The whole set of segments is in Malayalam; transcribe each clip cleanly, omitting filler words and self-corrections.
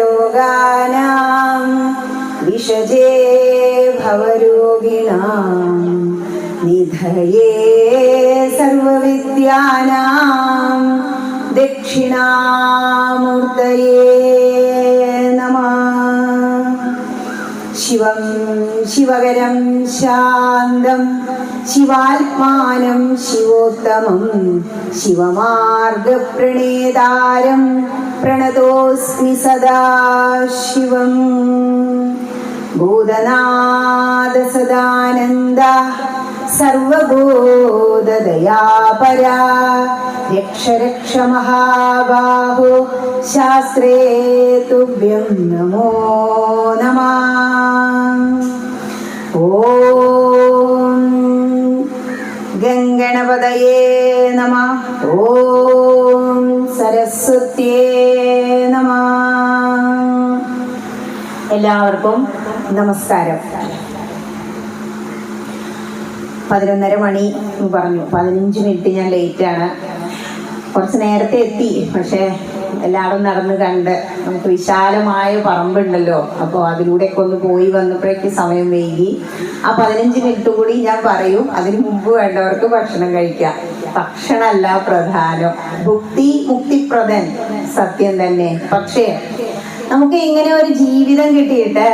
സർവലോകാനാം വിഷജേ ഭവരോഗിണാം നിധയേ സർവവിദ്യാനാം ദക്ഷിണാമൂർത്തയേ നമഃ. ശിവം ശിവകരം ശാന്തം ശിവാത്മാനം ശിവോത്തമം ശിവമാർഗപ്രണേതാരം പ്രണതോസ്മി സദാ ശിവം. ഭൂതനാഥ സദാനന്ദ സർവബോധദയാപരാ രക്ഷ രക്ഷ മഹാബാഹോ ശാസ്ത്രേ തുഭ്യം നമോ നമഃ. ഓം ഗംഗണപതയേ നമഃ. ഓം സരസ്വത്യേ നമഃ. എല്ലാവർക്കും നമസ്കാരം. 11:30 മണി എന്ന് പറഞ്ഞു. 15 മിനിറ്റ് ഞാൻ ലേറ്റാണ്. കുറച്ച് നേരത്തെ എത്തി. പക്ഷേ എല്ലാവരും നടന്ന് കണ്ട് നമുക്ക് വിശാലമായ പറമ്പുണ്ടല്ലോ, അപ്പോൾ അതിലൂടെയൊക്കെ ഒന്ന് പോയി വന്നപ്പോഴേക്ക് സമയം വൈകി. ആ 15 മിനിറ്റ് കൂടി ഞാൻ പറയും. അതിന് മുമ്പ് വേണ്ടവർക്ക് ഭക്ഷണം കഴിക്കാം. ഭക്ഷണമല്ല പ്രധാനം, മുക്തിപ്രദൻ സത്യം തന്നെ. പക്ഷേ നമുക്ക് ഇങ്ങനെ ഒരു ജീവിതം കിട്ടിയിട്ട്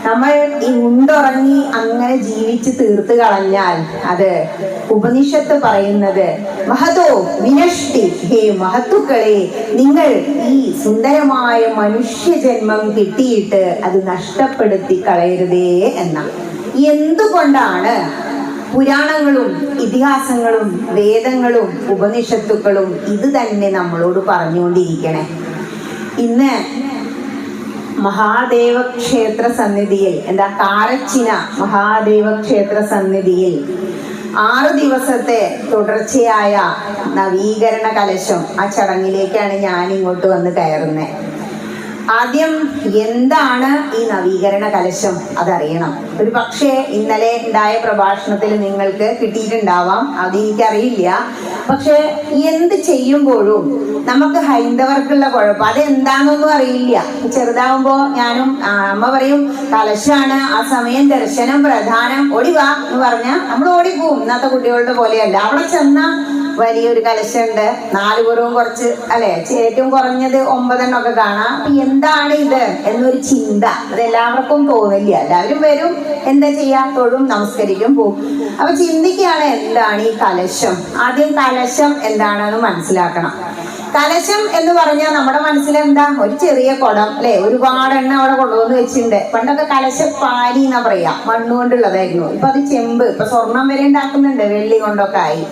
നമ്മൾ ഈ ഉണ്ടുറങ്ങി അങ്ങനെ ജീവിച്ച് തീർത്ത് കളഞ്ഞാൽ അത് ഉപനിഷത്ത് പറയുന്നത് മഹതോ വിനഷ്ടി, ഹേ മഹത്തുക്കളെ, നിങ്ങൾ ഈ സുന്ദരമായ മനുഷ്യജന്മം കിട്ടിയിട്ട് അത് നഷ്ടപ്പെടുത്തി കളയരുതേ എന്ന. എന്തുകൊണ്ടാണ് പുരാണങ്ങളും ഇതിഹാസങ്ങളും വേദങ്ങളും ഉപനിഷത്തുക്കളും ഇത് തന്നെ നമ്മളോട് പറഞ്ഞുകൊണ്ടിരിക്കണേ? ഇന്ന് മഹാദേവ ക്ഷേത്ര സന്നിധിയിൽ, കാരച്ചിന മഹാദേവ ക്ഷേത്ര സന്നിധിയിൽ 6 ദിവസത്തെ തുടർച്ചയായ നവീകരണ കലശം, ആ ചടങ്ങിലേക്കാണ് ഞാൻ ഇങ്ങോട്ട് വന്ന് കയറുന്നത്. ആദ്യം എന്താണ് ഈ നവീകരണ കലശം അതറിയണം. ഒരു പക്ഷേ ഇന്നലെ ഉണ്ടായ പ്രഭാഷണത്തിൽ നിങ്ങൾക്ക് കിട്ടിയിട്ടുണ്ടാവാം, അത് എനിക്കറിയില്ല. പക്ഷെ എന്ത് ചെയ്യുമ്പോഴും നമുക്ക് ഹൈന്ദവർക്കുള്ള കുഴപ്പം അതെന്താണെന്നൊന്നും അറിയില്ല. ചെറുതാവുമ്പോ ഞാനും അമ്മ പറയും കലശാണ്, ആ സമയം ദർശനം പ്രധാനം, ഓടിവാ എന്ന് പറഞ്ഞാൽ നമ്മൾ ഓടിപ്പോവും. ഇന്നത്തെ കുട്ടികളുടെ പോലെയല്ല. അവിടെ ചെന്നാ വലിയൊരു കലശമുണ്ട്, 4 പുറവും കുറച്ച് അല്ലെ, ഏറ്റവും കുറഞ്ഞത് 9 എണ്ണമൊക്കെ കാണാം. അപ്പൊ എന്താണ് ഇത് എന്നൊരു ചിന്ത അതെല്ലാവർക്കും തോന്നില്ല. എല്ലാവരും വരും, എന്താ ചെയ്യാ, തൊഴും, നമസ്കരിക്കും, പോകും. അപ്പൊ ചിന്തിക്കുകയാണ് എന്താണ് ഈ കലശം. ആദ്യം കലശം എന്താണെന്ന് മനസ്സിലാക്കണം. കലശം എന്ന് പറഞ്ഞാൽ നമ്മുടെ മനസ്സിലെന്താ, ഒരു ചെറിയ കുടം അല്ലെ, ഒരുപാട് എണ്ണ അവിടെ കൊണ്ടുവന്ന് വെച്ചിട്ടുണ്ട്. പണ്ടൊക്കെ കലശപ്പാലി എന്നാ പറയാ, മണ്ണുകൊണ്ടുള്ളതായിരുന്നു. ഇപ്പൊ അത് ചെമ്പ്, ഇപ്പൊ സ്വർണം വരെ ഉണ്ടാക്കുന്നുണ്ട്, വെള്ളി കൊണ്ടൊക്കെ ആയി.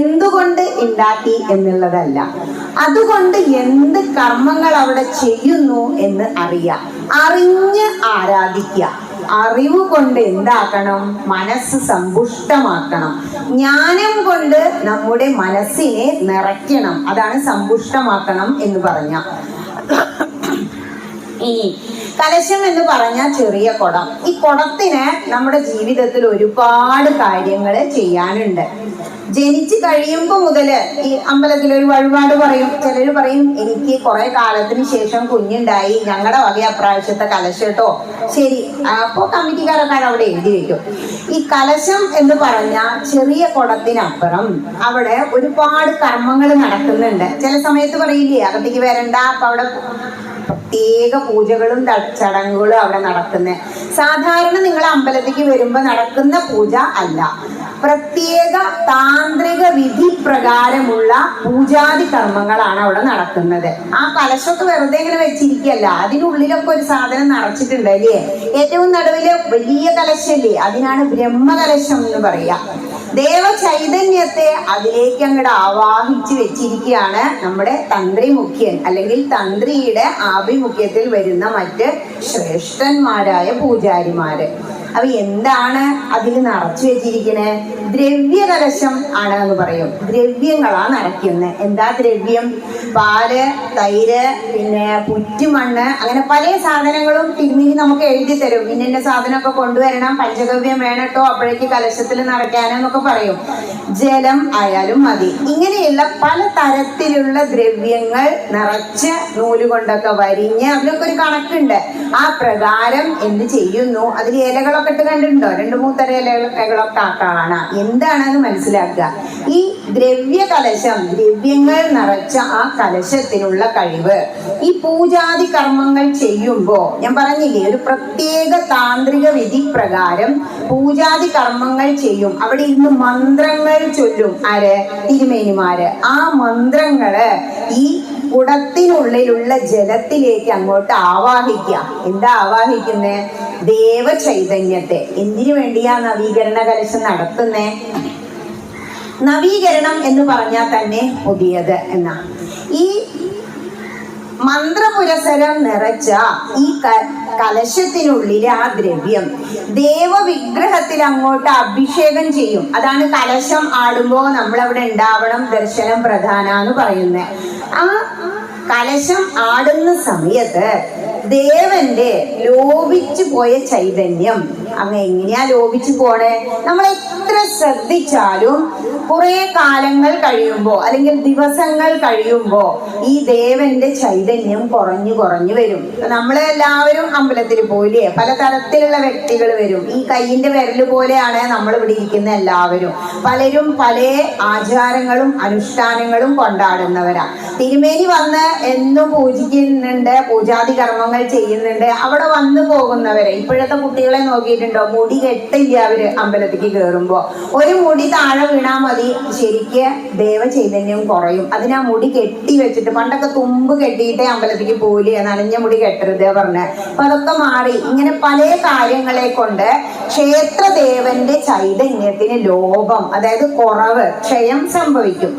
എന്തുകൊണ്ട് ഉണ്ടാക്കി എന്നുള്ളതല്ല, അതുകൊണ്ട് എന്ത് കർമ്മങ്ങൾ അവിടെ ചെയ്യുന്നു എന്ന് അറിയാം, അറിഞ്ഞ് ആരാധിക്കുക. അറിവ് കൊണ്ട് എന്താക്കണം, മനസ്സ് സമ്പുഷ്ടമാക്കണം. ജ്ഞാനം കൊണ്ട് നമ്മുടെ മനസ്സിനെ നിറയ്ക്കണം. അതാണ് സമ്പുഷ്ടമാക്കണം എന്ന് പറഞ്ഞ. ഇനി കലശം എന്ന് പറഞ്ഞ ചെറിയ കുടം. ഈ കുടത്തിന് നമ്മുടെ ജീവിതത്തിൽ ഒരുപാട് കാര്യങ്ങൾ ചെയ്യാനുണ്ട്. ജനിച്ചു കഴിയുമ്പോൾ മുതല് ഈ അമ്പലത്തിൽ ഒരു വഴിപാട് പറയും. ചിലര് പറയും എനിക്ക് കുറെ കാലത്തിന് ശേഷം കുഞ്ഞുണ്ടായി, ഞങ്ങളുടെ വക അപ്രാവശ്യത്തെ കലശം കേട്ടോ. ശരി, അപ്പോ കമ്മിറ്റിക്കാരൊക്കെ അവിടെ എഴുതി വെക്കും. ഈ കലശം എന്ന് പറഞ്ഞ ചെറിയ കുടത്തിനപ്പുറം അവിടെ ഒരുപാട് കർമ്മങ്ങൾ നടക്കുന്നുണ്ട്. ചില സമയത്ത് പറയില്ലേ അകത്തേക്ക് വരണ്ട, അപ്പൊ അവിടെ പ്രത്യേക പൂജകളും ചടങ്ങുകളും അവിടെ നടക്കുന്നത്. സാധാരണ നിങ്ങൾ അമ്പലത്തിലേക്ക് വരുമ്പോ നടക്കുന്ന പൂജ അല്ല, പ്രത്യേക താന്ത്രിക വിധി പ്രകാരമുള്ള പൂജാതി കർമ്മങ്ങളാണ് അവിടെ നടക്കുന്നത്. ആ കലശമൊക്കെ വെറുതെ ഇങ്ങനെ വെച്ചിരിക്കല്ല, അതിനുള്ളിലൊക്കെ ഒരു സാധനം നിറച്ചിട്ടുണ്ട് അല്ലേ. ഏറ്റവും നടുവില് വലിയ കലശല്ലേ, അതിനാണ് ബ്രഹ്മകലശം എന്ന് പറയാ. ദേവ ചൈതന്യത്തെ അതിലേക്ക് അങ്ങോട്ട് ആവാഹിച്ച് വെച്ചിരിക്കുകയാണ് നമ്മുടെ തന്ത്രി മുഖ്യൻ, അല്ലെങ്കിൽ തന്ത്രിയുടെ ആഭിമുഖ്യത്തിൽ വരുന്ന മറ്റ് ശ്രേഷ്ഠന്മാരായ പൂജാരിമാര്. അപ്പൊ എന്താണ് അതിൽ നിറച്ചു വെച്ചിരിക്കണേ? ദ്രവ്യകലശം ആണ് എന്ന് പറയും. ദ്രവ്യങ്ങളാ നിറയ്ക്കുന്നത്. എന്താ ദ്രവ്യം? പാല്, തൈര്, പിന്നെ പുറ്റുമണ്ണ്, അങ്ങനെ പല സാധനങ്ങളും തിരുമേനി നമുക്ക് എഴുതി തരും. ഇന്ന സാധനമൊക്കെ കൊണ്ടുവരണം, പഞ്ചഗവ്യം വേണട്ടോ, അപ്പോഴേക്ക് കലശത്തിൽ നിറയ്ക്കാനെന്നൊക്കെ പറയും. ജലം ആയാലും മതി. ഇങ്ങനെയുള്ള പല തരത്തിലുള്ള ദ്രവ്യങ്ങൾ നിറച്ച് നൂല് കൊണ്ടൊക്കെ വരിഞ്ഞ് അതിനൊക്കെ ഒരു കണക്കുണ്ട്. ആ പ്രകാരം എന്ത് ചെയ്യുന്നു? അതിൽ ഇലകളൊക്കെ ഇട്ട് കണ്ടിട്ടുണ്ടോ? 2-3 തരം ഇലകളൊക്കെ കാണാം. എന്താണെന്ന് മനസ്സിലാക്കുക. ഈ ദ്രവ്യ കലശം, ദ്രവ്യങ്ങൾ നിറച്ച ആ കലശത്തിനുള്ള കഴിവ് ഈ പൂജാതി കർമ്മങ്ങൾ ചെയ്യുമ്പോ ഞാൻ പറഞ്ഞില്ലേ, ഒരു പ്രത്യേക താന്ത്രിക വിധി പ്രകാരം പൂജാതി കർമ്മങ്ങൾ ചെയ്യും. അവിടെ ഇരുന്ന് മന്ത്രങ്ങൾ ചൊല്ലും. ആര്? തിരുമേനിമാര്. ആ മന്ത്രങ്ങള് ഈ കുടത്തിനുള്ളിലുള്ള ജലത്തിലേക്ക് അങ്ങോട്ട് ആവാഹിക്കുക. എന്താ ആവാഹിക്കുന്നേ? ദേവചൈതന്യത്തെ. എന്തിനു വേണ്ടിയാ നവീകരണ കലശം നടത്തുന്നേ? നവീകരണം എന്ന് പറഞ്ഞാൽ തന്നെ പുതിയത് എന്നാ. ഈ മന്ത്രപുരസരം നിറച്ച ഈ കലശത്തിനുള്ളിലെ ആ ദ്രവ്യം ദേവവിഗ്രഹത്തിൽ അങ്ങോട്ട് അഭിഷേകം ചെയ്യും. അതാണ് കലശം ആടുമ്പോ നമ്മളവിടെ ഉണ്ടാവണം ദർശനം പ്രധാന എന്ന് പറയുന്നത്. ആ കലശം ആടുന്ന സമയത്ത് ദേവന്റെ ലോപിച്ചു പോയ ചൈതന്യം അങ്ങ് എങ്ങനെയാ ലോപിച്ചു പോണേ? നമ്മൾ എത്ര ശ്രദ്ധിച്ചാലും കുറെ കാലങ്ങൾ കഴിയുമ്പോ അല്ലെങ്കിൽ ദിവസങ്ങൾ കഴിയുമ്പോ ഈ ദേവന്റെ ചൈതന്യം കുറഞ്ഞു കുറഞ്ഞു വരും. നമ്മളെല്ലാവരും അമ്പലത്തിൽ പോയില്ലേ, പലതരത്തിലുള്ള വ്യക്തികൾ വരും. ഈ കയ്യിന്റെ വിരല് പോലെയാണ് നമ്മൾ ഇവിടെ ഇരിക്കുന്ന എല്ലാവരും. പലരും പല ആചാരങ്ങളും അനുഷ്ഠാനങ്ങളും കൊണ്ടാടുന്നവരാ. തിരുമേനി വന്ന് എന്നും പൂജിക്കുന്നുണ്ട്, പൂജാതി കർമ്മങ്ങൾ ചെയ്യുന്നുണ്ട്. അവിടെ വന്നു പോകുന്നവരെ ഇപ്പോഴത്തെ കുട്ടികളെ നോക്കിയിട്ടുണ്ടോ? മുടി കെട്ടില്ല. അവര് അമ്പലത്തിലേക്ക് കയറുമ്പോ ഒരു മുടി താഴെ വീണാ മതി, ശരിക്ക് ദേവചൈതന്യം കുറയും. അതിനാ മുടി കെട്ടി വെച്ചിട്ട്, പണ്ടൊക്കെ തുമ്പ് കെട്ടിയിട്ടേ അമ്പലത്തിലേക്ക് പോലേ, നനഞ്ഞ മുടി കെട്ടരുത് പറഞ്ഞ്. അപ്പൊ അതൊക്കെ മാറി. ഇങ്ങനെ പല കാര്യങ്ങളെ കൊണ്ട് ക്ഷേത്രദേവന്റെ ചൈതന്യത്തിന് ലോപം, അതായത് കുറവ്, ക്ഷയം സംഭവിക്കും.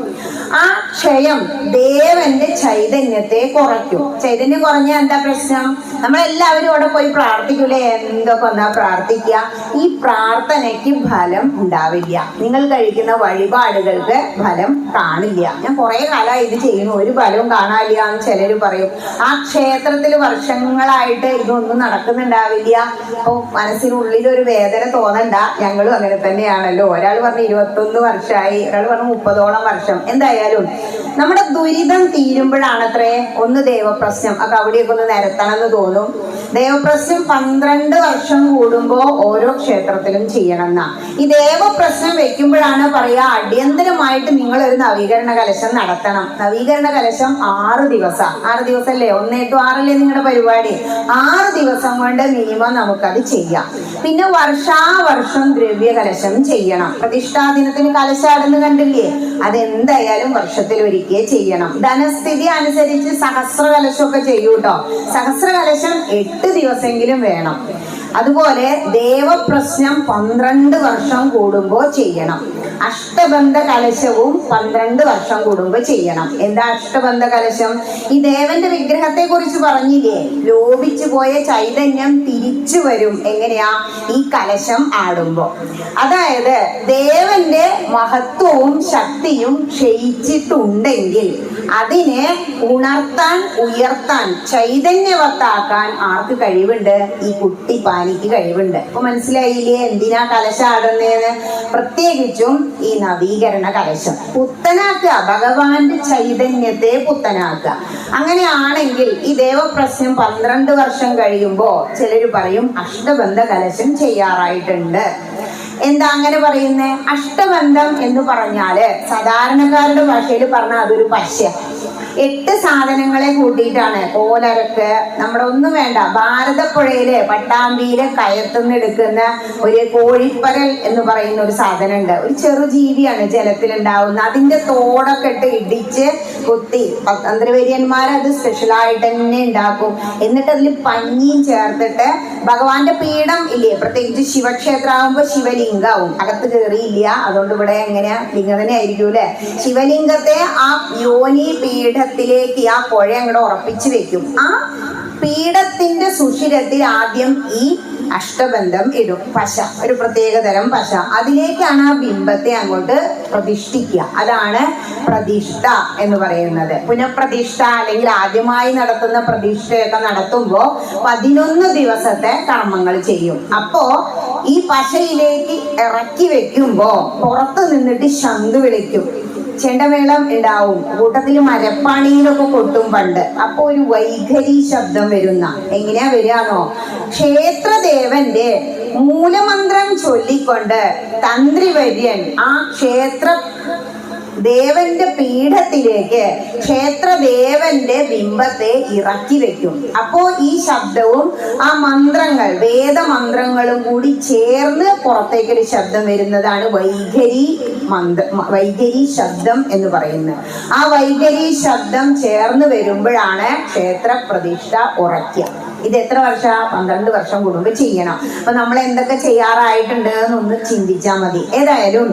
ആ ക്ഷയം ദേവന്റെ ചൈതന്യത്തെ കുറയ്ക്കും. ചൈതന്യം കുറഞ്ഞാൽ എന്താ പ്രശ്നം? നമ്മളെല്ലാവരും അവിടെ പോയി പ്രാർത്ഥിക്കൂലേ? എന്തൊക്കെ ഒന്നാ പ്രാർത്ഥിക്കുക. ഈ പ്രാർത്ഥനയ്ക്ക് ഫലം ഉണ്ടാവില്ല. നിങ്ങൾ കഴിക്കുന്ന വഴിപാടുകൾക്ക് ഫലം കാണില്ല. ഞാൻ കുറെ കാലം ഇത് ചെയ്യുന്നു, ഒരു ഫലവും കാണാനില്ല എന്ന് ചിലർ പറയും. ആ ക്ഷേത്രത്തിൽ വർഷങ്ങളായിട്ട് ഇതൊന്നും നടക്കുന്നുണ്ടാവില്ല. അപ്പൊ മനസ്സിനുള്ളിൽ ഒരു വേദന തോന്നണ്ട. ഞങ്ങളും അങ്ങനെ തന്നെയാണല്ലോ. ഒരാൾ പറഞ്ഞ് 21 വർഷമായി, ഒരാൾ പറഞ്ഞ് 30ഓളം വർഷം. എന്തായാലും നമ്മുടെ ദുരിതം തീരുമ്പോഴാണത്രേ ഒന്ന് ദേവപ്രശ്നം. അപ്പൊ അവിടെയൊക്കെ ഒന്ന് നിരത്തണമെന്ന് തോന്നും. ദേവപ്രശ്നം 12 വർഷം കൂടുമ്പോ ഓരോ ക്ഷേത്രത്തിലും ചെയ്യണം എന്നാ. ഈ ദേവപ്രശ്നം വെക്കുമ്പോഴാണ് പറയാ അടിയന്തരമായിട്ട് നിങ്ങൾ ഒരു നവീകരണ കലശം നടത്തണം. നവീകരണ കലശം 6 ദിവസം. 6 ദിവസമല്ലേ? 1 to 6 നിങ്ങളുടെ പരിപാടി. 6 ദിവസം കൊണ്ട് മിനിമം നമുക്കത് ചെയ്യാം. പിന്നെ വർഷാവർഷം ദ്രവ്യ കലശം ചെയ്യണം. പ്രതിഷ്ഠാ ദിനത്തിന് കലശാടുന്ന് കണ്ടില്ലേ? അതെന്തായാലും വർഷത്തിൽ ഒരിക്കൽ ചെയ്യണം. ധനസ്ഥിതി അനുസരിച്ച് സഹസ്ര കലശമൊക്കെ ചെയ്യൂട്ടോ. സഹസ്ര കലശം 8 ദിവസമെങ്കിലും വേണം. അതുപോലെ ദേവപ്രശ്നം 12 വർഷം കൂടുമ്പോ ചെയ്യണം. അഷ്ടബന്ധ കലശവും 12 വർഷം കൂടുമ്പോ ചെയ്യണം. എന്താ അഷ്ടബന്ധ കലശം? ഈ ദേവന്റെ വിഗ്രഹത്തെ കുറിച്ച് പറഞ്ഞില്ലേ? ലോപിച്ചു പോയ ചൈതന്യം തിരിച്ചു വരും. എങ്ങനെയാ? ഈ കലശം ആടുമ്പോ. അതായത് ദേവന്റെ മഹത്വവും ശക്തിയും ക്ഷയിച്ചിട്ടുണ്ടെങ്കിൽ അതിനെ ഉണർത്താൻ, ഉയർത്താൻ, ചൈതന്യവത്താക്കാൻ ആർക്ക് കഴിവുണ്ട്? ഈ കുട്ടി പാനിക്ക് കഴിവുണ്ട്. അപ്പൊ മനസ്സിലായില്ലേ എന്തിനാ കലശം ആടുന്നേന്ന്? പ്രത്യേകിച്ചും ഈ നവീകരണ കലശം പുത്തനാക്കുക, ഭഗവാന്റെ ചൈതന്യത്തെ പുത്തനാക്കുക. അങ്ങനെയാണെങ്കിൽ ഈ ദേവപ്രശ്നം 12 വർഷം കഴിയുമ്പോ ചിലര് പറയും അഷ്ടബന്ധ കലശം ചെയ്യാറായിട്ടുണ്ട്. എന്താ അങ്ങനെ പറയുന്നേ? അഷ്ടബന്ധം എന്ന് പറഞ്ഞാല് സാധാരണക്കാരുടെ ഭാഷയിൽ പറഞ്ഞാൽ അതൊരു പശ. 8 സാധനങ്ങളെ കൂട്ടിയിട്ടാണ്. കോലരക്ക്, നമ്മുടെ ഒന്നും വേണ്ട, ഭാരതപ്പുഴയിലെ പട്ടാമ്പിയിലെ കയത്തുനിന്ന് എടുക്കുന്ന ഒരു കോഴിപ്പരൽ എന്ന് പറയുന്ന ഒരു സാധനം ഉണ്ട്. ഒരു ചെറു ജീവിയാണ് ജലത്തിലുണ്ടാവുന്ന. അതിന്റെ തോടൊക്കെ ഇട്ട് ഇടിച്ച് കുത്തി തന്ത്രവര്യന്മാർ അത് സ്പെഷ്യലായിട്ട് തന്നെ ഉണ്ടാക്കും. എന്നിട്ട് അതിൽ പഞ്ഞിയും ചേർത്തിട്ട് ഭഗവാന്റെ പീഠം ഇല്ലേ, പ്രത്യേകിച്ച് ശിവക്ഷേത്രം ആകുമ്പോ ശിവലിംഗാവും. അകത്ത് കയറിയില്ല, അതുകൊണ്ട് ഇവിടെ എങ്ങനെയാ ലിംഗം തന്നെ ആയിരിക്കും അല്ലെ. ശിവലിംഗത്തെ ആ യോനി പീഠത്തിലേക്ക് ആ പുഴ അങ്ങോട്ട് ഉറപ്പിച്ചു വെക്കും. ആ പീഠത്തിന്റെ സുഷിരത്തിൽ ആദ്യം ഈ അഷ്ടബന്ധം ഇടും. പശ, ഒരു പ്രത്യേകതരം പശ, അതിലേക്കാണ് ആ ബിംബത്തെ അങ്ങോട്ട് പ്രതിഷ്ഠിക്കുക. അതാണ് പ്രതിഷ്ഠ എന്ന് പറയുന്നത്. പുനഃപ്രതിഷ്ഠ അല്ലെങ്കിൽ ആദ്യമായി നടത്തുന്ന പ്രതിഷ്ഠയൊക്കെ നടത്തുമ്പോൾ 11 ദിവസത്തെ കർമ്മങ്ങൾ ചെയ്യും. അപ്പോ ഈ പശയിലേക്ക് ഇറക്കി വെക്കുമ്പോ പുറത്ത് നിന്നിട്ട് ശംഖ് വിളിക്കും, ചെണ്ടമേളം ഉണ്ടാവും, കൂട്ടത്തിൽ മരപ്പാണിയിലൊക്കെ കൊട്ടും പണ്ട്. അപ്പൊ ഒരു വൈഖരി ശബ്ദം വരുന്ന, എങ്ങനെയാ വരികയാണോ, ക്ഷേത്രദേവന്റെ മൂലമന്ത്രം ചൊല്ലിക്കൊണ്ട് തന്ത്രിവര്യൻ ആ ക്ഷേത്ര ദേവന്റെ പീഠത്തിലേക്ക് ക്ഷേത്രദേവന്റെ ബിംബത്തെ ഇറക്കി വെക്കും. അപ്പോ ഈ ശബ്ദവും ആ മന്ത്രങ്ങൾ, വേദമന്ത്രങ്ങളും കൂടി ചേർന്ന് പുറത്തേക്കൊരു ശബ്ദം വരുന്നതാണ് വൈഖരി ശബ്ദം എന്ന് പറയുന്നത്. ആ വൈഖരി ശബ്ദം ചേർന്ന് വരുമ്പോഴാണ് ക്ഷേത്ര പ്രതിഷ്ഠ ഉറയ്ക്കുക. ഇത് എത്ര വർഷം? 12 വർഷം കൂടുമ്പോൾ ചെയ്യണം. അപ്പൊ നമ്മൾ എന്തൊക്കെ ചെയ്യാറായിട്ടുണ്ട് എന്നൊന്ന് ചിന്തിച്ചാൽ മതി. ഏതായാലും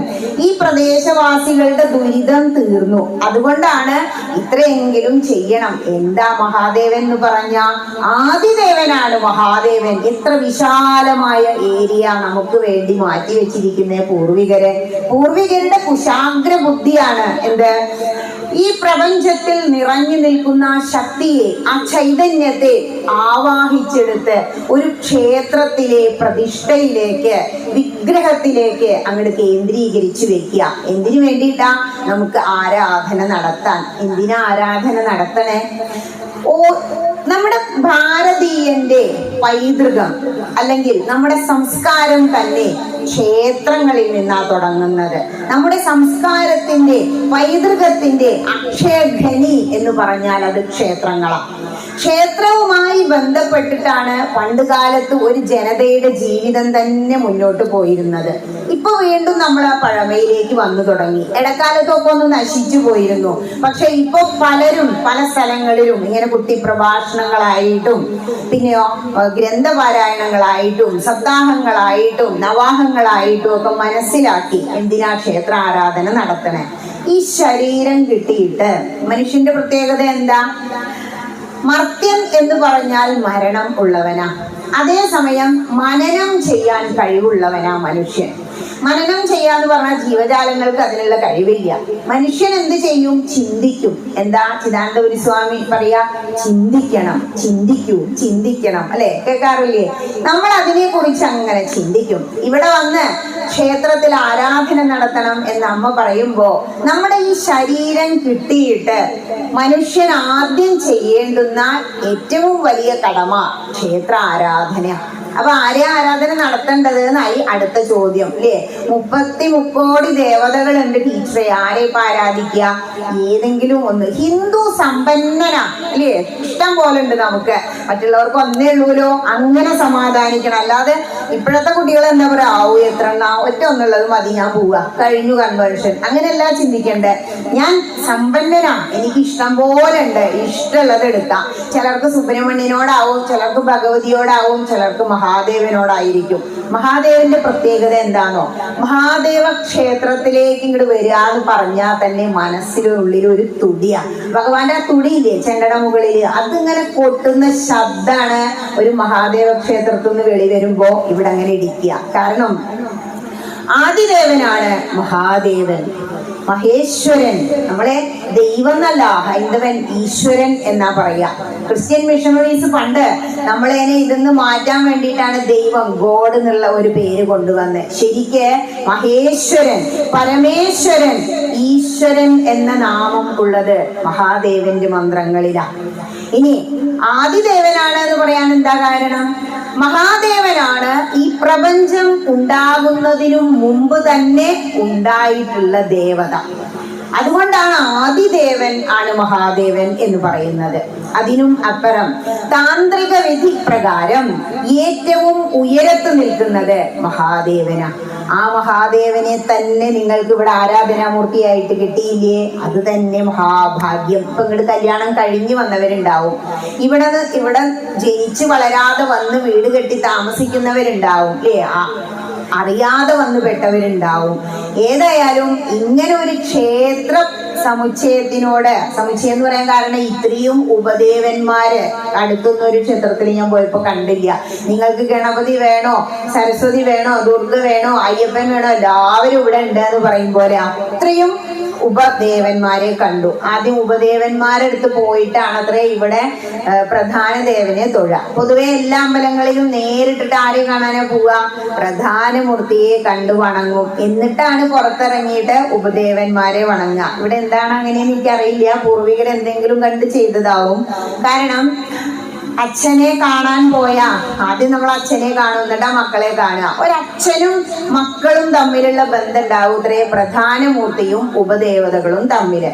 ഈ പ്രദേശവാസികളുടെ ദുരിതം തീർന്നു. അതുകൊണ്ടാണ് ഇത്രയെങ്കിലും ചെയ്യണം. എന്താ മഹാദേവൻ എന്ന് പറഞ്ഞ ആദിദേവനാണ് മഹാദേവൻ. എത്ര വിശാലമായ ഏരിയ നമുക്ക് വേണ്ടി മാറ്റി വെച്ചിരിക്കുന്ന പൂർവികരുടെ കുശാഗ്ര ബുദ്ധിയാണ് എന്ത്, ഈ പ്രപഞ്ചത്തിൽ നിറഞ്ഞു നിൽക്കുന്ന ശക്തിയെ, ആ ചൈതന്യത്തെ ആവാഹിച്ചെടുത്ത് ഒരു ക്ഷേത്രത്തിലെ പ്രതിഷ്ഠയിലേക്ക്, വിഗ്രഹത്തിലേക്ക് അങ്ങോട്ട് കേന്ദ്രീകരിച്ചു വെക്കുക. എന്തിനു വേണ്ടിയിട്ടാ? നമുക്ക് ആരാധന നടത്താൻ. എന്തിനാ ആരാധന നടത്തണേ? നമ്മുടെ ഭാരതീയന്റെ പൈതൃകം അല്ലെങ്കിൽ നമ്മുടെ സംസ്കാരം തന്നെ ക്ഷേത്രങ്ങളിൽ നിന്നാ തുടങ്ങുന്നത്. നമ്മുടെ സംസ്കാരത്തിന്റെ പൈതൃകത്തിന്റെ അക്ഷയഖനി എന്ന് പറഞ്ഞാൽ അത് ക്ഷേത്രങ്ങളാണ്. ക്ഷേത്രവുമായി ബന്ധപ്പെട്ടിട്ടാണ് പണ്ട് കാലത്ത് ഒരു ജനതയുടെ ജീവിതം തന്നെ മുന്നോട്ട് പോയിരുന്നത്. ഇപ്പൊ വീണ്ടും നമ്മൾ ആ പഴമയിലേക്ക് വന്നു തുടങ്ങി. ഇടക്കാലത്തൊക്കെ ഒന്ന് നശിച്ചു പോയിരുന്നു. പക്ഷെ ഇപ്പൊ പലരും പല സ്ഥലങ്ങളിലും ഇങ്ങനെ കുട്ടി പ്രഭാഷണങ്ങളായിട്ടും പിന്നെയോ ഗ്രന്ഥപാരായണങ്ങളായിട്ടും സപ്താഹങ്ങളായിട്ടും നവാഹങ്ങളായിട്ടും ഒക്കെ മനസ്സിലാക്കി എന്തിനാ ക്ഷേത്ര ആരാധന നടത്തണേ. ഈ ശരീരം കിട്ടിയിട്ട് മനുഷ്യന്റെ പ്രത്യേകത എന്താ? മർത്യൻ എന്ന് പറഞ്ഞാൽ മരണം ഉള്ളവനാ. അതേസമയം മനനം ചെയ്യാൻ കഴിവുള്ളവനാ മനുഷ്യൻ. മനനം ചെയ്യാന്ന് പറഞ്ഞാൽ ജീവജാലങ്ങൾക്ക് അതിനുള്ള കഴിവില്ല. മനുഷ്യൻ എന്ത് ചെയ്യും? ചിന്തിക്കും. എന്താ ചിദാനന്ദപുരി സ്വാമി പറയാ? ചിന്തിക്കണം, ചിന്തിക്കണം, അല്ലെ? കേൾക്കാറില്ലേ? നമ്മൾ അതിനെ കുറിച്ച് അങ്ങനെ ചിന്തിക്കും. ഇവിടെ വന്ന് ക്ഷേത്രത്തിൽ ആരാധന നടത്തണം എന്ന് അമ്മ പറയുമ്പോ നമ്മുടെ ഈ ശരീരം കിട്ടിയിട്ട് മനുഷ്യൻ ആദ്യം ചെയ്യേണ്ടുന്ന ഏറ്റവും വലിയ കടമ ക്ഷേത്ര ആരാധന. അപ്പൊ ആരെയാ ആരാധന നടത്തേണ്ടത് എന്നായി അടുത്ത ചോദ്യം, അല്ലേ? 33 കോടി ദേവതകളുണ്ട് ടീച്ചറെ, ആരെ ഇപ്പൊ ആരാധിക്കുക? ഏതെങ്കിലും ഒന്ന്. ഹിന്ദു സമ്പന്നനാ, അല്ലേ? ഇഷ്ടം പോലെ ഉണ്ട് നമുക്ക്. മറ്റുള്ളവർക്ക് ഒന്നേ ഉള്ളൂലോ, അങ്ങനെ സമാധാനിക്കണം. അല്ലാതെ ഇപ്പോഴത്തെ കുട്ടികൾ എന്താ പറയാ, എത്ര ഒറ്റ ഒന്നുള്ളത് മതി, ഞാൻ പോവുക, കഴിഞ്ഞു കൺവേർഷൻ, അങ്ങനെയല്ല ചിന്തിക്കണ്ടേ. ഞാൻ സമ്പന്നനാ, എനിക്ക് ഇഷ്ടം പോലെ ഉണ്ട്, ഇഷ്ടമുള്ളത് എടുക്കാം. ചിലർക്ക് സുബ്രഹ്മണ്യനോടാവും, ചിലർക്ക് ഭഗവതിയോടാവും, ചിലർക്ക് മഹാദേവനോടായിരിക്കും. മഹാദേവന്റെ പ്രത്യേകത എന്താണോ? മഹാദേവ ക്ഷേത്രത്തിലേക്ക് ഇങ്ങോട്ട് വരിക എന്ന് പറഞ്ഞാൽ തന്നെ മനസ്സിനുള്ളിൽ ഒരു തുടിയാ. ഭഗവാന്റെ ആ തുടിയില്ലേ ചെണ്ടയുടെ മുകളിൽ, അതിങ്ങനെ കൊട്ടുന്ന ശബ്ദാണ് ഒരു മഹാദേവ ക്ഷേത്രത്തിൽ നിന്ന് വെളി വരുമ്പോ ഇവിടെ അങ്ങനെ ഇടിക്കുക. കാരണം ആദിദേവനാണ് മഹാദേവൻ, മഹേശ്വരൻ. നമ്മളെ ദൈവം എന്നല്ല ഹൈന്ദവൻ ഈശ്വരൻ എന്നാ പറയാ. ക്രിസ്ത്യൻ മിഷണറീസ് പണ്ട് നമ്മളതിനെ ഇതൊന്ന് മാറ്റാൻ വേണ്ടിയിട്ടാണ് ദൈവം, ഗോഡ് എന്നുള്ള ഒരു പേര് കൊണ്ടുവന്നത്. ശരിക്ക് മഹേശ്വരൻ, പരമേശ്വരൻ, ഈശ്വരൻ എന്ന നാമം ഉള്ളത് മഹാദേവന്റെ മന്ത്രങ്ങളിലാ. ഇനി ആദിദേവനാണ് എന്ന് പറയാൻ എന്താ കാരണം? മഹാദേവനാണ് ഈ പ്രപഞ്ചം ഉണ്ടാകുന്നതിനു മുമ്പ് തന്നെ ഉണ്ടായിട്ടുള്ള ദേവത. അതുകൊണ്ടാണ് ആദിദേവൻ ആണ് മഹാദേവൻ എന്ന് പറയുന്നത്. അതിനും അപ്പുറം താന്ത്രിക വിധി പ്രകാരം ഏറ്റവും ഉയരത്ത് നിൽക്കുന്നത് മഹാദേവനാണ്. ആ മഹാദേവനെ തന്നെ നിങ്ങൾക്ക് ഇവിടെ ആരാധനാമൂർത്തിയായിട്ട് കിട്ടിയില്ലേ? അത് തന്നെ മഹാഭാഗ്യം. ഇപ്പൊ ഇങ്ങോട്ട് കല്യാണം കഴിഞ്ഞു വന്നവരുണ്ടാവും, ഇവിടെ ജനിച്ച് വളരാതെ വന്ന് വീട് കെട്ടി താമസിക്കുന്നവരുണ്ടാവും, അല്ലേ? അറിയാതെ വന്നു പെട്ടവരുണ്ടാവും. ഏതായാലും ഇങ്ങനെ ഒരു ക്ഷേത്ര സമുച്ചയം എന്ന് പറയാൻ കാരണം ഇത്രയും ഉപദേവന്മാര് അടുത്തുനിന്ന് ഒരു ക്ഷേത്രത്തിൽ ഞാൻ പോയപ്പോ കണ്ടില്ല. നിങ്ങൾക്ക് ഗണപതി വേണോ, സരസ്വതി വേണോ, ദുർഗ വേണോ, അയ്യപ്പൻ വേണോ, എല്ലാവരും ഇവിടെ ഉണ്ട് എന്ന് പറയും പോലെ അത്രയും ഉപദേവന്മാരെ കണ്ടു. ആദ്യം ഉപദേവന്മാരെടുത്ത് പോയിട്ടാണ് അത്രേ ഇവിടെ പ്രധാന ദേവനെ തൊഴുക. പൊതുവെ എല്ലാ അമ്പലങ്ങളിലും നേരിട്ടിട്ട് ആരെയും കാണാനാ പോവുക, പ്രധാന മൂർത്തിയെ കണ്ടു വണങ്ങും, എന്നിട്ടാണ് പുറത്തിറങ്ങിയിട്ട് ഉപദേവന്മാരെ വണങ്ങുക. ഇവിടെ എന്താണ് അങ്ങനെയെന്ന് എനിക്കറിയില്ല, പൂർവികർ എന്തെങ്കിലും കണ്ട് ചെയ്തതാവും. കാരണം അച്ഛനെ കാണാൻ പോയാ ആദ്യം നമ്മൾ അച്ഛനെ കാണും, എന്നിട്ടാ മക്കളെ കാണുക. ഒരച്ഛനും മക്കളും തമ്മിലുള്ള ബന്ധം ഉണ്ടാവും ഇത്രേ പ്രധാന മൂർത്തിയും ഉപദേവതകളും തമ്മില്.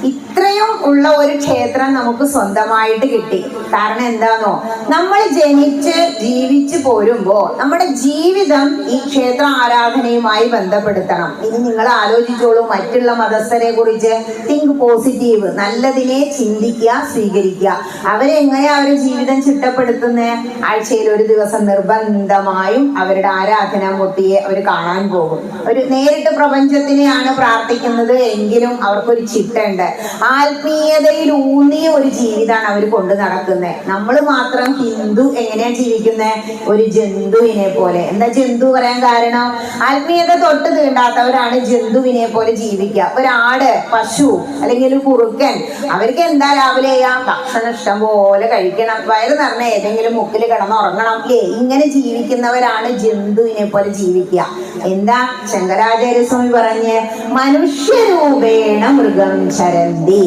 ഇത്രയും ഉള്ള ഒരു ക്ഷേത്രം നമുക്ക് സ്വന്തമായിട്ട് കിട്ടി. കാരണം എന്താണോ, നമ്മൾ ജനിച്ച് ജീവിച്ചു പോരുമ്പോ നമ്മുടെ ജീവിതം ഈ ക്ഷേത്ര ആരാധനയുമായി ബന്ധപ്പെടുത്തണം. ഇനി നിങ്ങൾ ആലോചിച്ചോളൂ, മറ്റുള്ള മതസ്ഥരെ കുറിച്ച് തിങ്ക് പോസിറ്റീവ്, നല്ലതിനെ ചിന്തിക്കുക, സ്വീകരിക്കുക. അവരെങ്ങനെയാ അവരുടെ ജീവിതം ചിട്ടപ്പെടുത്തുന്നത്? ആഴ്ചയിൽ ഒരു ദിവസം നിർബന്ധമായും അവരുടെ ആരാധനാമൂർത്തിയെ അവർ കാണാൻ പോകും. ഒരു നേരിട്ട് പ്രപഞ്ചത്തിനെയാണ് പ്രാർത്ഥിക്കുന്നത് എങ്കിലും അവർക്കൊരു ചിട്ടുണ്ട്. ആത്മീയതയിൽ ഊന്നിയ ഒരു ജീവിതമാണ് അവർ കൊണ്ടു നടക്കുന്നത്. നമ്മൾ മാത്രം ഹിന്ദു എങ്ങനെയാ ജീവിക്കുന്നത്? ഒരു ജന്തുവിനെ പോലെ. എന്താ ജന്തു പറയാൻ കാരണം? ആത്മീയത തൊട്ട് തീണ്ടാത്തവരാണ് ജന്തുവിനെ പോലെ ജീവിക്കുക. ഒരാട്, പശു അല്ലെങ്കിൽ ഒരു കുറുക്കൻ, അവർക്ക് എന്താ രാവിലെ ചെയ്യാം? ഭക്ഷണം ഇഷ്ടം പോലെ കഴിക്കണം, വയറ് നിറഞ്ഞ ഏതെങ്കിലും മുക്കിൽ കിടന്നുറങ്ങണം, ഇങ്ങനെ ജീവിക്കുന്നവരാണ് ജന്തുവിനെ പോലെ ജീവിക്കുക. എന്താ ശങ്കരാചാര്യസ്വാമി പറഞ്ഞ്, മനുഷ്യരൂപേണ മൃഗം ചരന്തി.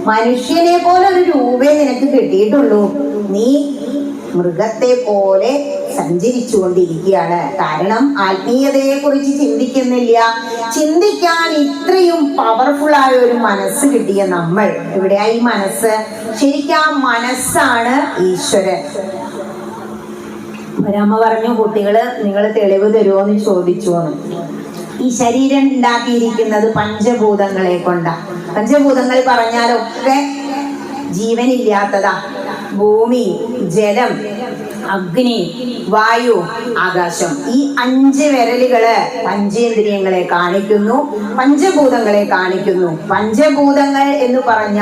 മനുഷ്യനെ പോലെ ഒരു രൂപേ നിനക്ക് കിട്ടിയിട്ടുള്ളൂ, നീ മൃഗത്തെ പോലെ സഞ്ചരിച്ചുകൊണ്ടിരിക്കുകയാണ്. കാരണം ആത്മീയതയെ കുറിച്ച് ചിന്തിക്കുന്നില്ല. ചിന്തിക്കാൻ ഇത്രയും പവർഫുൾ ആയ ഒരു മനസ്സ് കിട്ടിയ നമ്മൾ എവിടെയാ? ഈ മനസ്സ് ശരിക്കും ആ മനസ്സാണ് ഈശ്വരൻ. ഒരമ്മ പറഞ്ഞു, കുട്ടികള് നിങ്ങൾ തെളിവ് തരുമോ എന്ന് ചോദിച്ചു. ഈ ശരീരം ഉണ്ടാക്കിയിരിക്കുന്നത് പഞ്ചഭൂതങ്ങളെ കൊണ്ടാ. പഞ്ചഭൂതങ്ങൾ പറഞ്ഞാലൊക്കെ ജീവനില്ലാത്തതാ. ഭൂമി, ജലം, അഗ്നി, വായു, ആകാശം. ഈ 5 വിരലുകള് പഞ്ചേന്ദ്രിയങ്ങളെ കാണിക്കുന്നു, പഞ്ചഭൂതങ്ങളെ കാണിക്കുന്നു. പഞ്ചഭൂതങ്ങൾ എന്ന് പറഞ്ഞ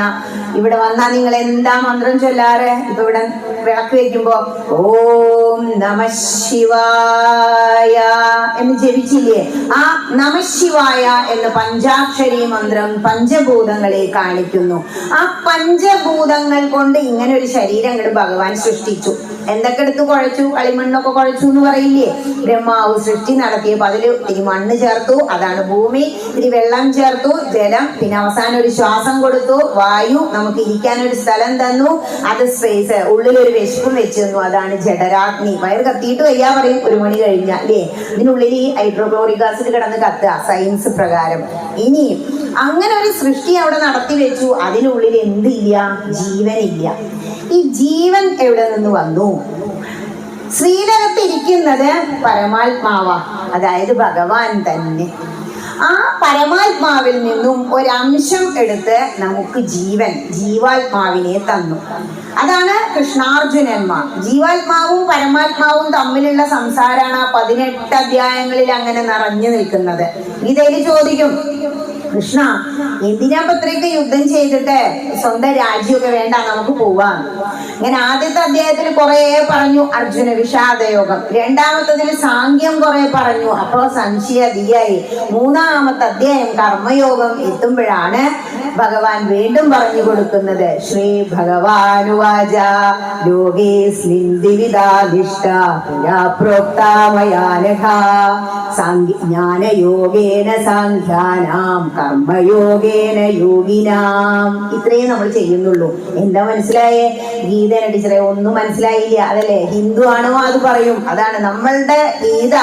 ഇവിടെ വന്നാ നിങ്ങൾ എന്താ മന്ത്രം ചൊല്ലാറ്? ഇപ്പൊ ഇവിടെ വിളക്ക് വെക്കുമ്പോ ഓം നമഃ ശിവായ എന്ന് ജപിച്ചില്ലേ? ആ നമഃ ശിവായ എന്ന പഞ്ചാക്ഷരി മന്ത്രം പഞ്ചഭൂതങ്ങളെ കാണിക്കുന്നു. ആ പഞ്ചഭൂതങ്ങൾ കൊണ്ട് ഇങ്ങനെ ഒരു ശരീരം ഭഗവാൻ സൃഷ്ടിച്ചു. എന്തൊക്കെ എടുത്ത് കുഴച്ചു? കളിമണ്ണൊക്കെ കുഴച്ചു എന്ന് പറയില്ലേ? ബ്രഹ്മാവ് സൃഷ്ടി നടത്തിയപ്പോ അതിൽ ഇത്തിരി മണ്ണ് ചേർത്തു, അതാണ് ഭൂമി. ഇത്തിരി വെള്ളം ചേർത്തു, ജലം. പിന്നെ അവസാനം ഒരു ശ്വാസം കൊടുത്തു, വായു. നമുക്ക് ഇരിക്കാൻ ഒരു സ്ഥലം തന്നു, അത് സ്പേസ്. ഉള്ളിലൊരു വിശപ്പും വെച്ച് തന്നു, അതാണ് ജഠരാഗ്നി. വയറ് കത്തിയിട്ട് വയ്യാ പറയും 1 മണി കഴിഞ്ഞാൽ, അല്ലേ? ഇതിനുള്ളിൽ ഈ ഹൈഡ്രോക്ലോറിക് ആസിഡ് കിടന്ന് കത്തുക സയൻസ് പ്രകാരം. ഇനി അങ്ങനെ ഒരു സൃഷ്ടി അവിടെ നടത്തി വെച്ചു. അതിനുള്ളിൽ എന്തില്ല? ജീവനില്ല. ഈ ജീവൻ എവിടെ നിന്ന് വന്നു? ശ്രീലകത്തിരിക്കുന്നത് പരമാത്മാവാ, അതായത് ഭഗവാൻ തന്നെ. ആ പരമാത്മാവിൽ നിന്നും ഒരംശം എടുത്ത് നമുക്ക് ജീവാത്മാവിനെ തന്നു. അതാണ് കൃഷ്ണാർജുനന്മാർ. ജീവാത്മാവും പരമാത്മാവും തമ്മിലുള്ള സംസാരമാണ് 18 അധ്യായങ്ങളിൽ അങ്ങനെ നിറഞ്ഞു നിൽക്കുന്നത്. ഗീതയിൽ ചോദിക്കും, കൃഷ്ണ എന്തിനാ പത്രയ്ക്ക് യുദ്ധം ചെയ്തിട്ട് സ്വന്തം രാജ്യമൊക്കെ വേണ്ട, നമുക്ക് പോവാം. ഇങ്ങനെ ആദ്യത്തെ അധ്യായത്തിൽ കുറെ പറഞ്ഞു അർജുന വിഷാദയോഗം, രണ്ടാമത്തതിൽ സാങ്ക്യം കുറെ പറഞ്ഞു, അപ്പോ സംശയധിയായി. 3-ാമത്തെ അധ്യായം കർമ്മയോഗം എത്തുമ്പോഴാണ് ഭഗവാൻ വീണ്ടും പറഞ്ഞു കൊടുക്കുന്നത്. ശ്രീ ഭഗവാനുവാച ലോകേസ്മിൻ ദ്വിവിധാധിഷ്ഠ പ്രോക്താമയാനഘ ജ്ഞാനയോഗേന സാഖ്യാനാം കർമ്മയോഗേന യോഗിനാം. ഇത്രയും നമ്മൾ ചെയ്യുന്നുള്ളൂ. എന്താ മനസ്സിലായേ? ഗീതേനെ ടീച്ചറെ ഒന്നും മനസ്സിലായില്ല. അതല്ലേ ഹിന്ദു ആണോ അത് പറയും. അതാണ് നമ്മളുടെ ഗീത.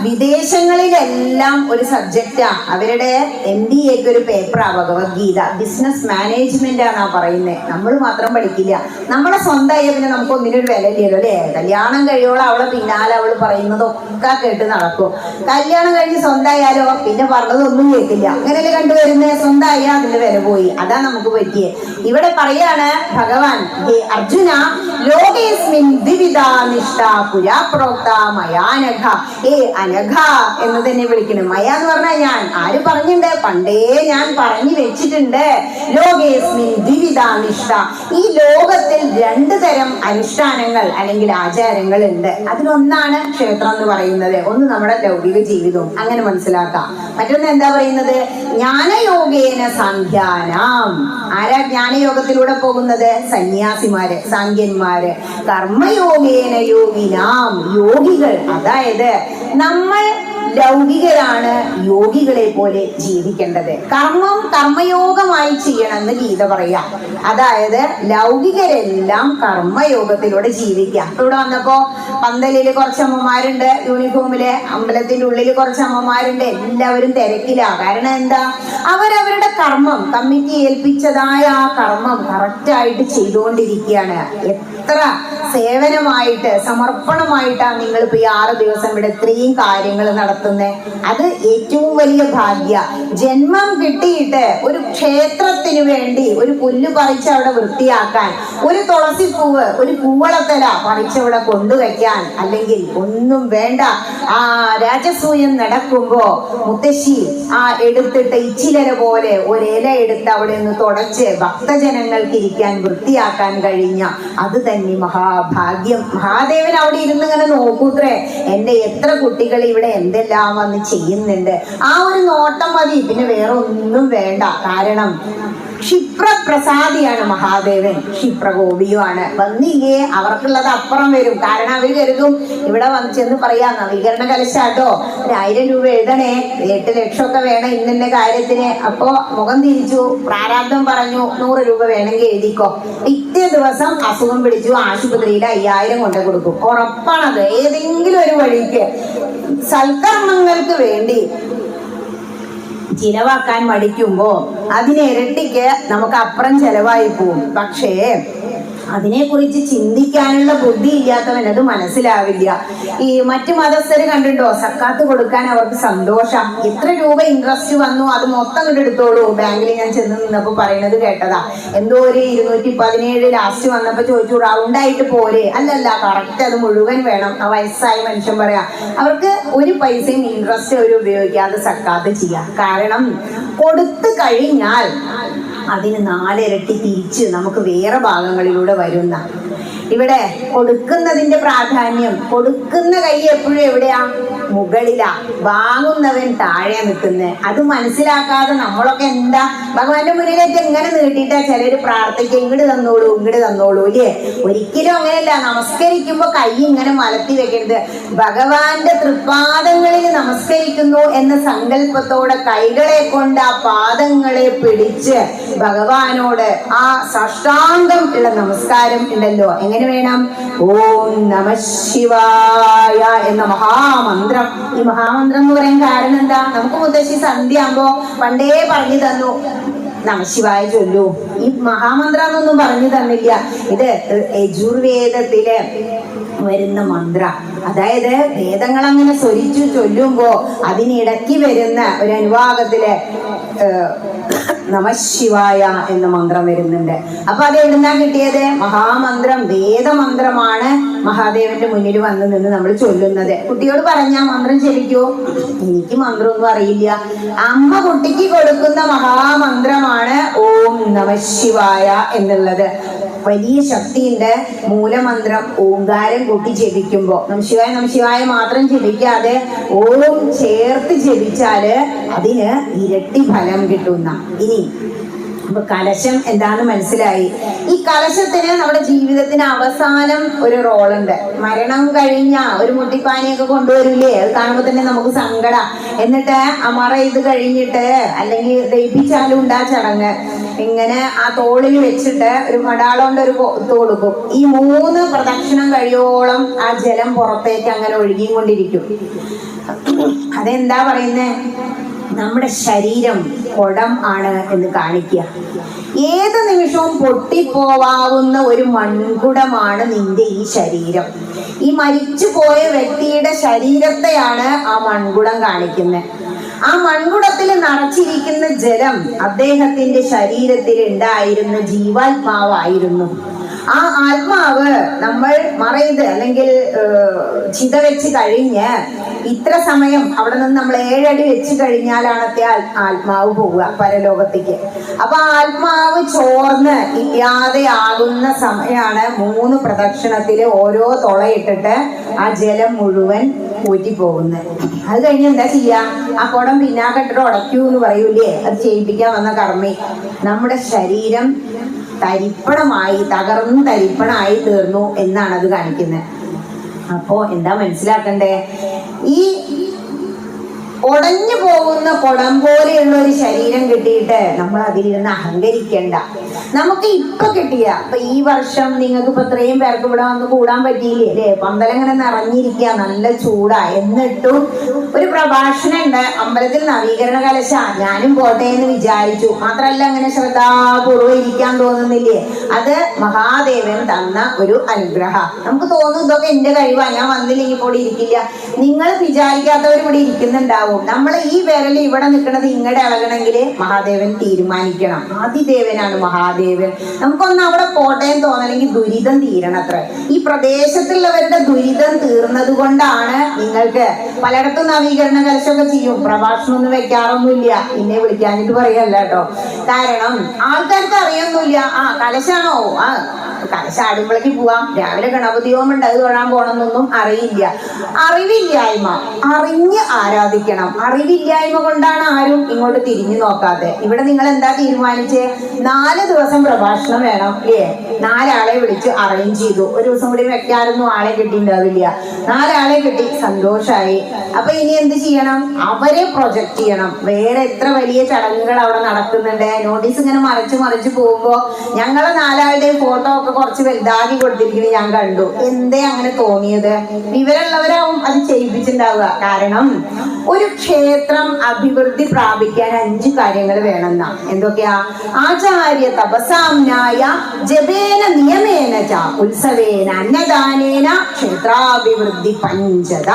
വിദേശങ്ങളിലെല്ലാം ഒരു സബ്ജക്റ്റാ. അവരുടെ MBAക്ക് ഒരു പേപ്പറാ ഭഗവത്ഗീത. ബിസിനസ് മാനേജ്മെന്റ് ആണാ പറയുന്നത്. നമ്മൾ മാത്രം പഠിക്കില്ല. നമ്മളെ സ്വന്തമായ പിന്നെ നമുക്ക് ഒന്നിനൊരു വില ഇല്ലല്ലോ, അല്ലേ? കല്യാണം കഴിയോളം അവളെ പിന്നാലെ അവള് പറയുന്നതൊക്കെ കേട്ട് നടക്കും. കല്യാണം കഴിഞ്ഞ് സ്വന്തമായാലോ പിന്നെ പറഞ്ഞതൊന്നും കേൾക്കില്ല. അങ്ങനെയല്ലേ കണ്ടുവരുന്നത്? സ്വന്തമായ അതിന്റെ വില പോയി. അതാ നമുക്ക് പറ്റിയേ. ഇവിടെ പറയാണ് ഭഗവാൻ, അർജുന ലോകേസ്മിൻ ലോകേസ്മിൻ ദ്വിവിധാ നിഷ്ഠ പുരാ പ്രോക്ത മയാനഘ. അനഘ എന്ന് തന്നെ വിളിക്കണം. മയ എന്ന് പറഞ്ഞാൽ ഞാൻ. ആര് പറഞ്ഞിട്ടുണ്ട്? പണ്ടേ ഞാൻ പറഞ്ഞു വെച്ചിട്ടുണ്ട്. ലോകേസ്മിൻ ദ്വിവിധാ നിഷ്ഠ. ഈ ലോകത്തിൽ 2 തരം അനുഷ്ഠാനങ്ങൾ അല്ലെങ്കിൽ ആചാരങ്ങൾ ഉണ്ട്. അതിലൊന്നാണ് ക്ഷേത്രം എന്ന് പറയുന്നത്. ഒന്ന് നമ്മുടെ ലൗകിക ജീവിതവും അങ്ങനെ മനസ്സിലാക്കാം. മറ്റൊന്ന് എന്താ പറയുന്നത്? ജ്ഞാനയോഗേന സാഖ്യാനാം. ആരാ ജ്ഞാനയോഗത്തിലൂടെ പോകുന്നത്? സന്യാസിമാര്, സാഖ്യന്മാര്. കർമ്മയോഗേന യോഗിനാം. യോഗികൾ. അതായത് നമ്മൾ ലൗകികരാണ് യോഗികളെ പോലെ ജീവിക്കേണ്ടത്. കർമ്മം കർമ്മയോഗമായി ചെയ്യണമെന്ന് ഗീത പറയാം. അതായത് ലൗകികരെല്ലാം കർമ്മയോഗത്തിലൂടെ ജീവിക്കാം. ഇവിടെ വന്നപ്പോ പന്തലില് കുറച്ച് അമ്മമാരുണ്ട്, യൂണിഫോമില്. അമ്പലത്തിന്റെ ഉള്ളിൽ കുറച്ച് അമ്മമാരുണ്ട്. എല്ലാവരും തിരക്കിലാ. കാരണം എന്താ? അവരവരുടെ കർമ്മം, കമ്മിറ്റി ഏൽപ്പിച്ചതായ ആ കർമ്മം കറക്റ്റായിട്ട് ചെയ്തുകൊണ്ടിരിക്കുകയാണ്. എത്ര സേവനമായിട്ട്, സമർപ്പണമായിട്ടാണ് നിങ്ങളിപ്പോ ഈ 6 ദിവസം ഇവിടെ ഇത്രയും കാര്യങ്ങൾ നടത്തുന്നത്. അത് ഏറ്റവും വലിയ ഭാഗ്യ. ജന്മം കിട്ടിയിട്ട് ഒരു ക്ഷേത്രത്തിന് വേണ്ടി ഒരു പുല്ല് പറിച്ച് അവിടെ വൃത്തിയാക്കാൻ, ഒരു തുളസിപ്പൂവ്, ഒരു പൂവളത്തല പറിച്ചവിടെ കൊണ്ടുവയ്ക്കാൻ, അല്ലെങ്കിൽ ഒന്നും വേണ്ട, ആ രാജസൂയം നടക്കുമ്പോ മുത്തശ്ശി എടുത്തിട്ട് ഇച്ചിലര പോലെ ഒരില എടുത്ത് അവിടെ നിന്ന് തുടച്ച് ഭക്തജനങ്ങൾക്ക് ഇരിക്കാൻ വൃത്തിയാക്കാൻ കഴിഞ്ഞ അത് തന്നെ മഹാഭാഗ്യം. മഹാദേവൻ അവിടെ ഇരുന്ന് ഇങ്ങനെ നോക്കൂത്രേ, എന്റെ എത്ര കുട്ടികൾ ഇവിടെ എന്തെല്ലാം വന്ന് ചെയ്യുന്നുണ്ട്. ആ ഒരു നോട്ടം മതി, പിന്നെ വേറെ ഒന്നും വേണ്ട. കാരണം ക്ഷിപ്രപ്രസാദിയാണ് മഹാദേവൻ, ക്ഷിപ്രകോപിയുമാണ്. വന്നില്ലേ അവർക്കുള്ളത് അപ്പുറം വരും. കാരണം അവർ കരുതും ഇവിടെ വന്ന് ചെന്ന് പറയാ നവീകരണ കലശാട്ടോ, 1000 രൂപ എഴുതണേ, 8 ലക്ഷമൊക്കെ വേണം ഇന്നെ കാര്യത്തിന്. അപ്പോ മുഖം തിരിച്ചു, പ്രാരാബ്ദം പറഞ്ഞു, 100 രൂപ വേണമെങ്കിൽ എഴുതിക്കോ. പിറ്റേ ദിവസം അസുഖം പിടിച്ചു, ആശുപത്രിയിൽ 5000 കൊണ്ട് കൊടുക്കും. ഉറപ്പാണത്. ഏതെങ്കിലും ഒരു വഴിക്ക് സൽക്കർമ്മങ്ങൾക്ക് വേണ്ടി ചിലവാക്കാൻ മടിക്കുമ്പോ അതിനെ ഇരട്ടിക്ക് നമുക്ക് അപ്പുറം ചെലവായി പോവും. പക്ഷേ അതിനെക്കുറിച്ച് ചിന്തിക്കാനുള്ള ബുദ്ധി ഇല്ലാത്തവൻ അത് മനസ്സിലാവില്ല. ഈ മറ്റു മതസ്ഥര് കണ്ടിട്ടോ, സക്കാത്ത് കൊടുക്കാൻ അവർക്ക് സന്തോഷം. എത്ര രൂപ ഇൻട്രസ്റ്റ് വന്നു അത് മൊത്തം കണ്ട് എടുത്തോളൂ. ബാങ്കിൽ ഞാൻ ചെന്ന് നിന്നപ്പോ പറയുന്നത് കേട്ടതാ. എന്തോ ഒരു 217 ലാസ്റ്റ് വന്നപ്പോ ചോദിച്ചു, റൗണ്ടായിട്ട് പോരെ? അല്ലല്ല, കറക്റ്റ് അത് മുഴുവൻ വേണം. ആ വയസ്സായ മനുഷ്യൻ പറയാ, അവർക്ക് ഒരു പൈസയും ഇൻട്രസ്റ്റ് അവർ ഉപയോഗിക്കാതെ സക്കാത്ത് ചെയ്യാം. കാരണം കൊടുത്തു കഴിഞ്ഞാൽ അതിന് 4 ഇരട്ടി തിരിച്ച് നമുക്ക് വേറെ ഭാഗങ്ങളിലൂടെ വരുന്ന. ഇവിടെ കൊടുക്കുന്നതിന്റെ പ്രാധാന്യം, കൊടുക്കുന്ന കൈ എപ്പോഴും എവിടെയാ? മുകളിലാ. വാങ്ങുന്നവൻ താഴെ നിൽക്കുന്നത്. അത് മനസ്സിലാക്കാതെ നമ്മളൊക്കെ എന്താ ഭഗവാന്റെ മുന്നിലേക്ക് എങ്ങനെ നീട്ടിയിട്ടാ ചിലര് പ്രാർത്ഥിക്കുക, ഇങ്ങോട്ട് തന്നോളൂ, ഇങ്ങോട്ട് തന്നോളൂ, ഇല്ലേ? ഒരിക്കലും അങ്ങനെയല്ല. നമസ്കരിക്കുമ്പോ കൈ ഇങ്ങനെ മലത്തി വെക്കരുത്. ഭഗവാന്റെ തൃപ്പാദങ്ങളിൽ നമസ്കരിക്കുന്നു എന്ന സങ്കല്പത്തോടെ കൈകളെ കൊണ്ട് ആ പാദങ്ങളെ പിടിച്ച് ഭഗവാനോട് ആ സാഷ്ടാംഗം ഉള്ള നമസ്കാരം ഉണ്ടല്ലോ, എങ്ങനെ വേണം? ഓം നമഃ ശിവായ എന്ന മഹാമന്ത്രം. ഈ മഹാമന്ത്രം എന്ന് പറയാൻ കാരണം എന്താ? നമുക്ക് മുത്തശ്ശി സന്ധ്യ ആകുമ്പോ പണ്ടേ പറഞ്ഞു തന്നു, നമഃശിവായ ചൊല്ലൂ. ഈ മഹാമന്ത്രം എന്നൊന്നും പറഞ്ഞു തന്നില്ല. ഇത് യജുർവേദത്തില് വരുന്ന മന്ത്ര. അതായത് വേദങ്ങൾ അങ്ങനെ സ്വരിച്ചു ചൊല്ലുമ്പോ അതിനിടയ്ക്ക് വരുന്ന ഒരു അനുവാദത്തില് നമഃശിവായ എന്ന മന്ത്രം വരുന്നുണ്ട്. അപ്പൊ അത് എവിടുന്നാ കിട്ടിയത്? മഹാമന്ത്രം, വേദമന്ത്രമാണ് മഹാദേവന്റെ മുന്നിൽ വന്ന് നിന്ന് നമ്മൾ ചൊല്ലുന്നത്. കുട്ടിയോട് പറഞ്ഞാ മന്ത്രം ചൊല്ലിക്കോ? എനിക്ക് മന്ത്രമൊന്നും അറിയില്ല. അമ്മ കുട്ടിക്ക് കൊടുക്കുന്ന മഹാമന്ത്രമാണ് ഓം നമഃശിവായ എന്നുള്ളത്. വലിയ ശക്തിയുണ്ട്. മൂലമന്ത്രം ഓങ്കാരം കൂട്ടി ജപിക്കുമ്പോ നമഃശിവായ നമഃശിവായ മാത്രം ജപിക്കാതെ ഓം ചേർത്ത് ജപിച്ചാല് അതിന് ഇരട്ടി ഫലം കിട്ടുന്ന. ഇനി അപ്പൊ കലശം എന്താന്ന് മനസ്സിലായി. ഈ കലശത്തിന് നമ്മുടെ ജീവിതത്തിന് അവസാനം ഒരു റോളുണ്ട്. മരണം കഴിഞ്ഞ ഒരു മുട്ടിപ്പാനിയൊക്കെ കൊണ്ടുവരില്ലേ, അത് കാണുമ്പോ തന്നെ നമുക്ക് സങ്കടം. എന്നിട്ട് അമറ ഇത് കഴിഞ്ഞിട്ട് അല്ലെങ്കിൽ ദയിപ്പിച്ചാലും ഉണ്ടാ ചടങ്ങ്, ഇങ്ങനെ ആ തോളിൽ വെച്ചിട്ട് ഒരു മടാളോണ്ട് ഒരു കൊത്ത് കൊടുക്കും. ഈ 3 പ്രദക്ഷിണം കഴിയോളം ആ ജലം പുറത്തേക്ക് അങ്ങനെ ഒഴുകിക്കൊണ്ടിരിക്കും. അതെന്താ പറയുന്നേ? നമ്മുടെ ശരീരം കുടം ആണ് എന്ന് കാണിക്കുക. ഏത് നിമിഷവും പൊട്ടിപ്പോവാവുന്ന ഒരു മൺകുടമാണ് നിന്റെ ഈ ശരീരം. ഈ മരിച്ചു പോയ വ്യക്തിയുടെ ശരീരത്തെയാണ് ആ മൺകുടം കാണിക്കുന്നത്. ആ മൺകുടത്തിൽ നിറച്ചിരിക്കുന്ന ജലം അദ്ദേഹത്തിന്റെ ശരീരത്തിൽ ഉണ്ടായിരുന്ന ജീവാത്മാവായിരുന്നു. ആ ആത്മാവ് നമ്മൾ മറയത് അല്ലെങ്കിൽ ചിത വെച്ച് കഴിഞ്ഞ് ഇത്ര സമയം അവിടെ നിന്ന് നമ്മൾ 7 അടി വെച്ച് കഴിഞ്ഞാലാണത്തെ ആത്മാവ് പോവുക പരലോകത്തേക്ക്. അപ്പൊ ആത്മാവ് ചോർന്ന് ഇല്ലാതെയാകുന്ന സമയമാണ് 3 പ്രദക്ഷിണത്തില് ഓരോ തുളയിട്ടിട്ട് ആ ജലം മുഴുവൻ ഊറ്റിപ്പോകുന്നത്. അത് കഴിഞ്ഞ് എന്താ ചെയ്യാ? ആ കുടം പിന്നാക്കെട്ടിട്ട് ഉടയ്ക്കൂ എന്ന് പറയൂലേ, അത് ചെയ്യിപ്പിക്കാൻ വന്ന കർമ്മി. നമ്മുടെ ശരീരം തരിപ്പണമായി, തകർന്ന് തരിപ്പണമായി തീർന്നു എന്നാണ് അത് കാണിക്കുന്നത്. അപ്പോ എന്താ മനസ്സിലാക്കണ്ടേ? ഈ ഉടഞ്ഞു പോകുന്ന കുടം പോലെയുള്ള ഒരു ശരീരം കിട്ടിയിട്ട് നമ്മൾ അതിലിരുന്ന് അഹങ്കരിക്കണ്ട. നമുക്ക് ഇപ്പൊ കിട്ടിയ ഇപ്പൊ ഈ വർഷം നിങ്ങൾക്ക് ഇപ്പൊ ഇത്രയും പേർക്ക് ഇവിടെ വന്ന് കൂടാൻ പറ്റിയില്ലേ അല്ലേ? പന്തലങ്ങനെ നിറഞ്ഞിരിക്കുക, നല്ല ചൂടാ. എന്നിട്ടും ഒരു പ്രഭാഷണം ഉണ്ട് അമ്പലത്തിൽ, നവീകരണ കലശ. ഞാനും പോട്ടെ എന്ന് വിചാരിച്ചു. മാത്രല്ല അങ്ങനെ ശ്രദ്ധാപൂർവ്വം ഇരിക്കാൻ തോന്നുന്നില്ലേ? അത് മഹാദേവൻ തന്ന ഒരു അനുഗ്രഹം. നമുക്ക് തോന്നും ഇതൊക്കെ എന്റെ കഴിവാ, ഞാൻ വന്നില്ലെങ്കിൽ ഇവിടെ ഇരിക്കില്ല. നിങ്ങൾ വിചാരിക്കാത്തവർ ഇവിടെ ഇരിക്കുന്നുണ്ടാവും. നമ്മൾ ഈ വിരൽ ഇവിടെ നിൽക്കുന്നത് ഇങ്ങടെ ഇളകണമെങ്കിൽ മഹാദേവൻ തീരുമാനിക്കണം. ആദിദേവനാണ് മഹാദേവൻ. നമുക്കൊന്ന് അവിടെ പോട്ടേന്ന് തോന്നണമെങ്കിൽ ദുരിതം തീരണത്ര. ഈ പ്രദേശത്തുള്ളവരുടെ ദുരിതം തീർന്നത് കൊണ്ടാണ് നിങ്ങൾക്ക് പലയിടത്തും നവീകരണ കലശമൊക്കെ ചെയ്യും. പ്രഭാഷണം ഒന്നും വെക്കാറൊന്നുമില്ല. എന്നെ വിളിക്കാഞ്ഞിട്ട് പറയല്ല കേട്ടോ. കാരണം ആൾക്കാർക്ക് അറിയൊന്നുമില്ല. ആ കലശാണോ, ആ കലശാടുമ്പോഴേക്ക് പോവാം, രാവിലെ ഗണപതി ഹോമം ഉണ്ട് അത് തൊഴാൻ പോണമെന്നൊന്നും അറിയില്ല. അറിവില്ലായ്മ. അറിഞ്ഞ് ആരാധിക്കണം. അറിവില്ലായ്മ കൊണ്ടാണ് ആരും ഇങ്ങോട്ട് തിരിഞ്ഞു നോക്കാതെ. ഇവിടെ നിങ്ങൾ എന്താ തീരുമാനിച്ചേ? 4 ദിവസം പ്രഭാഷണം വേണം അല്ലേ? 4 ആളെ വിളിച്ച് അറേഞ്ച് ചെയ്തു. ഒരു ദിവസം കൂടി വെക്കാനൊന്നും ആളെ കിട്ടിയിട്ടുണ്ടാവില്ല. 4 ആളെ കിട്ടി, സന്തോഷായി. അപ്പൊ ഇനി എന്ത് ചെയ്യണം? അവരെ പ്രൊജക്ട് ചെയ്യണം. വേറെ എത്ര വലിയ ചടങ്ങുകൾ അവിടെ നടക്കുന്നുണ്ട്. നോട്ടീസ് ഇങ്ങനെ മറിച്ച് പോകുമ്പോ ഞങ്ങളെ 4 ആളുടെയും ഫോട്ടോ ഒക്കെ കുറച്ച് വലുതാക്കി കൊടുത്തിരിക്കുന്നത് ഞാൻ കണ്ടു. എന്തേ അങ്ങനെ തോന്നിയത്? വിവരമുള്ളവരാവും അത് ചെയ്യിപ്പിച്ചിട്ടുണ്ടാവുക. കാരണം ഒരു ക്ഷേത്രം അഭിവൃദ്ധി പ്രാപിക്കാൻ 5 കാര്യങ്ങൾ വേണമെന്നാ. എന്തൊക്കെയാ? ആചാര്യ തപസാംനായ ജപേന നിയമേന ച ഉത്സവേന അന്നദാനേന ക്ഷേത്രാഭിവൃദ്ധി പഞ്ചത.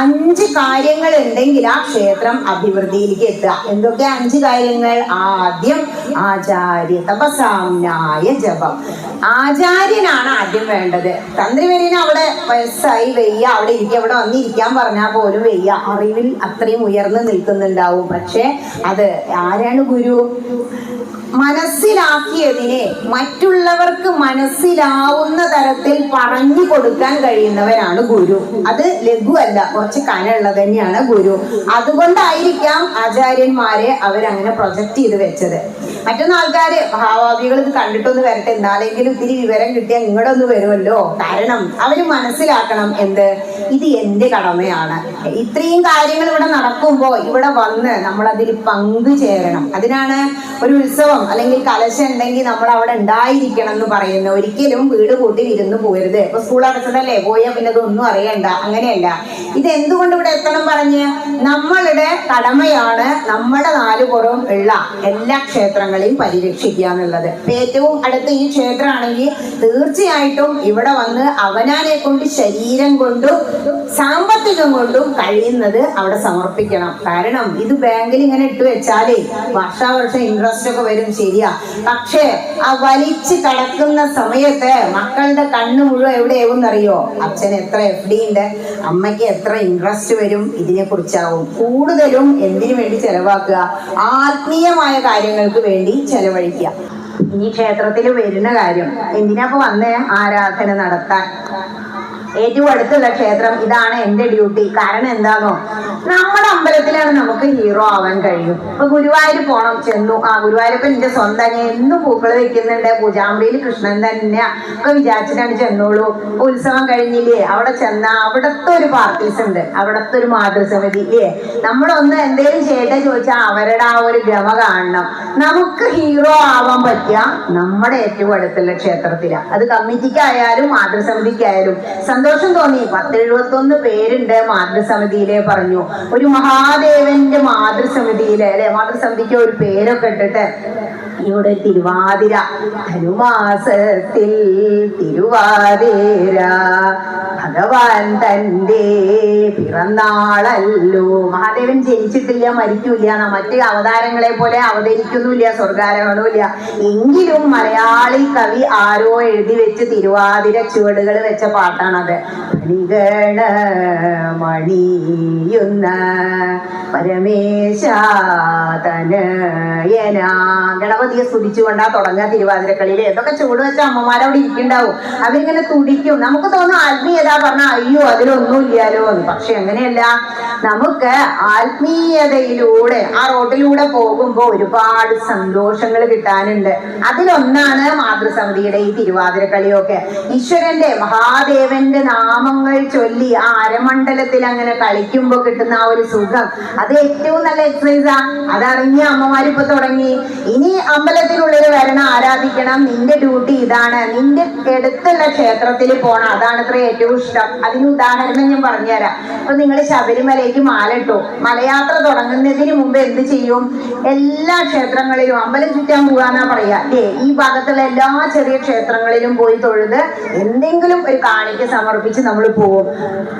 5 കാര്യങ്ങൾ ഉണ്ടെങ്കിൽ ആ ക്ഷേത്രം അഭിവൃദ്ധിയിലേക്ക് എത്തുക. എന്തൊക്കെയാ 5 കാര്യങ്ങൾ? ആദ്യം ആചാര്യ തപസാംനായ ജപം. ആചാര്യനാണ് ആദ്യം വേണ്ടത്. തന്ത്രിവര്യന് അവിടെ വയസ്സായി വയ്യ, അവിടെ ഇരിക്കുക, അവിടെ വന്നിരിക്കാൻ പറഞ്ഞാൽ പോലും വയ്യ. അറിവിൽ അത്രയും ഉയർന്നു നിൽക്കുന്നുണ്ടാവും. പക്ഷെ അത് ആരാണ് ഗുരു? മനസ്സിലാക്കിയതിനെ മറ്റുള്ളവർക്ക് മനസ്സിലാവുന്ന തരത്തിൽ പറഞ്ഞു കൊടുക്കാൻ കഴിയുന്നവരാണ് ഗുരു. അത് ലഘുവല്ല, കുറച്ച് കനമുള്ളത് തന്നെയാണ് ഗുരു. അതുകൊണ്ടായിരിക്കാം ആചാര്യന്മാരെ അവരങ്ങനെ പ്രൊജക്ട് ചെയ്ത് വെച്ചത്. മറ്റൊന്ന് ആൾക്കാര് ഭാവാഭികൾ ഇത് കണ്ടിട്ടൊന്ന് വരട്ടെ, എന്നാലെങ്കിലും ഇത്തിരി വിവരം കിട്ടിയാൽ നിങ്ങളുടെ ഒന്ന് വരുമല്ലോ. കാരണം അവര് മനസ്സിലാക്കണം എന്ത്? ഇത് എന്റെ കടമയാണ്. ഇത്രയും കാര്യങ്ങൾ ഇവിടെ നടക്കുമ്പോ ഇവിടെ വന്ന് നമ്മൾ അതിൽ പങ്കുചേരണം. അതിനാണ് ഒരു ഉത്സവം അല്ലെങ്കിൽ കലശം ഉണ്ടെങ്കിൽ നമ്മൾ അവിടെ ഉണ്ടായിരിക്കണം എന്ന് പറയുന്നത്. ഒരിക്കലും വീട് കൂട്ടി വിരുന്ന് പോകരുത്. ഇപ്പൊ സ്കൂൾ അടച്ചതല്ലേ, പോയാൽ പിന്നെ അതൊന്നും അറിയണ്ട. അങ്ങനെയല്ല. ഇത് എന്തുകൊണ്ട് ഇവിടെ എത്തണം പറഞ്ഞ്? നമ്മളുടെ കടമയാണ് നമ്മുടെ 4 പുറവും ഉള്ള എല്ലാ ക്ഷേത്രങ്ങളെയും പരിരക്ഷിക്കുക എന്നുള്ളത്. ഏറ്റവും അടുത്ത ഈ ക്ഷേത്രമാണെങ്കിൽ തീർച്ചയായിട്ടും ഇവിടെ വന്ന് അവനാനെ കൊണ്ട് ശരീരം കൊണ്ടും സാമ്പത്തികം കൊണ്ടും കഴിയുന്നത് അവിടെ സമർപ്പിക്കണം. കാരണം ഇത് ബാങ്കിൽ ഇങ്ങനെ ഇട്ട് വെച്ചാലേ വർഷാവർഷം ഇൻട്രസ്റ്റ് ഒക്കെ വരും, ശരിയാ. പക്ഷേ ആ വലിച്ച് കടക്കുന്ന സമയത്ത് മക്കളുടെ കണ്ണ് മുഴുവൻ എവിടെയാവുമെന്നറിയോ? അച്ഛന് എത്ര FD ഉണ്ട്, അമ്മയ്ക്ക് എത്ര ഇൻട്രസ്റ്റ് വരും, ഇതിനെ കുറിച്ചാവും. കൂടുതലും എന്തിനു വേണ്ടി ചെലവാക്കുക? ആത്മീയമായ കാര്യങ്ങൾക്ക് വേണ്ടി ചെലവഴിക്കുക. ഈ ക്ഷേത്രത്തിൽ വരുന്ന കാര്യം എന്തിനാ വന്നേ? ആരാധന നടത്താൻ. ഏറ്റവും അടുത്തുള്ള ക്ഷേത്രം ഇതാണ് എന്റെ ഡ്യൂട്ടി. കാരണം എന്താണോ? നമ്മുടെ അമ്പലത്തിലാണ് നമുക്ക് ഹീറോ ആവാൻ കഴിയും. ഇപ്പൊ ഗുരുവായൂർ പോണം, ചെന്നു. ഗുരുവായൂരപ്പൻ എന്റെ സ്വന്തം, ഞാൻ എന്നും പൂക്കള് വെക്കുന്നുണ്ട്, പൂജാമ്പടിയിൽ കൃഷ്ണൻ തന്നെയാ ഒക്കെ വിചാരിച്ചിട്ടാണ് ചെന്നോളൂ. ഉത്സവം കഴിഞ്ഞില്ലേ, അവിടെ ചെന്ന അവിടത്തെ ഒരു പാർട്ടീസ് ഉണ്ട്, അവിടത്തെ ഒരു മാതൃസമിതി ഇല്ലേ, നമ്മളൊന്ന് എന്തേലും ചെയ്യട്ടെ ചോദിച്ചാൽ അവരുടെ ആ ഒരു ഗമ കാണണം. നമുക്ക് ഹീറോ ആവാൻ പറ്റിയ നമ്മുടെ ഏറ്റവും അടുത്തുള്ള ക്ഷേത്രത്തിലാണ്. അത് കമ്മിറ്റിക്കായാലും മാതൃസമിതിക്കായാലും സന്തോഷം തോന്നി. 1071 പേരുണ്ട് മാതൃസമിതിയിലെ പറഞ്ഞു. ഒരു മഹാദേവന്റെ മാതൃസമിതിയിലെ അല്ലെ, മാതൃസമിതിക്ക് ഒരു പേരൊക്കെ ഇട്ടിട്ട് ഇവിടെ തിരുവാതിര, ധനുമാസത്തിൽ തിരുവാതിര ഭഗവാൻ തന്റെ പിറന്നാളല്ലോ. മഹാദേവൻ ജനിച്ചിട്ടില്ല, മരിക്കൂല, മറ്റ് അവതാരങ്ങളെ പോലെ അവതരിക്കുന്നുമില്ല, സ്വർഗാരോഹണമില്ല. എങ്കിലും മലയാളി കവി ആരോ എഴുതി വെച്ച് തിരുവാതിര ചുവടുകൾ വെച്ച പാട്ടാണത്. മണിയുന്ന പരമേശാതനയന ഗണപതിയെ സ്തുതിച്ചുകൊണ്ടാ തുടങ്ങുക തിരുവാതിരക്കളിയിൽ. ഏതൊക്കെ ചുവട് വെച്ച അമ്മമാരവിടെ ഇരിക്കുന്നുണ്ടാവും. അവരിങ്ങനെ തുടിക്കും. നമുക്ക് തോന്നും ആത്മീയത പറഞ്ഞാൽ അയ്യോ അതിലൊന്നുമില്ലാലോ എന്ന്. പക്ഷെ അങ്ങനെയല്ല. നമുക്ക് ആത്മീയതയിലൂടെ ആ റോഡിലൂടെ പോകുമ്പോൾ ഒരുപാട് സന്തോഷങ്ങൾ കിട്ടാനുണ്ട്. അതിലൊന്നാണ് മാതൃസമിതിയുടെ ഈ തിരുവാതിരക്കളിയൊക്കെ. ഈശ്വരന്റെ, മഹാദേവന്റെ നാമങ്ങൾ ചൊല്ലി ആ അരമണ്ഡലത്തിൽ അങ്ങനെ കളിക്കുമ്പോൾ കിട്ടുന്ന ആ ഒരു സുഖം, അത് ഏറ്റവും നല്ല എക്സസൈസാ. അതറിഞ്ഞ അമ്മമാരിപ്പോ തുടങ്ങി. ഇനി അമ്പലത്തിനുള്ളിൽ വരണം, ആരാധിക്കണം, നിന്റെ ഡ്യൂട്ടി ഇതാണ്, നിന്റെ അടുത്തുള്ള ക്ഷേത്രത്തിൽ പോണം, അതാണ് അത്ര ഏറ്റവും ഇഷ്ടം. അതിന് ഉദാഹരണം ഞാൻ പറഞ്ഞുതരാം. അപ്പൊ നിങ്ങൾ ശബരിമലയ്ക്ക് മാലട്ടോ, മലയാത്ര തുടങ്ങുന്നതിന് മുമ്പ് എന്ത് ചെയ്യും? എല്ലാ ക്ഷേത്രങ്ങളിലും അമ്പലം ചുറ്റാൻ പോകാന്നാ പറയാ അല്ലേ? ഈ ഭാഗത്തുള്ള എല്ലാ ചെറിയ ക്ഷേത്രങ്ങളിലും പോയി തൊഴുത് എന്തെങ്കിലും ഒരു കാണിക്ക സമർപ്പിച്ച് നമ്മൾ പോകും.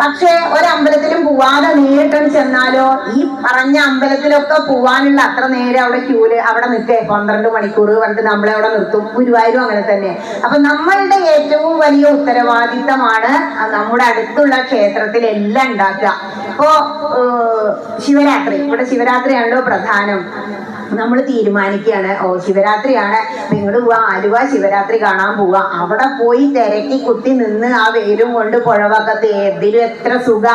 പക്ഷെ ഒരമ്പലത്തിലും പോവാതെ നേരിട്ടും ചെന്നാലോ, ഈ പറഞ്ഞ അമ്പലത്തിലൊക്കെ പോവാനുള്ള അത്ര നേരം അവിടെ ക്യൂല് അവിടെ നിൽക്കേ 12 മണിക്കൂർ പറഞ്ഞിട്ട് നമ്മളെ അവിടെ നിർത്തും. ഗുരുവായൂരും അങ്ങനെ തന്നെ. അപ്പൊ നമ്മളുടെ ഏറ്റവും വലിയ ഉത്തരവാദിത്തമാണ് നമ്മുടെ അടുത്തുള്ള ക്ഷേത്രത്തിലെല്ലാം ഉണ്ടാക്കുക. ഇപ്പോ ശിവരാത്രി, ഇവിടെ ശിവരാത്രിയാണല്ലോ പ്രധാനം. നമ്മൾ തീരുമാനിക്കുകയാണ്, ഓ ശിവരാത്രിയാണ്, ഇങ്ങോട്ട് പോവാ, ആലുവ ശിവരാത്രി കാണാൻ പോവാ. അവിടെ പോയി തിരക്കി കുത്തി നിന്ന് ആ വെയിലും കൊണ്ട് പുഴവക്കത്ത് ഏതിലും എത്ര സുഖ.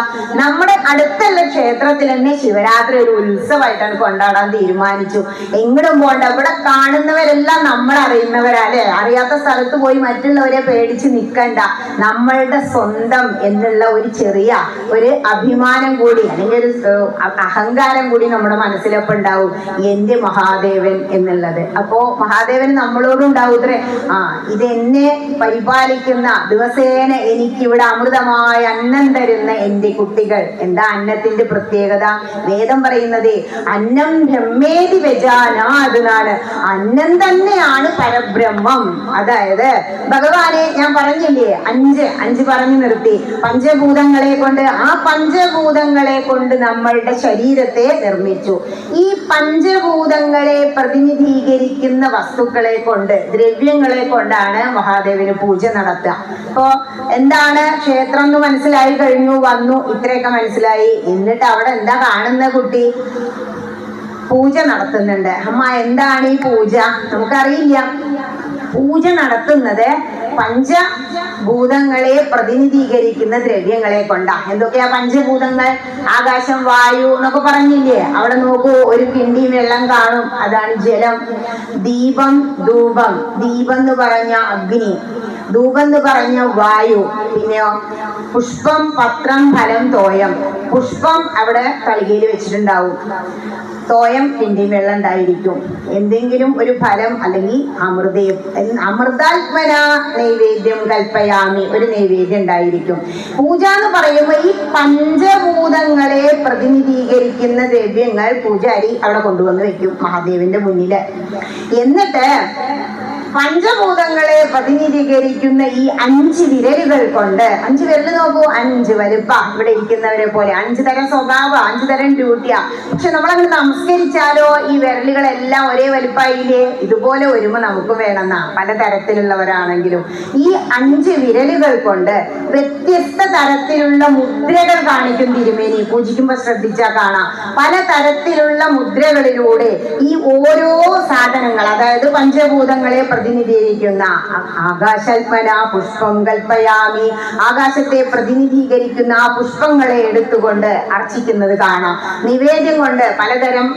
നമ്മുടെ അടുത്തുള്ള ക്ഷേത്രത്തിൽ തന്നെ ശിവരാത്രി ഒരു ഉത്സവമായിട്ടാണ് കൊണ്ടാടാൻ തീരുമാനിച്ചു. എങ്ങോട്ടും പോണ്ട, ഇവിടെ കാണുന്നവരെല്ലാം നമ്മൾ അറിയുന്നവരല്ലേ. അറിയാത്ത സ്ഥലത്ത് പോയി മറ്റുള്ളവരെ പേടിച്ച് നിൽക്കണ്ട. നമ്മളുടെ സ്വന്തം എന്നുള്ള ഒരു ചെറിയ ഒരു അഭിമാനം കൂടി, അല്ലെങ്കിൽ ഒരു അഹങ്കാരം കൂടി നമ്മുടെ മനസ്സിലൊപ്പം ഉണ്ടാവും, എന്റെ മഹാദേവൻ എന്നുള്ളത്. അപ്പോ മഹാദേവൻ നമ്മളോടും ഉണ്ടാവൂത്രേ, ഇതെന്നെ പരിപാലിക്കുന്ന, ദിവസേന എനിക്കിവിടെ അമൃതമായ അന്നം തരുന്ന എന്റെ കുട്ടികൾ. എന്താ അന്നത്തിന്റെ പ്രത്യേകത? വേദം പറയുന്നത് അന്നം ബ്രഹ്മേതി വ്യജാനാതെന്നാണ്. അന്നം തന്നെയാണ് പരബ്രഹ്മം. അതായത് ഭഗവാനെ ഞാൻ പറഞ്ഞില്ലേ, അഞ്ച് പറഞ്ഞു നിർത്തി. പഞ്ചഭൂതങ്ങളെ കൊണ്ട്, ആ പഞ്ചഭൂതങ്ങളെ കൊണ്ട് നമ്മളുടെ ശരീരത്തെ നിർമ്മിച്ചു. ഈ പഞ്ചഭൂതങ്ങളെ പ്രതിനിധീകരിക്കുന്ന വസ്തുക്കളെ കൊണ്ട്, ദ്രവ്യങ്ങളെ കൊണ്ടാണ് മഹാദേവന് പൂജ നടത്തുക. അപ്പോ എന്താണ് ക്ഷേത്രം എന്ന് മനസ്സിലായി കഴിഞ്ഞു, വന്നു, ഇത്രയൊക്കെ മനസ്സിലായി. എന്നിട്ട് അവിടെ എന്താ കാണുന്ന കുട്ടി? പൂജ നടത്തുന്നുണ്ട്. അമ്മ എന്താണ് ഈ പൂജ? നമുക്കറിയില്ല. പൂജ നടത്തുന്നത് പഞ്ചഭൂതങ്ങളെ പ്രതിനിധീകരിക്കുന്ന ദ്രവ്യങ്ങളെ കൊണ്ടാ. എന്തൊക്കെയാ പഞ്ചഭൂതങ്ങൾ? ആകാശം, വായു എന്നൊക്കെ പറഞ്ഞില്ലേ? അവിടെ നോക്കൂ, ഒരു കിണ്ടി വെള്ളം കാണും, അതാണ് ജലം. ദീപം, ധൂപം. ദീപം എന്ന് പറഞ്ഞ അഗ്നി, ധൂപം എന്ന് പറഞ്ഞ വായു. പിന്നെയോ പുഷ്പം, പത്രം, ഫലം, തോയം. പുഷ്പം അവിടെ തളികയിൽ വെച്ചിട്ടുണ്ടാവും, തോയം കിണ്ടി വെള്ളം ഉണ്ടായിരിക്കും, എന്തെങ്കിലും ഒരു ഫലം അല്ലെങ്കിൽ അമൃതാത്മന നൈവേദ്യം കൽപ്പയാമി, ഒരു നൈവേദ്യം ഉണ്ടായിരിക്കും. പൂജ എന്ന് പറയുമ്പോൾ ഈ പഞ്ചഭൂതങ്ങളെ പ്രതിനിധീകരിക്കുന്ന ദ്രവ്യങ്ങൾ പൂജാരി അവിടെ കൊണ്ടുവന്ന് വെക്കും മഹാദേവന്റെ മുന്നില്. എന്നിട്ട് പഞ്ചഭൂതങ്ങളെ പ്രതിനിധീകരിക്കുന്ന ഈ 5 വിരലുകൾ കൊണ്ട്, 5 വിരൽ നോക്കൂ, 5 വലുപ്പ, ഇവിടെ ഇരിക്കുന്നവരെ പോലെ 5 തരം സ്വഭാവ, 5 തരം ഡ്യൂട്ടിയാ. പക്ഷെ നമ്മളങ്ങനെ നമസ്കരിച്ചാലോ ഈ വിരലുകളെല്ലാം ഒരേ വലുപ്പായില്ലേ? ഇതുപോലെ ഒരുമ നമുക്ക് വേണമെന്നാ, പല തരത്തിലുള്ളവരാണെങ്കിലും. ഈ 5 വിരലുകൾ കൊണ്ട് വ്യത്യസ്ത തരത്തിലുള്ള മുദ്രകൾ കാണിക്കും തിരുമേനി. പൂജിക്കുമ്പോ ശ്രദ്ധിച്ചാൽ കാണാം. പല തരത്തിലുള്ള മുദ്രകളിലൂടെ ഈ ഓരോ സാധനങ്ങൾ, അതായത് പഞ്ചഭൂതങ്ങളെ പ്രതിനിധീകരിക്കുന്ന ആകാശാത്മന പുഷ്പം കൽപ്പയാമി, ആകാശത്തെ പ്രതിനിധീകരിക്കുന്ന ആ പുഷ്പങ്ങളെ എടുത്തുകൊണ്ട് അർച്ചിക്കുന്നത് കാണാം. നിവേദ്യം കൊണ്ട് പലതരം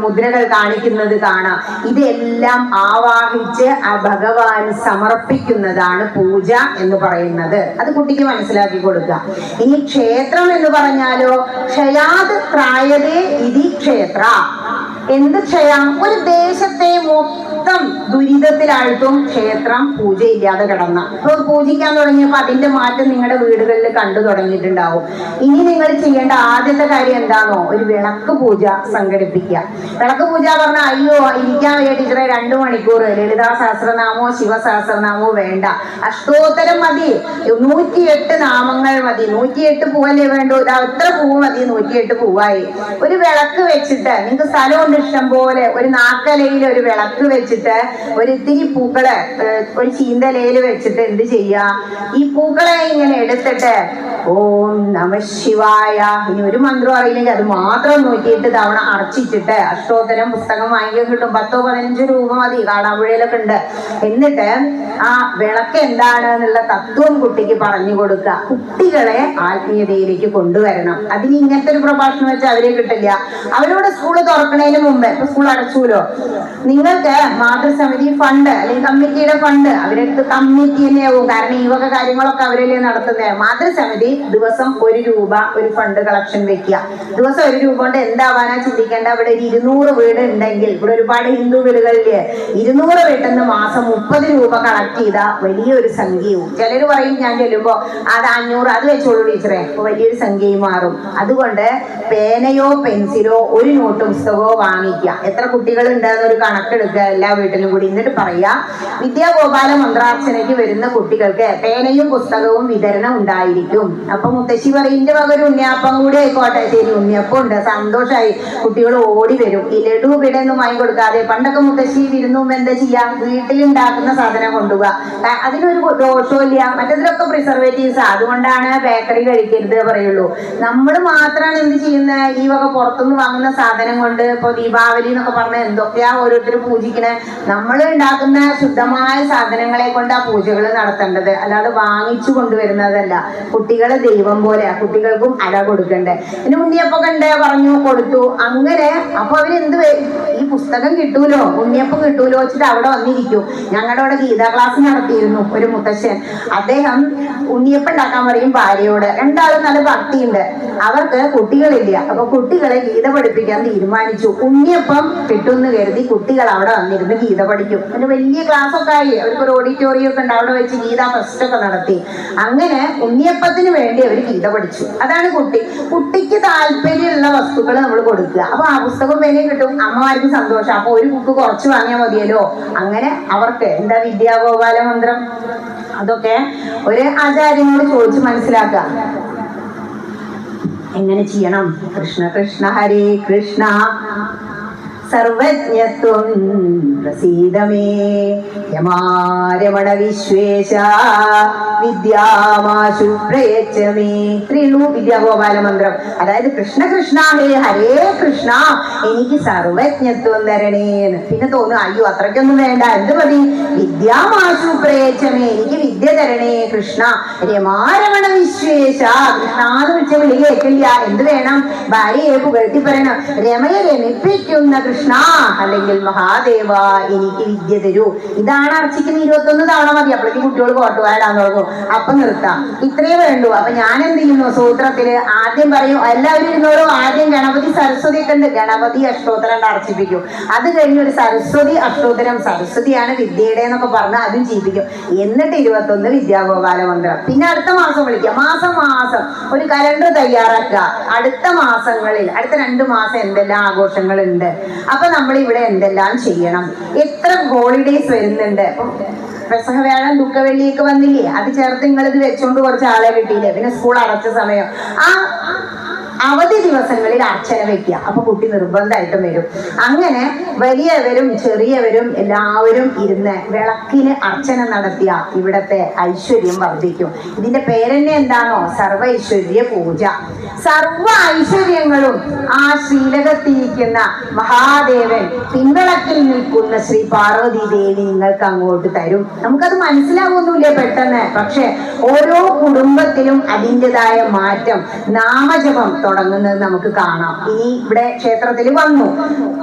മുദ്രകൾ കാണിക്കുന്നത് കാണാം. ഇതെല്ലാം ആവാഹിച്ച് ആ ഭഗവാൻ സമർപ്പിക്കുന്നതാണ് പൂജ എന്ന് പറയുന്നത്. അത് കുട്ടിക്ക് മനസ്സിലാക്കി കൊടുക്കുക. ഇനി ക്ഷേത്രം എന്ന് പറഞ്ഞാലോ, ക്ഷയാത് ത്രായതേ ഇതി ക്ഷേത്ര. എന്ത് ക്ഷയം? ഒരു ദേശത്തെ മൊത്തം ദുരിതത്തിലായിട്ടും ക്ഷേത്രം പൂജയില്ലാതെ കിടന്ന. ഇപ്പൊ പൂജിക്കാൻ തുടങ്ങിയപ്പോ അതിന്റെ മാറ്റം നിങ്ങളുടെ വീടുകളിൽ കണ്ടു തുടങ്ങിയിട്ടുണ്ടാവും. ഇനി നിങ്ങൾ ചെയ്യേണ്ട ആദ്യത്തെ കാര്യം എന്താണോ? ഒരു വിളക്ക് പൂജ സംഘടിപ്പിക്കുക. വിളക്ക് പൂജ പറഞ്ഞാൽ അയ്യോ ഇരിക്കാൻ വയ്യ ടീച്ചറെ 2 മണിക്കൂർ ലളിതാ സഹസ്രനാമോ ശിവസഹസ്രനാമോ വേണ്ട, അഷ്ടോത്തരം മതി, 108 നാമങ്ങൾ മതി, 108 പൂവല്ലേ വേണ്ടൂ, എത്ര പൂവ് മതി, 108 പൂവായി. ഒരു വിളക്ക് വെച്ചിട്ട് നിങ്ങൾക്ക് സ്ഥലമുണ്ട് ഇഷ്ടം പോലെ, ഒരു നാക്കലയിൽ ഒരു വിളക്ക് വെച്ചിട്ട് ഒരു ഇത്തിരി പൂക്കള് ഒരു ചീന്തലയിൽ വെച്ചിട്ട് എന്ത് ചെയ്യാ, ഈ പൂക്കളെ ഇങ്ങനെ എടുത്തിട്ട് ഓം നമ ശിവായ, ഇനി ഒരു മന്ത്രം അറിയില്ലെങ്കിൽ അത് മാത്രം 108 തവണ അർച്ചിച്ചിട്ട്, അഷ്ടോത്തരം പുസ്തകം വാങ്ങിക്കാൻ കിട്ടും, 10-15 രൂപ മതി, കാടാമ്പുഴയിലൊക്കെ ഉണ്ട്. എന്നിട്ട് ആ വിളക്ക് എന്താണ് എന്നുള്ള തത്വം കുട്ടിക്ക് പറഞ്ഞു കൊടുക്കുക. കുട്ടികളെ ആത്മീയതയിലേക്ക് കൊണ്ടുവരണം. അതിന് ഇങ്ങനത്തെ ഒരു പ്രഭാഷണം വെച്ചാൽ അവരെ കിട്ടില്ല. അവരോട് സ്കൂള് തുറക്കണതിന് മുമ്പ്, ഇപ്പൊ സ്കൂൾ അടച്ചൂലോ, നിങ്ങൾക്ക് മാതൃസമിതി ഫണ്ട് അല്ലെങ്കിൽ കമ്മിറ്റിയുടെ ഫണ്ട് അവരെടുത്ത് കമ്മിറ്റി തന്നെയാവും. കാരണം ഈ വക കാര്യങ്ങളൊക്കെ അവരല്ലേ നടത്തുന്നത്. മാതൃസമിതി ദിവസം 1 രൂപ ഒരു ഫണ്ട് കളക്ഷൻ വെക്കുക. ദിവസം 1 രൂപ കൊണ്ട് എന്താവാനാ ചിന്തിക്കേണ്ട. ഇവിടെ ഒരു 200 വീട് ഉണ്ടെങ്കിൽ, ഇവിടെ ഒരുപാട് ഹിന്ദു വീടുകളില് 200 വീട്ടിൽ നിന്ന് മാസം 30 രൂപ കളക്ട് ചെയ്താൽ വലിയൊരു സംഖ്യയും. ചിലർ പറയും ഞാൻ ചെല്ലുമ്പോ അത് 500 അത് വെച്ചോളൂ ടീച്ചറെ, അപ്പൊ വലിയൊരു സംഖ്യയും മാറും. അതുകൊണ്ട് പേനയോ പെൻസിലോ ഒരു നോട്ട് പുസ്തകമോ വാങ്ങിക്കുക. എത്ര കുട്ടികൾ ഉണ്ടെന്ന് ഒരു കണക്കെടുക്കുക എല്ലാ വീട്ടിലും കൂടി. എന്നിട്ട് പറയാ വിദ്യാഗോപാല മന്ത്രാർച്ചനയ്ക്ക് വരുന്ന കുട്ടികൾക്ക് പേനയും പുസ്തകവും വിതരണം ഉണ്ടായിരിക്കും. അപ്പൊ മുത്തശ്ശി പറയിന്റെ വക ഉണ്ണിയപ്പം കൂടി ആയിക്കോട്ടെ. ശരി, ഉണ്ണിയപ്പം ഉണ്ട്, സന്തോഷമായി, കുട്ടികൾ ഓടി വരും. ഈ ലഡു പിടയൊന്നും വാങ്ങി കൊടുക്കാതെ, പണ്ടൊക്കെ മുത്തശ്ശി വിരുന്നുമ്പോ എന്താ ചെയ്യാ, വീട്ടിലുണ്ടാക്കുന്ന സാധനം കൊണ്ടുപോവുക. അതിനൊരു ദോഷവും ഇല്ല. മറ്റതിലൊക്കെ പ്രിസർവേറ്റീവ്സ്, അതുകൊണ്ടാണ് ബേക്കറി കഴിക്കരുത് പറയുള്ളൂ. നമ്മൾ മാത്രമാണ് എന്ത് ചെയ്യുന്നത്, ഈ വക പുറത്തുനിന്ന് വാങ്ങുന്ന സാധനം കൊണ്ട്. ഇപ്പൊ ദീപാവലി എന്നൊക്കെ പറഞ്ഞാൽ എന്തൊക്കെയാ ഓരോരുത്തർ പൂജിക്കണേ. നമ്മൾ ഉണ്ടാക്കുന്ന ശുദ്ധമായ സാധനങ്ങളെ കൊണ്ട് ആ പൂജകൾ നടത്തേണ്ടത്, അല്ലാതെ വാങ്ങിച്ചു കൊണ്ടുവരുന്നതല്ല. കുട്ടികളെ ദൈവം പോലെ, കുട്ടികൾക്കും അട കൊടുക്കണ്ടേ. പിന്നെ ഉണ്ണിയപ്പൊക്കെ ഉണ്ട് പറഞ്ഞു കൊടുത്തു. അങ്ങനെ അപ്പൊ അവരെന്ത്, ഈ പുസ്തകം കിട്ടൂലോ ഉണ്ണിയപ്പം കിട്ടൂലോ വെച്ചിട്ട് അവിടെ വന്നിരിക്കും. ഞങ്ങളുടെ അവിടെ ഗീതാ ക്ലാസ് നടത്തിയിരുന്നു ഒരു മുത്തശ്ശൻ. അദ്ദേഹം ഉണ്ണിയപ്പം ഉണ്ടാക്കാൻ പറയും ഭാര്യയോട്. 2 ആളും നല്ല ഭക്തിയുണ്ട്, അവർക്ക് കുട്ടികളില്ല. അപ്പൊ കുട്ടികളെ ഗീത പഠിപ്പിക്കാൻ തീരുമാനിച്ചു. ഉണ്ണിയപ്പം കിട്ടുമെന്ന് കരുതി കുട്ടികൾ അവിടെ വന്നിരുന്ന് ഗീത പഠിക്കും. പിന്നെ വലിയ ക്ലാസ് ഒക്കെ ആയി, അവർക്ക് ഒരു ഓഡിറ്റോറിയം ഒക്കെ ഉണ്ട്, അവിടെ വെച്ച് ഗീത ഫെസ്റ്റ് ഒക്കെ നടത്തി. അങ്ങനെ ഉണ്ണിയപ്പത്തിന് വേണ്ടി അവർ ഗീത പഠിച്ചു. അതാണ് കുട്ടിക്ക് താല്പര്യമുള്ള വസ്തുക്കൾ നമ്മൾ കൊടുക്കുക. അപ്പൊ ആ പുസ്തകം പേനയും കിട്ടും, അമ്മമാർക്ക് സന്തോഷം. അപ്പൊ ഒരു ബുക്ക് കുറച്ച് വാങ്ങിയാൽ മതിയല്ലോ. അങ്ങനെ അവർക്ക് എന്താ വിദ്യാഗോപാല മന്ത്രം, അതൊക്കെ ഒരു ആചാര്യനോട് ചോദിച്ച് മനസ്സിലാക്കുക. എങ്ങനെ ചെയ്യണം? കൃഷ്ണ കൃഷ്ണ ഹരേ കൃഷ്ണ സർവജ്ഞത്വം പ്രസീദമേ യമാരമണ വിശ്വേശ വിദ്യാമാശു പ്രയച്ഛമേ. ഇത്രയുള്ളൂ വിദ്യാഗോപാല മന്ത്രം. അതായത് കൃഷ്ണ കൃഷ്ണ ഹേ ഹരേ കൃഷ്ണ, എനിക്ക് സർവജ്ഞത്വം തരണേന്ന്. പിന്നെ തോന്നുന്നു അയ്യോ അത്രയ്ക്കൊന്നും വേണ്ട, എന്ത് മതി, വിദ്യാമാശു പ്രയച്ഛമേ, എനിക്ക് വിദ്യ തരണേ കൃഷ്ണ. രമാരമണ വിശ്വേശ, കൃഷ്ണാന്ന് വിളിച്ച വിളി കേൾക്കില്ല. എന്ത് വേണം? ഭാര്യയെ പുകഴ്ത്തി പറയണം. രമയെ രമിപ്പിക്കുന്ന കൃഷ്ണ, അല്ലെങ്കിൽ മഹാദേവ എനിക്ക് വിദ്യ തരൂ. ഇതാണ് അർച്ചിക്കുന്ന 21 തവണ മതി. അപ്പോഴേക്കും കുട്ടികൾ കോട്ട് വായിടാൻ തുടങ്ങും. അപ്പൊ നിർത്താം, ഇത്രയേ വേണ്ടൂ. അപ്പൊ ഞാൻ എന്ത് ചെയ്യുന്നു, സൂത്രത്തില് ആദ്യം പറയും, എല്ലാവരും ഇരുന്നോളൂ, ആദ്യം ഗണപതി സരസ്വതി ഒക്കെ ഉണ്ട്, ഗണപതി അഷ്ടോത്തരം അർച്ചിപ്പിക്കും. അത് കഴിഞ്ഞ് ഒരു സരസ്വതി അഷ്ടോത്തരം, സരസ്വതിയാണ് വിദ്യയുടെ എന്നൊക്കെ പറഞ്ഞ് അതും ചെയ്യിപ്പിക്കും. എന്നിട്ട് 21 വിദ്യാഗോപാല മന്ത്രം. പിന്നെ അടുത്ത മാസം വിളിക്കുക. മാസം ഒരു കലണ്ടർ തയ്യാറാക്കുക. അടുത്ത മാസങ്ങളിൽ, അടുത്ത 2 മാസം എന്തെല്ലാം ആഘോഷങ്ങളുണ്ട്, അപ്പൊ നമ്മൾ ഇവിടെ എന്തെല്ലാം ചെയ്യണം, എത്ര ഹോളിഡേയ്സ് വരുന്നുണ്ട്. പെസഹ വ്യാഴം ദുഃഖവെള്ളിയൊക്കെ വന്നില്ലേ, അത് ചേർത്ത് നിങ്ങളിത് വെച്ചോണ്ട് കുറച്ച് ആളെ കിട്ടിയില്ലേ. പിന്നെ സ്കൂൾ അടച്ച സമയം, ആ അവധി ദിവസങ്ങളിൽ അർച്ചന വെക്കുക. അപ്പൊ കുട്ടി നിർബന്ധമായിട്ടും വരും. അങ്ങനെ വലിയവരും ചെറിയവരും എല്ലാവരും ഇരുന്ന് വിളക്കിന് അർച്ചന നടത്തിയ ഇവിടത്തെ ഐശ്വര്യം വർദ്ധിക്കും. ഇതിന്റെ പേരെന്നെ എന്താണോ, സർവ ഐശ്വര്യ പൂജ. സർവ ഐശ്വര്യങ്ങളും ആ ശ്രീലകത്തിരിക്കുന്ന മഹാദേവൻ പിൻവിളക്കിൽ നിൽക്കുന്ന ശ്രീ പാർവതി ദേവി നിങ്ങൾക്ക് അങ്ങോട്ട് തരും. നമുക്കത് മനസ്സിലാവുന്നില്ല പെട്ടെന്ന്, പക്ഷെ ഓരോ കുടുംബത്തിലും അതിൻ്റെതായ മാറ്റം. നാമജപം തുടങ്ങുന്നത് നമുക്ക് കാണാം. ഇനി ഇവിടെ ക്ഷേത്രത്തിൽ വന്നു,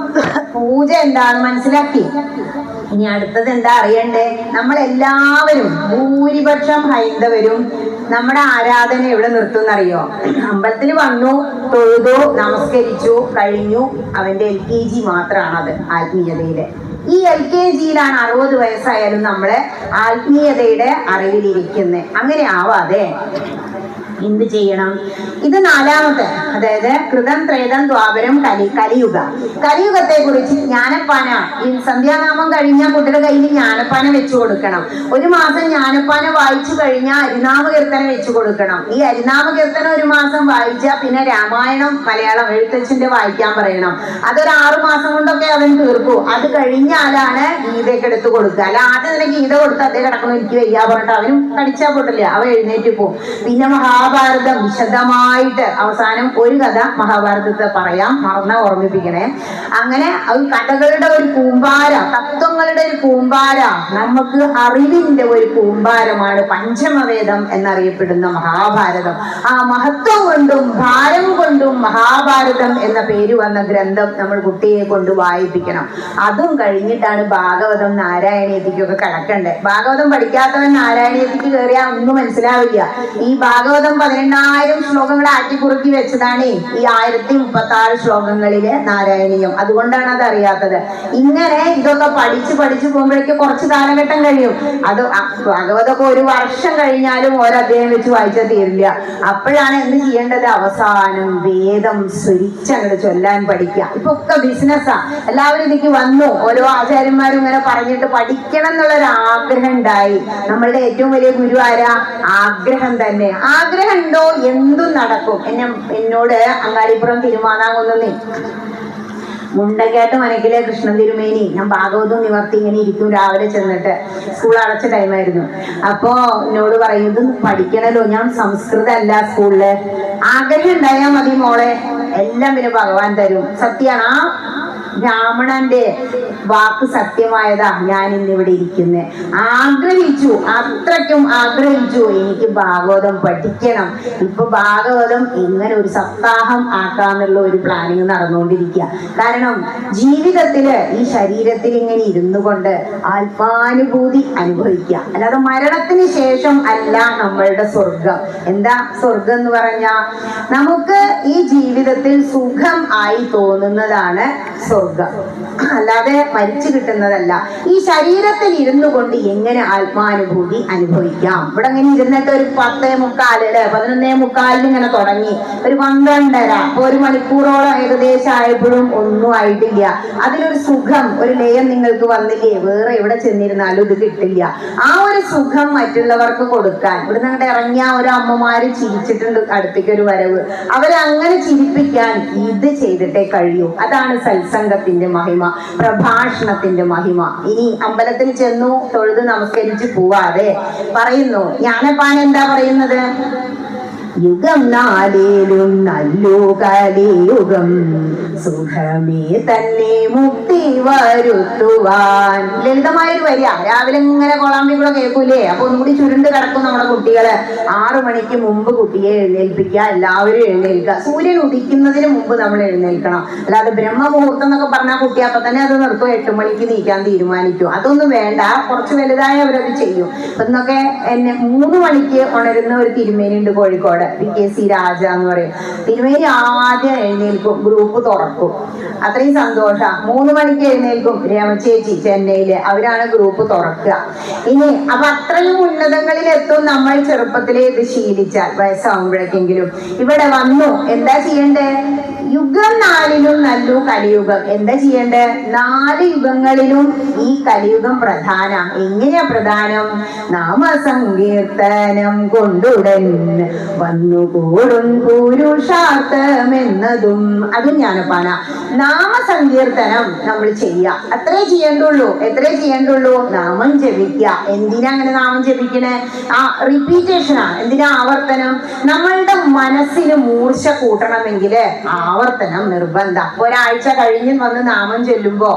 പൂജ എന്താണെന്ന് മനസ്സിലാക്കി. ഇനി അടുത്തത് എന്താ അറിയണ്ടേ? നമ്മളെല്ലാവരും ഭൂരിപക്ഷം ഹൈന്ദവരും നമ്മുടെ ആരാധന എവിടെ നിർത്തുന്നറിയോ? അമ്പലത്തിൽ വന്നു, തൊഴുതു, നമസ്കരിച്ചു, കഴിഞ്ഞു. അവന്റെ LKG മാത്രമാണത് ആത്മീയതയിലെ. ഈ LKGയിലാണ് 60 വയസ്സായാലും നമ്മളെ ആത്മീയതയുടെ അറിവിലിരിക്കുന്നത്. അങ്ങനെ ആവാതെ എന്ത് ചെയ്യണം? ഇത് 4ാമത്തെ, അതായത് കൃതം ത്രേതം ദ്വാപരം കലിയുഗ. കലിയുഗത്തെ കുറിച്ച് ജ്ഞാനപ്പാന, ഈ സന്ധ്യാനാമം കഴിഞ്ഞാൽ കുട്ടിയുടെ കയ്യിൽ ജ്ഞാനപ്പാന വെച്ചു കൊടുക്കണം. 1 മാസം ജ്ഞാനപ്പാന വായിച്ചു കഴിഞ്ഞാൽ അരിനാമ കീർത്തനം വെച്ചു കൊടുക്കണം. ഈ അരിനാമ കീർത്തനം 1 മാസം വായിച്ചാൽ പിന്നെ രാമായണം മലയാളം എഴുത്തച്ഛന്റെ വായിക്കാൻ പറയണം. അതൊരു 6 മാസം കൊണ്ടൊക്കെ അവൻ തീർക്കും. അത് കഴിഞ്ഞാലാണ് ഗീതയൊക്കെ എടുത്ത് കൊടുക്കുക. അല്ല ആദ്യം തന്നെ ഗീത കൊടുത്ത് അതേ കിടക്കണം, എനിക്ക് വയ്യാ പറഞ്ഞിട്ട് അവനും കടിച്ചാൽ പൊട്ടില്ല, അവ എഴുന്നേറ്റ് പോകും. പിന്നെ മഹാഭാരതം വിശദമായിട്ട് അവസാനം ഒരു കഥ മഹാഭാരതത്തെ പറയാം, മറന്ന ഓർമ്മിപ്പിക്കണേ. അങ്ങനെ അത് കഥകളുടെ ഒരു കൂമ്പാര, തത്വങ്ങളുടെ ഒരു കൂമ്പാര, നമുക്ക് അറിവിന്റെ ഒരു കൂമ്പാരമാണ് പഞ്ചമവേദം എന്നറിയപ്പെടുന്ന മഹാഭാരതം. ആ മഹത്വം കൊണ്ടും ഭാരം കൊണ്ടും മഹാഭാരതം എന്ന പേര് വന്ന ഗ്രന്ഥം നമ്മൾ കുട്ടിയെ കൊണ്ട് വായിപ്പിക്കണം. അതും കഴിഞ്ഞിട്ടാണ് ഭാഗവതം നാരായണീയത്തിക്കൊക്കെ കടക്കണ്ടേ. ഭാഗവതം പഠിക്കാത്തവൻ നാരായണീയത്തിക്ക് കയറിയാൽ ഒന്നും മനസ്സിലാവില്ല. ഈ ഭാഗവതം 18,000 ശ്ലോകങ്ങൾ ആറ്റിക്കുറുക്കി വെച്ചതാണ് ഈ 1036 ശ്ലോകങ്ങളിലെ നാരായണീയം. അതുകൊണ്ടാണ് അത് അറിയാത്തത്. ഇങ്ങനെ ഇതൊക്കെ പഠിച്ചു പോകുമ്പോഴേക്ക് കുറച്ച് കാലഘട്ടം കഴിയും. അത് ഭാഗവതമൊക്കെ 1 വർഷം കഴിഞ്ഞാലും ഒരധ്യായം വെച്ച് വായിച്ചാൽ തീരില്ല. അപ്പോഴാണ് എന്ത് ചെയ്യേണ്ടത്? അവസാനം വേദം സ്വരിച്ചങ്ങോട്ട് ചൊല്ലാൻ പഠിക്കുക. ഇപ്പൊ ഒക്കെ ബിസിനസ്സാ. എല്ലാവരും ഇതിക്ക് വന്നു, ഓരോ ആചാര്യന്മാരും ഇങ്ങനെ പറഞ്ഞിട്ട് പഠിക്കണം എന്നുള്ളൊരു ആഗ്രഹം ഉണ്ടായി. നമ്മളുടെ ഏറ്റവും വലിയ ഗുരു ആരാ? ആഗ്രഹം തന്നെ. ആഗ്രഹം ഉണ്ടോ എന്തും നടക്കും. എന്നോട് അങ്ങാടിപ്പുറം തിരുമാനാകുന്നേ മുണ്ടക്കേട്ട് മനക്കിലെ കൃഷ്ണൻ തിരുമേനി, ഞാൻ ഭാഗവതം നിവർത്തി ഇങ്ങനെ ഇരിക്കും രാവിലെ ചെന്നിട്ട്, സ്കൂൾ അടച്ച ടൈമായിരുന്നു. അപ്പോ എന്നോട് പറയും, ഇത് പഠിക്കണല്ലോ, ഞാൻ സംസ്കൃതം അല്ല സ്കൂളില്, ആഗ്രഹം ഉണ്ടായാൽ മതി മോളെ, എല്ലാം പിന്നെ ഭഗവാൻ തരും. സത്യാണ്. ആ ബ്രാഹ്മണന്റെ വാക്ക് സത്യമായതാ ഞാൻ ഇന്നിവിടെ ഇരിക്കുന്നത്. ആഗ്രഹിച്ചു, അത്രയ്ക്കും ആഗ്രഹിച്ചു, എനിക്ക് ഭാഗവതം പഠിക്കണം. ഇപ്പൊ ഭാഗവതം ഇങ്ങനെ ഒരു സപ്താഹം ആക്കാന്നുള്ള ഒരു പ്ലാനിങ് നടന്നുകൊണ്ടിരിക്കുക. കാരണം ജീവിതത്തില് ഈ ശരീരത്തിൽ ഇങ്ങനെ ഇരുന്നു കൊണ്ട് ആത്മാനുഭൂതി അനുഭവിക്കുക, അല്ലാതെ മരണത്തിന് ശേഷം അല്ല നമ്മളുടെ സ്വർഗം. എന്താ സ്വർഗം എന്ന് പറഞ്ഞാൽ നമുക്ക് ഈ ജീവിതത്തിൽ സുഖം ആയി തോന്നുന്നതാണ് സ്വർഗം, അല്ലാതെ മരിച്ചു കിട്ടുന്നതല്ല. ഈ ശരീരത്തിൽ ഇരുന്നു കൊണ്ട് എങ്ങനെ ആത്മാനുഭൂതി അനുഭവിക്കാം? ഇവിടെ ഇങ്ങനെ ഇരുന്നിട്ട് ഒരു 10:45 11:45 ഇങ്ങനെ തുടങ്ങി, ഒരു 12:30, 1 മണിക്കൂറോളം ഏകദേശം ആയപ്പോഴും ഒന്നും ആയിട്ടില്ല. അതിലൊരു സുഖം, ഒരു ലയം നിങ്ങൾക്ക് വന്നില്ലേ? വേറെ എവിടെ ചെന്നിരുന്നാലും ഇത് കിട്ടില്ല. ആ ഒരു സുഖം മറ്റുള്ളവർക്ക് കൊടുക്കാൻ ഇവിടെ നിങ്ങളുടെ ഇറങ്ങിയ ഒരു അമ്മമാര് ചിരിച്ചിട്ടുണ്ട്, അടുത്തേക്ക് ഒരു വരവ്, അവരങ്ങനെ ചിരിപ്പിക്കാൻ ഇത് ചെയ്തിട്ടേ കഴിയൂ. അതാണ് സത്സംഗത്തിന്റെ മഹിമ, പ്രഭാഷണത്തിന്റെ മഹിമ. ഇനി അമ്പലത്തിൽ ചെന്നു തൊഴുത് നമസ്കരിച്ച് പോവാതെ പറയുന്നു. ജ്ഞാനപ്പാൻ എന്താ പറയുന്നത്? യുഗം 4ലും നല്ലു കലിയുഗം, സുഖമേ തന്നെ മുക്തി വരുത്തുവാൻ. ലളിതമായൊരു വരിക. രാവിലെ ഇങ്ങനെ കൊളാമ്പി കൂടെ കേൾക്കൂലേ? അപ്പൊ ഒന്നുകൂടി ചുരുണ്ട് കിടക്കും നമ്മുടെ കുട്ടികള്. 6 മണിക്ക് മുമ്പ് കുട്ടിയെ എഴുന്നേൽപ്പിക്കുക, എല്ലാവരും എഴുന്നേൽക്കുക. സൂര്യൻ ഉദിക്കുന്നതിന് മുമ്പ് നമ്മൾ എഴുന്നേൽക്കണം. അല്ലാതെ ബ്രഹ്മമുഹൂർത്തം എന്നൊക്കെ പറഞ്ഞാൽ കുട്ടി അപ്പൊ തന്നെ അത് നിർത്തും, 8 മണിക്ക് നീക്കാൻ തീരുമാനിക്കും. അതൊന്നും വേണ്ട, കുറച്ച് വലുതായി അവരത് ചെയ്യും. ഇന്നൊക്കെ എന്നെ 3 മണിക്ക് ഉണരുന്ന ഒരു തിരുമേനി ഉണ്ട് കോഴിക്കോട്, PKC രാജ എന്ന് പറയും. തിരുമേനി ആദ്യം എഴുന്നേൽക്കും, ഗ്രൂപ്പ് തുറക്കും. അത്രയും സന്തോഷം. 3 മണിക്ക് എഴുന്നേൽക്കും രമചേച്ചി ചെന്നൈയില്, അവരാണ് ഗ്രൂപ്പ് തുറക്കുക. ഇനി അപ്പൊ അത്രയും ഉന്നതങ്ങളിൽ എത്തും നമ്മൾ ചെറുപ്പത്തിലേ ഇത് ശീലിച്ചാൽ. വയസ്സാവുമ്പോഴേക്കെങ്കിലും ഇവിടെ വന്നു എന്താ ചെയ്യണ്ടേ? യുഗം 4ലും നല്ലു കലിയുഗം. എന്താ ചെയ്യണ്ടേ? 4 യുഗങ്ങളിലും ഈ കലിയുഗം പ്രധാന. എങ്ങനെയാ പ്രധാനം? നാമസങ്കീർത്തനം കൊണ്ടുടൻ വന്നുകൂടും പുരുഷാർത്ഥമെന്നതും. അതും ജ്ഞാനപ്പാന. നാമസങ്കീർത്തനം നമ്മൾ ചെയ്യുക, അത്രേ ചെയ്യേണ്ടുള്ളൂ. എത്രേ ചെയ്യേണ്ടുള്ളൂ? നാമം ജപിക്കുക. എന്തിനാ അങ്ങനെ നാമം ജപിക്കണേ? ആ റിപ്പീറ്റേഷനാ. എന്തിനാ ആവർത്തനം? നമ്മളുടെ മനസ്സിന് മൂർച്ച കൂട്ടണമെങ്കിൽ ആവർത്തനം നിർബന്ധം. ഒരാഴ്ച കഴിഞ്ഞ് വന്ന് നാമം ചൊല്ലുമ്പോ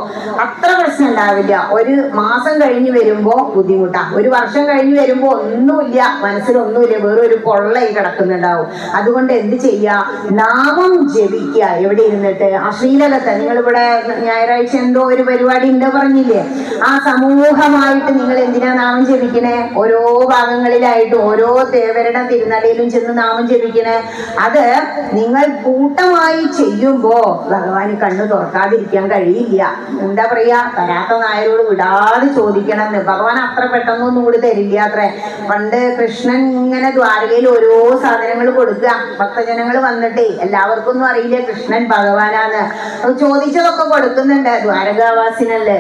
അത്ര പ്രശ്നം ഉണ്ടാവില്ല. ഒരു മാസം കഴിഞ്ഞ് വരുമ്പോ ബുദ്ധിമുട്ടാ. ഒരു വർഷം കഴിഞ്ഞ് വരുമ്പോ ഒന്നുമില്ല, മനസ്സിലൊന്നുമില്ല, വേറൊരു പൊള്ളയി കിടക്കുന്നുണ്ടാവും. അതുകൊണ്ട് എന്ത് ചെയ്യാ, നാമം ജപിക്കുക. എവിടെ ഇരുന്നിട്ട്? അശ്ലീലകത്ത് നിങ്ങളിവിടെ ഞായറാഴ്ച എന്തോ ഒരു പരിപാടി ഉണ്ട് പറഞ്ഞില്ലേ, ആ സമൂഹമായിട്ട് നിങ്ങൾ എന്തിനാ നാമം ജപിക്കണേ? ഓരോ ഭാഗങ്ങളിലായിട്ട് ഓരോ ദേവരുടെ തിരുനടയിലും ചെന്ന് നാമം ജപിക്കണേ. അത് നിങ്ങൾ കൂട്ടമായി ചെയ്യുമ്പോ ഭഗവാന് കണ്ണു തുറക്കാതിരിക്കാൻ കഴിയില്ല. എന്താ പറയാ, തരാത്ത നായരോട് വിടാതെ ചോദിക്കണം എന്ന്. ഭഗവാൻ അത്ര പെട്ടെന്നൊന്നും കൂടി തരില്ല അത്രേ. പണ്ട് കൃഷ്ണൻ ഇങ്ങനെ ദ്വാരകയിൽ ഓരോ സാധനങ്ങൾ കൊടുക്കുക. ഭക്തജനങ്ങൾ വന്നിട്ടേ, എല്ലാവർക്കും ഒന്നും അറിയില്ല കൃഷ്ണൻ ഭഗവാനാന്ന്. ചോദിച്ചതൊക്കെ കൊടുക്കുന്നുണ്ട്, ദ്വാരകാവാസിനല്ലേ.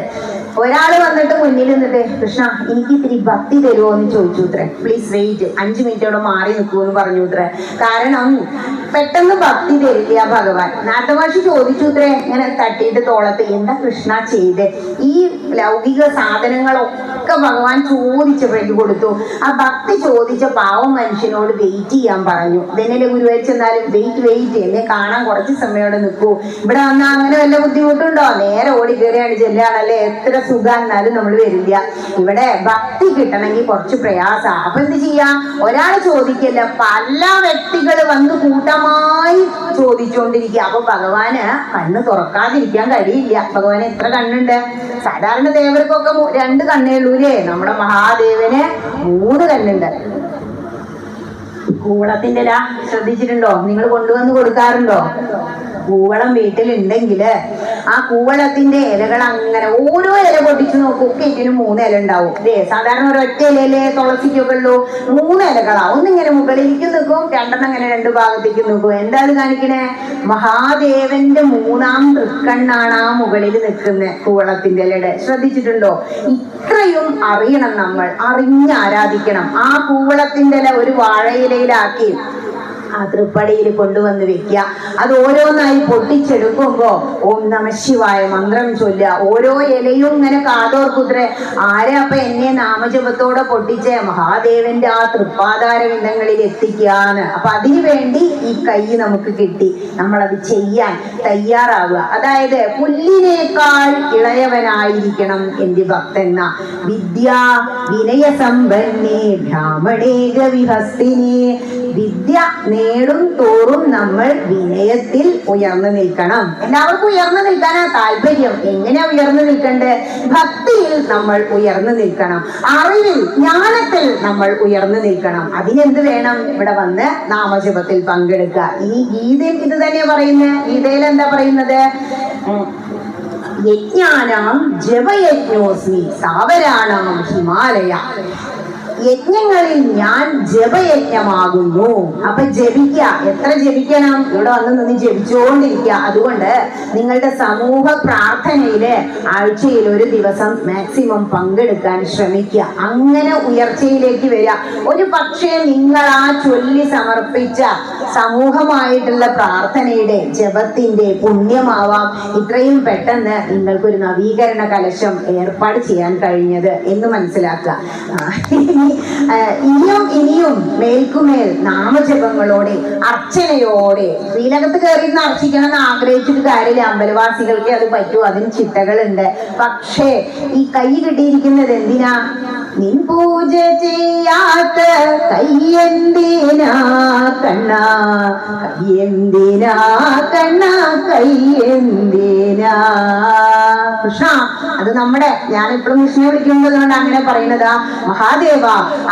ഒരാള് വന്നിട്ട് മുന്നിൽ നിന്നിട്ട്, കൃഷ്ണ എനിക്ക് ഇത്തിരി ഭക്തി തരുമോ എന്ന് ചോദിച്ചു അത്രേ. പ്ലീസ് വെയിറ്റ്, 5 മിനിറ്റോടെ മാറി നിൽക്കുമെന്ന് പറഞ്ഞു അത്രേ. കാരണം പെട്ടെന്ന് ഭക്തി തരില്ല ഭഗവാൻ. നാട്ടഭാഷി ചോദിച്ചു അത്രേ, ഇങ്ങനെ തട്ടിയിട്ട് തോളത്ത്, എന്താ കൃഷ്ണ ചെയ്ത്? ഈ ലൗകിക സാധനങ്ങളൊക്കെ ഭഗവാൻ ചോദിച്ചപ്പോഴേക്ക് കൊടുത്തു. ആ ഭക്തി ചോദിച്ച പാവം മനുഷ്യനോട് വെയിറ്റ് ചെയ്യാൻ പറഞ്ഞു. ഇതന്നെ ഗുരുവായൂർ ചെന്നാലും വെയിറ്റ് എന്നെ കാണാൻ കുറച്ച് സമയോടെ നിൽക്കൂ. ഇവിടെ വന്നാൽ അങ്ങനെ വല്ല ബുദ്ധിമുട്ടുണ്ടോ? നേരെ ഓടി കയറിയാണ് ചെല്ലുകയാണല്ലേ, എത്ര സുഖം എന്നാലും നമ്മൾ വരില്ല. ഇവിടെ ഭക്തി കിട്ടണമെങ്കിൽ കുറച്ച് പ്രയാസ. അപ്പൊ എന്ത് ചെയ്യാം, ഒരാൾ ചോദിക്കല്ല, പല വ്യക്തികൾ വന്ന് കൂട്ടമായി ചോദിച്ചുകൊണ്ടിരിക്കുക. അപ്പൊ ഭഗവാന് കണ്ണ് തുറക്കാതിരിക്കാൻ കഴിയില്ല. ഭഗവാന് എത്ര കണ്ണുണ്ട്? സാധാരണ ദേവർക്കൊക്കെ 2 കണ്ണേ ഉള്ളൂല്ലേ. നമ്മുടെ മഹാദേവന് 3 കണ്ണുണ്ട്. കൂവളത്തിന്റെ ഇല ശ്രദ്ധിച്ചിട്ടുണ്ടോ? നിങ്ങൾ കൊണ്ടുവന്ന് കൊടുക്കാറുണ്ടോ? കൂവളം വീട്ടിലുണ്ടെങ്കിൽ ആ കൂവളത്തിന്റെ ഇലകൾ അങ്ങനെ ഓരോ ഇല പൊട്ടിച്ചു നോക്കും. ഒക്കെറ്റിനും 3 ഇല ഉണ്ടാവും അല്ലേ. സാധാരണ ഒരൊറ്റ ഇലയിലെ തുളസിക്കൊക്കെ ഉള്ളൂ. 3 ഇലകളാ. ഒന്നിങ്ങനെ മുകളിലേക്ക് നിൽക്കും, 2 ഇങ്ങനെ 2 ഭാഗത്തേക്ക് നിൽക്കും. എന്താ അത് കാണിക്കണേ? മഹാദേവന്റെ 3ാം തൃക്കണ്ണാണ് ആ മുകളിൽ നിൽക്കുന്ന കൂവളത്തിന്റെ ഇലയുടെ. ശ്രദ്ധിച്ചിട്ടുണ്ടോ? ഇത്രയും അറിയണം നമ്മൾ, അറിഞ്ഞ് ആരാധിക്കണം. ആ കൂവളത്തിന്റെ ഇല ഒരു വാഴയിലയിലാക്കി ആ തൃപ്പടിയിൽ കൊണ്ടുവന്ന് വെക്കുക. അത് ഓരോന്നായി പൊട്ടിച്ചെടുക്കുമ്പോ ഓം നമഃശിവായ മന്ത്രം ചൊല്ലുക. ഓരോ ഇലയും ഇങ്ങനെ കാതോർക്കുത്രേ. ആരെ അപ്പൊ എന്നെ നാമജപത്തോടെ പൊട്ടിച്ച് മഹാദേവന്റെ ആ തൃപ്പാതാരവിന്ദങ്ങളിൽ എത്തിക്കാന്ന്. അപ്പൊ അതിനു വേണ്ടി ഈ കൈ നമുക്ക് കിട്ടി. നമ്മളത് ചെയ്യാൻ തയ്യാറാവുക. അതായത് പുല്ലിനേക്കാൾ ഇളയവനായിരിക്കണം എന്റെ ഭക്തന്ന. വിദ്യാ വിനയ സമ്പന്നേ ബ്രാഹ്മണേക വിഹസ്തിനി. വിദ്യ നേടും തോറും നമ്മൾ വിനയത്തിൽ ഉയർന്നു നിൽക്കണം. എല്ലാവർക്കും ഉയർന്നു നിൽക്കാനാ താല്പര്യം. എങ്ങനെയാ ഉയർന്നു നിൽക്കണ്ടേ? ഭക്തിയിൽ നമ്മൾ ഉയർന്നു നിൽക്കണം. അറിവിൽ, ജ്ഞാനത്തിൽ നമ്മൾ ഉയർന്നു നിൽക്കണം. അതിനെന്ത് വേണം? ഇവിടെ വന്ന് നാമജപത്തിൽ പങ്കെടുക്കുക. ഇനി ഗീതയും ഇത് തന്നെ പറയുന്നത്. ഗീതയിൽ എന്താ പറയുന്നത്? യജ്ഞാനാം ജപയജ്ഞോസ്മി സാവരാണാം ഹിമാലയ. യജ്ഞങ്ങളിൽ ഞാൻ ജപയജ്ഞമാകുന്നു. അപ്പൊ ജപിക്കുക. എത്ര ജപിക്കണം? ഇവിടെ വന്ന് നിന്ന് ജപിച്ചുകൊണ്ടിരിക്കുക. അതുകൊണ്ട് നിങ്ങളുടെ സമൂഹ പ്രാർത്ഥനയില് ആഴ്ചയിൽ 1 ദിവസം മാക്സിമം പങ്കെടുക്കാൻ ശ്രമിക്കുക. അങ്ങനെ ഉയർച്ചയിലേക്ക് വരിക. ഒരു പക്ഷേ നിങ്ങൾ ആ ചൊല്ലി സമർപ്പിച്ച സമൂഹമായിട്ടുള്ള പ്രാർത്ഥനയുടെ ജപത്തിന്റെ പുണ്യമാവാം ഇത്രയും പെട്ടെന്ന് നിങ്ങൾക്കൊരു നവീകരണ കലശം ഏർപ്പാട് ചെയ്യാൻ കഴിഞ്ഞത് എന്ന് മനസ്സിലാക്കുക. ഇനിയും മേൽക്കുമേൽ നാമജപങ്ങളോടെ അർച്ചനയോടെ ശ്രീലകത്ത് കയറിയിരുന്ന് അർച്ചിക്കണം എന്ന് ആഗ്രഹിച്ചിട്ട് കാര്യമില്ല. അമ്പലവാസികൾക്ക് അത് പറ്റൂ, അതിന് ചിട്ടകളുണ്ട്. പക്ഷേ ഈ കൈ കിട്ടിയിരിക്കുന്നത് എന്തിനാ? നിൻ പൂജ ചെയ്യാത്ത കയ്യെന്തിനാ കണ്ണാ, കയ്യെന്തിനാ കണ്ണാ, കയ്യെന്തിനാ. കൃഷ്ണ, അത് നമ്മുടെ, ഞാനിപ്പോഴും കൃഷ്ണനെ വിളിക്കുന്നത് കൊണ്ട് അങ്ങനെ പറയുന്നതാ. മഹാദേവ,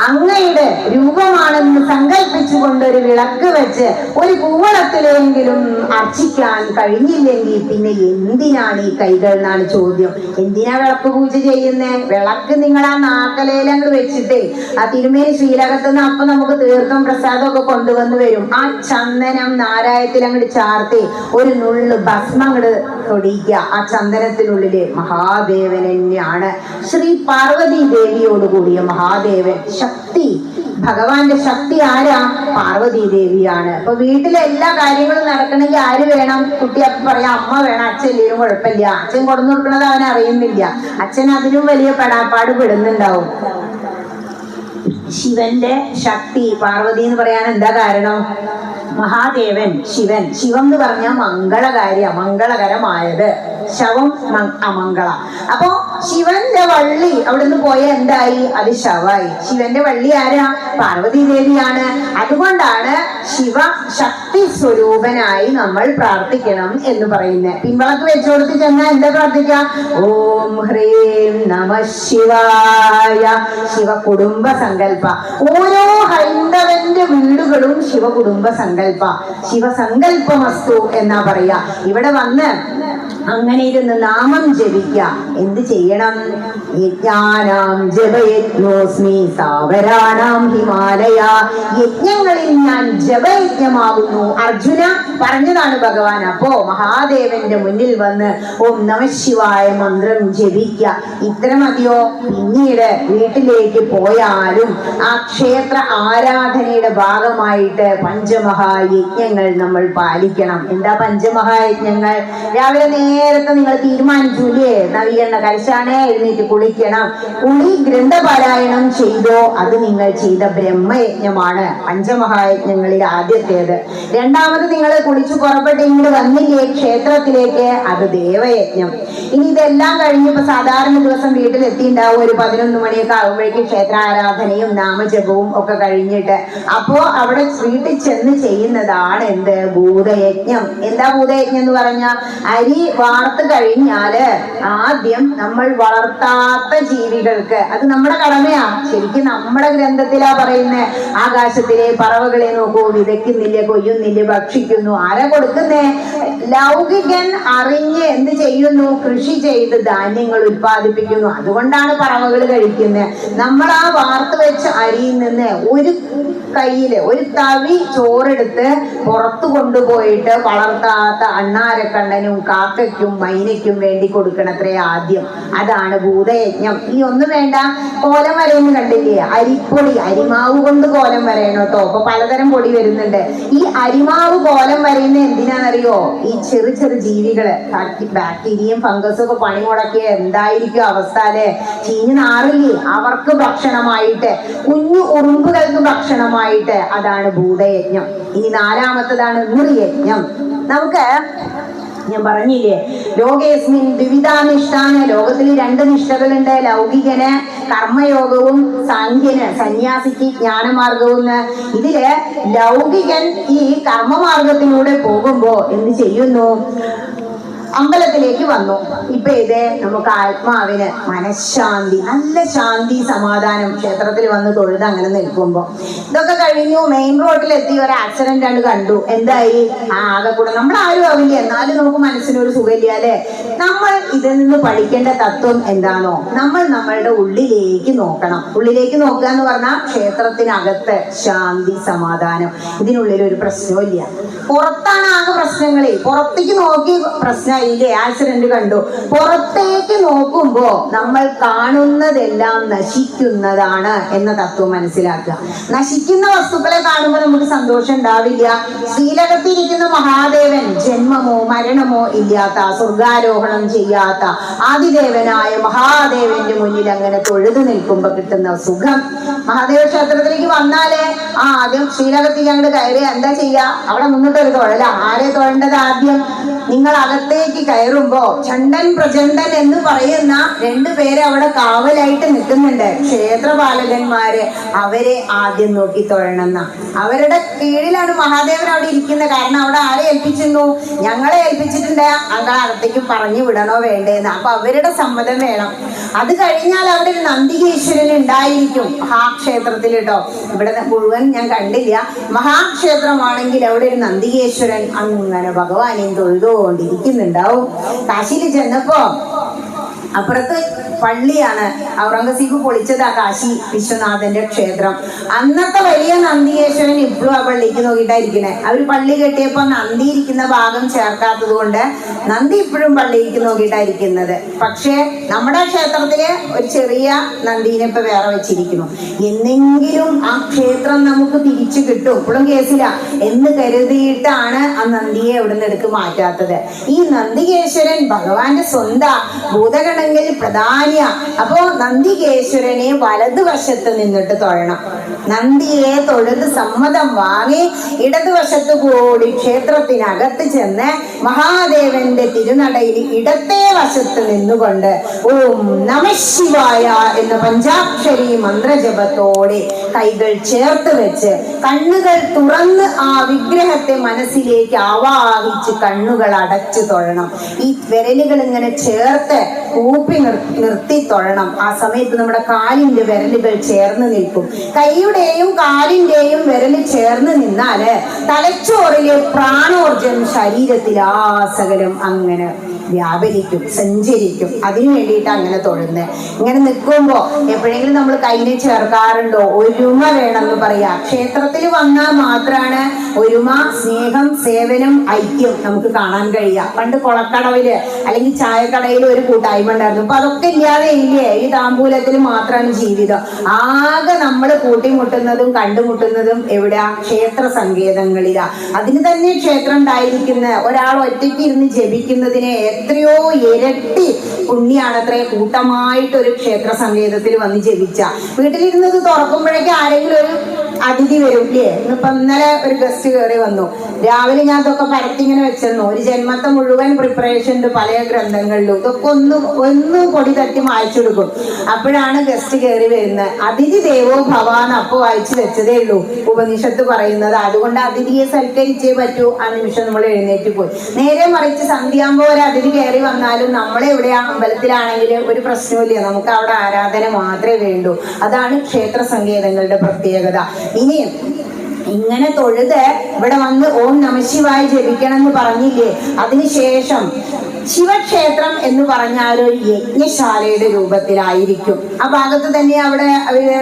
അങ്ങയുടെ രൂപമാണെന്ന് സങ്കല്പിച്ചുകൊണ്ട് ഒരു വിളക്ക് വെച്ച് ഒരു കൂവളത്തിലെങ്കിലും അർച്ചിക്കാൻ കഴിഞ്ഞില്ലെങ്കിൽ പിന്നെ എന്തിനാണ് ഈ കൈകൾ എന്നാണ് ചോദ്യം. എന്തിനാ വിളക്ക് പൂജ ചെയ്യുന്നേ? വിളക്ക് നിങ്ങൾ ആ നാക്കലയിലങ്ങ് വെച്ചിട്ടേ ആ തിരുമേനി ശ്രീലകത്തുനിന്ന് അപ്പൊ നമുക്ക് തീർത്ഥം പ്രസാദമൊക്കെ കൊണ്ടുവന്ന് വരും. ആ ചന്ദനം നാരായത്തിൽ അങ്ങോട്ട് ചാർത്തി ഒരു നുള്ളു ഭസ്മം അങ്ങോട്ട് തൊടിയിക്കുക. ആ ചന്ദനത്തിനുള്ളില് മഹാദേവൻ തന്നെയാണ്. ശ്രീ പാർവതി ദേവിയോട് കൂടിയ മഹാദേവൻ. ശക്തി, ഭഗവാന്റെ ശക്തി ആരാ? പാർവതി ദേവിയാണ്. അപ്പൊ വീട്ടിലെ എല്ലാ കാര്യങ്ങളും നടക്കണമെങ്കിൽ ആര് വേണം? കുട്ടി അപ്പൊ പറയാം അമ്മ വേണം, അച്ഛൻ ഇല്ലെങ്കിലും കുഴപ്പമില്ല. അച്ഛൻ കൊടുന്നു കൊടുക്കണത് അവൻ അറിയുന്നില്ല. അച്ഛൻ അതിലും വലിയ പെടാപ്പാട് പെടുന്നുണ്ടാവും. ശിവന്റെ ശക്തി പാർവതി എന്ന് പറയാൻ എന്താ കാരണം? മഹാദേവൻ ശിവൻ, ശിവം എന്ന് പറഞ്ഞാൽ മംഗളകരമായത്, ശവം അമംഗള. അപ്പോ ശിവന്റെ വള്ളി അവിടുന്ന് പോയ എന്തായി? അത് ശവായി. ശിവന്റെ വള്ളി ആരാ? പാർവതി ദേവിയാണ്. അതുകൊണ്ടാണ് ശിവ ശക്തി സ്വരൂപനായി നമ്മൾ പ്രാർത്ഥിക്കണം എന്ന് പറയുന്നത്. പിൻവളക്ക് വെച്ചുകൊടുത്ത് ചെന്നാൽ എന്താ പ്രാർത്ഥിക്കാം? ഓം ഹ്രീം നമ ശിവായ. ശിവ കുടുംബ സങ്കല്പ. ഓരോ ഹൈന്ദവന്റെ വീടുകളും ശിവ കുടുംബ സങ്കല്പ, ശിവസങ്കല്പമസ്തു എന്നാ പറയാ. ഇവിടെ വന്ന് അങ്ങനെ ഇരുന്ന് നാമം ജപിക്ക. എന്ത് ചെയ്യണം? യജ്ഞാനാം ജപയജ്ഞോസ്മി സാവരാണാം ഹിമാലയ. യജ്ഞങ്ങളിൽ ഞാൻ ജപയജ്ഞമാകുന്നു. അർജുന പറഞ്ഞതാണ് ഭഗവാൻ. അപ്പോ മഹാദേവന്റെ മുന്നിൽ വന്ന് ഓം നമഃശിവായ മന്ത്രം ജപിക്ക. ഇത്ര മതിയോ? പിന്നീട് വീട്ടിലേക്ക് പോയാലും ആ ക്ഷേത്ര ആരാധനയുടെ ഭാഗമായിട്ട് പഞ്ചമഹായജ്ഞങ്ങൾ നമ്മൾ പാലിക്കണം. എന്താ പഞ്ചമഹായജ്ഞങ്ങൾ? രാവിലെ നേരത്തെ നിങ്ങൾ തീരുമാനിച്ചൂലേ, നവീകരണ കലശാണ്, എഴുന്നേറ്റ് കുളിക്കണം. കുളി ഗ്രന്ഥപാരായണം ചെയ്തോ, അത് നിങ്ങൾ ചെയ്ത ബ്രഹ്മയജ്ഞമാണ്. പഞ്ചമഹായജ്ഞങ്ങളിൽ ആദ്യത്തേത്. രണ്ടാമത് നിങ്ങൾ കുളിച്ചു പുറപ്പെട്ട് ഇങ്ങോട്ട് വന്നില്ലേ ക്ഷേത്രത്തിലേക്ക്, അത് ദേവയജ്ഞം. ഇനി ഇതെല്ലാം കഴിഞ്ഞ് ഇപ്പൊ സാധാരണ ദിവസം വീട്ടിലെത്തിണ്ടാവും ഒരു 11 മണിയൊക്കെ ആകുമ്പോഴേക്കും ക്ഷേത്ര ആരാധനയും നാമജപവും ഒക്കെ കഴിഞ്ഞിട്ട്. അപ്പോ അവിടെ വീട്ടിൽ ചെന്ന് ചെയ്യുന്നതാണ് എന്ത്? ഭൂതയജ്ഞം. എന്താ ഭൂതയജ്ഞം എന്ന് പറഞ്ഞാൽ, അരി വാർത്ത് കഴിഞ്ഞാല് ആദ്യം നമ്മൾ വളർത്താത്ത ജീവികൾക്ക്, അത് നമ്മുടെ കടമയാ. ശരിക്കും നമ്മുടെ ഗ്രന്ഥത്തിലാ പറയുന്നേ, ആകാശത്തിലെ പറവകളെ നോക്കൂ, വിതയ്ക്കുന്നില്ല, കൊയ്യുന്നില്ല, ഭക്ഷിക്കുന്നു. ആരാ കൊടുക്കുന്നേ? ലൗകികൻ അറിഞ്ഞ് എന്ത് ചെയ്യുന്നു? കൃഷി ചെയ്ത് ധാന്യങ്ങൾ ഉത്പാദിപ്പിക്കുന്നു. അതുകൊണ്ടാണ് പറവകൾ കഴിക്കുന്നത്. നമ്മൾ ആ വാർത്ത് വെച്ച അരിയിൽ നിന്ന് ഒരു കയ്യില് ഒരു തവി ചോറെടുത്ത് പുറത്തു കൊണ്ടുപോയിട്ട് വളർത്താത്ത അണ്ണാരക്കണ്ണനും കാക്കയ്ക്കും മൈനയ്ക്കും വേണ്ടി കൊടുക്കണത്രേ ആദ്യം. അതാണ് ഭൂതയജ്ഞം. ഈ ഒന്നും വേണ്ട, കോലം വരയെന്ന് കണ്ടില്ലേ? അരിപ്പൊടി, അരിമാവ് കൊണ്ട് കോലം വരയണം കേട്ടോ. അപ്പൊ പലതരം പൊടി വരുന്നുണ്ട്. ഈ അരിമാവ് കോലം വരയുന്ന എന്തിനാണെന്നറിയോ? ഈ ചെറു ചെറു ജീവികള്, ബാക്ടീരിയയും ഫംഗസും ഒക്കെ പണി മുടക്കിയ എന്തായിരിക്കും അവസ്ഥ അല്ലെ? ചീഞ്ഞു നാറില്ലേ? അവർക്ക് ഭക്ഷണമായിട്ട്, കുഞ്ഞു ഉറുമ്പുകൾക്ക് ഭക്ഷണമായിട്ട്. അതാണ് ഭൂതയജ്ഞം. ഇനി നാലാമത്തതാണ് നിർയജ്ഞം. നമുക്ക് ഞാൻ പറഞ്ഞില്ലേ, ലോകേസ്മിൻ ദ്വിവിധാനിഷ്ഠാണ്. ലോകത്തിൽ 2 നിഷ്ഠകളുണ്ട്. ലൗകികന് കർമ്മയോഗവും സാഖ്യന് സന്യാസിക്ക് ജ്ഞാനമാർഗവും. ഇതില് ലൗകികൻ ഈ കർമ്മമാർഗത്തിലൂടെ പോകുമ്പോ എന്ത് ചെയ്യുന്നു? അമ്പലത്തിലേക്ക് വന്നു. ഇപ്പൊ ഇത് നമുക്ക് ആത്മാവിന് മനഃശാന്തി, നല്ല ശാന്തി സമാധാനം. ക്ഷേത്രത്തിൽ വന്ന് തൊഴുത് അങ്ങനെ നിൽക്കുമ്പോ ഇതൊക്കെ കഴിഞ്ഞു. മെയിൻ റോഡിലെത്തി ഒരു ആക്സിഡന്റ് ആണ് കണ്ടു. എന്തായി? ആകെ കൂടെ നമ്മൾ ആരും ആവില്ല, എന്നാലും നമുക്ക് മനസ്സിനൊരു സുഖമില്ല അല്ലെ? നമ്മൾ ഇതിൽ നിന്ന് പഠിക്കേണ്ട തത്വം എന്താണോ? നമ്മൾ നമ്മളുടെ ഉള്ളിലേക്ക് നോക്കണം. ഉള്ളിലേക്ക് നോക്കുക എന്ന് പറഞ്ഞാൽ ക്ഷേത്രത്തിനകത്ത് ശാന്തി സമാധാനം. ഇതിനുള്ളിൽ ഒരു പ്രശ്നവും ഇല്ല. പുറത്താണ് ആകെ പ്രശ്നങ്ങളെ. പുറത്തേക്ക് നോക്കി പ്രശ്നമില്ലേ? ആക്സിഡന്റ് കണ്ടു. പുറത്തേക്ക് നോക്കുമ്പോ നമ്മൾ കാണുന്നതെല്ലാം നശിക്കുന്നതാണ് എന്ന തത്വം മനസ്സിലാക്കുക. നശിക്കുന്ന വസ്തുക്കളെ കാണുമ്പോൾ നമുക്ക് സന്തോഷം ഉണ്ടാവില്ല. ശ്രീലകത്തിരിക്കുന്ന മഹാദേവൻ ജന്മമോ മരണമോ ഇല്ലാത്ത, സ്വർഗാരോഹണം ചെയ്യാത്ത ആദിദേവനായ മഹാദേവന്റെ മുന്നിൽ അങ്ങനെ തൊഴുതു നിൽക്കുമ്പോ കിട്ടുന്ന സുഖം. മഹാദേവ ക്ഷേത്രത്തിലേക്ക് വന്നാലേ ആദ്യം ശ്രീലകത്തേക്ക് അങ്ങോട്ട് കയറി എന്താ ചെയ്യാ? അവിടെ മുന്നിട്ട് ഒരു തൊഴല. ആരെ തൊഴേണ്ടത്? ആദ്യം നിങ്ങൾ അകത്തേക്ക് കയറുമ്പോ ചണ്ടൻ പ്രചണ്ഡൻ എന്ന് പറയുന്ന 2 പേര് അവിടെ കാവലായിട്ട് നിൽക്കുന്നുണ്ട്, ക്ഷേത്രപാലകന്മാര്. അവരെ ആദ്യം നോക്കി തൊഴണമെന്ന. അവരുടെ കീഴിലാണ് മഹാദേവൻ അവിടെ ഇരിക്കുന്നത്. കാരണം അവിടെ ആരെ ഏൽപ്പിച്ചിരുന്നു? ഞങ്ങളെ ഏൽപ്പിച്ചിട്ടുണ്ട്. അങ്ങനെ അകത്തേക്ക് പറഞ്ഞു വിടണോ വേണ്ടേന്ന്. അപ്പൊ അവരുടെ സമ്മതം വേണം. അത് കഴിഞ്ഞാൽ അവിടെ ഒരു നന്ദികേശ്വരൻ ഉണ്ടായിരിക്കും മഹാക്ഷേത്രത്തിൽ കേട്ടോ. ഇവിടെ മുഴുവൻ ഞാൻ കണ്ടില്ല. മഹാക്ഷേത്രമാണെങ്കിൽ അവിടെ ഒരു നന്ദികേശ്വരൻ അങ്ങനെ ഭഗവാനെയും തൊഴുതുകൊണ്ടിരിക്കുന്നുണ്ടാവും. കാശിയിൽ ചെന്നപ്പോ അപ്പുറത്ത് പള്ളിയാണ്. ഔറംഗസീബ് പൊളിച്ചതാ കാശി വിശ്വനാഥന്റെ ക്ഷേത്രം. അന്നത്തെ വലിയ നന്ദികേശ്വരൻ ഇപ്പോഴും ആ പള്ളിക്ക് നോക്കിയിട്ടായിരിക്കണേ. അവര് പള്ളി കെട്ടിയപ്പോ നന്ദി ഇരിക്കുന്ന ഭാഗം ചേർക്കാത്തത് കൊണ്ട് നന്ദി ഇപ്പോഴും പള്ളിക്ക് നോക്കിയിട്ടായിരിക്കുന്നത്. പക്ഷേ നമ്മുടെ ക്ഷേത്രത്തില് ഒരു ചെറിയ നന്ദീനെ ഇപ്പൊ വേറെ വെച്ചിരിക്കുന്നു. എന്നെങ്കിലും ആ ക്ഷേത്രം നമുക്ക് തിരിച്ചു കിട്ടും, ഇപ്പോഴും കേസില്ല എന്ന് കരുതിയിട്ടാണ് ആ നന്ദിയെ എവിടുന്ന് എടുത്ത് മാറ്റാത്തത്. ഈ നന്ദികേശ്വരൻ ഭഗവാന്റെ സ്വന്തം ഭൂതഗണങ്ങളിൽ പ്രധാനിയ. അപ്പോ നന്ദികേശ്വരനെ വലതുവശത്ത് നിന്നിട്ട് തൊഴണം. നന്ദിയെ തൊഴുത് സമ്മതം വാങ്ങി ഇടതുവശത്തു കൂടി ക്ഷേത്രത്തിനകത്ത് ചെന്ന് മഹാദേവന്റെ തിരുനടയിൽ ഇടത്തെ വശത്ത് നിന്നുകൊണ്ട് ഓം നമഃശിവായ എന്ന പഞ്ചാക്ഷരി മന്ത്രജപത്തോടെ കൈകൾ ചേർത്ത് വെച്ച് കണ്ണുകൾ തുറന്ന് ആ വിഗ്രഹത്തെ മനസ്സിലേക്ക് ആവാഹിച്ച് കണ്ണുകൾ അടച്ചു തൊഴണം. ഈ വിരലുകൾ ഇങ്ങനെ ചേർത്ത് കൂപ്പി നിർത്തി തൊഴണം. ആ സമയത്ത് നമ്മുടെ കാലിന്റെ വിരലുകൾ ചേർന്ന് നിൽക്കും. കൈയുടെയും കാലിന്റെയും വിരല് ചേർന്ന് നിന്നാല് തലച്ചോറിലെ പ്രാണോർജം ശരീരത്തിൽ ആസകലം അങ്ങനെ വ്യാപരിക്കും, സഞ്ചരിക്കും. അതിനു വേണ്ടിയിട്ട് അങ്ങനെ തൊഴുന്നത്. ഇങ്ങനെ നിൽക്കുമ്പോ എപ്പോഴെങ്കിലും നമ്മൾ കയ്യിനെ ചേർക്കാറുണ്ടോ? ഒരുമ വേണമെന്ന് പറയാ. ക്ഷേത്രത്തിൽ വന്നാൽ മാത്രമാണ് ഒരുമ, സ്നേഹം, സേവനം, ഐക്യം നമുക്ക് കാണാൻ കഴിയുക. പണ്ട് കൊളക്കടവില് അല്ലെങ്കിൽ ചായക്കടയിൽ ഒരു കൂട്ടായ്മ ഉണ്ടായിരുന്നു. അപ്പൊ അതൊക്കെ ഇല്ലാതെ ഇല്ലേ? ഈ താമ്പൂലത്തിൽ മാത്രമാണ് ജീവിതം. ആകെ നമ്മൾ കൂട്ടിമുട്ടുന്നതും കണ്ടുമുട്ടുന്നതും എവിടെയാ? ക്ഷേത്ര സങ്കേതങ്ങളിലാ. അതിന് തന്നെ ക്ഷേത്രം ഉണ്ടായിരിക്കുന്ന ഒരാൾ ഒറ്റയ്ക്ക് ഇരുന്ന് ജപിക്കുന്നതിനെ എത്രയോ ഇരട്ടി പുണ്യാണത്രേ കൂട്ടമായിട്ട് ഒരു ക്ഷേത്ര സങ്കേതത്തിൽ വന്ന് ജപിച്ച. വീട്ടിലിരുന്നത് തുറക്കുമ്പോഴേക്കും ആരെങ്കിലും ഒരു അതിഥി വരും ഇല്ലേ? ഇന്നലെ ഒരു ഗസ്റ്റ് കയറി വന്നു. രാവിലെ ഞാൻ ഇതൊക്കെ പരത്തിങ്ങനെ വെച്ചിരുന്നു. ഒരു ജന്മത്തെ മുഴുവൻ പ്രിപ്പറേഷൻ ഉണ്ട് പല ഗ്രന്ഥങ്ങളിലും. ഇതൊക്കെ ഒന്ന് പൊടി തട്ടി വായിച്ചെടുക്കും. അപ്പോഴാണ് ഗസ്റ്റ് കയറി വരുന്നത്. അതിഥി ദേവോ ഭവാന്ന് അപ്പൊ വായിച്ചു വെച്ചതേ ഉള്ളൂ ഉപനിഷത്ത് പറയുന്നത്. അതുകൊണ്ട് അതിഥിയെ സൽക്കരിച്ചേ പറ്റൂ. ആ നിമിഷം നമ്മൾ എഴുന്നേറ്റ് പോയി. നേരെ മറിച്ച് സന്ധ്യാകുമ്പോ ഒരു അതിഥി കയറി വന്നാലും നമ്മളെവിടെ അമ്പലത്തിലാണെങ്കിൽ ഒരു പ്രശ്നമില്ല. നമുക്ക് അവിടെ ആരാധന മാത്രമേ വേണ്ടൂ. അതാണ് ക്ഷേത്ര സങ്കേതങ്ങളുടെ പ്രത്യേകത. ഇനി ഇങ്ങനെ തൊഴുത് ഇവിടെ വന്ന് ഓം നമഃശിവായ ജപിക്കണം എന്ന് പറഞ്ഞില്ലേ? അതിനുശേഷം ശിവക്ഷേത്രം എന്ന് പറഞ്ഞാൽ ഒരു യജ്ഞശാലയുടെ രൂപത്തിലായിരിക്കും. ആ ഭാഗത്ത് തന്നെ അവിടെ അവര്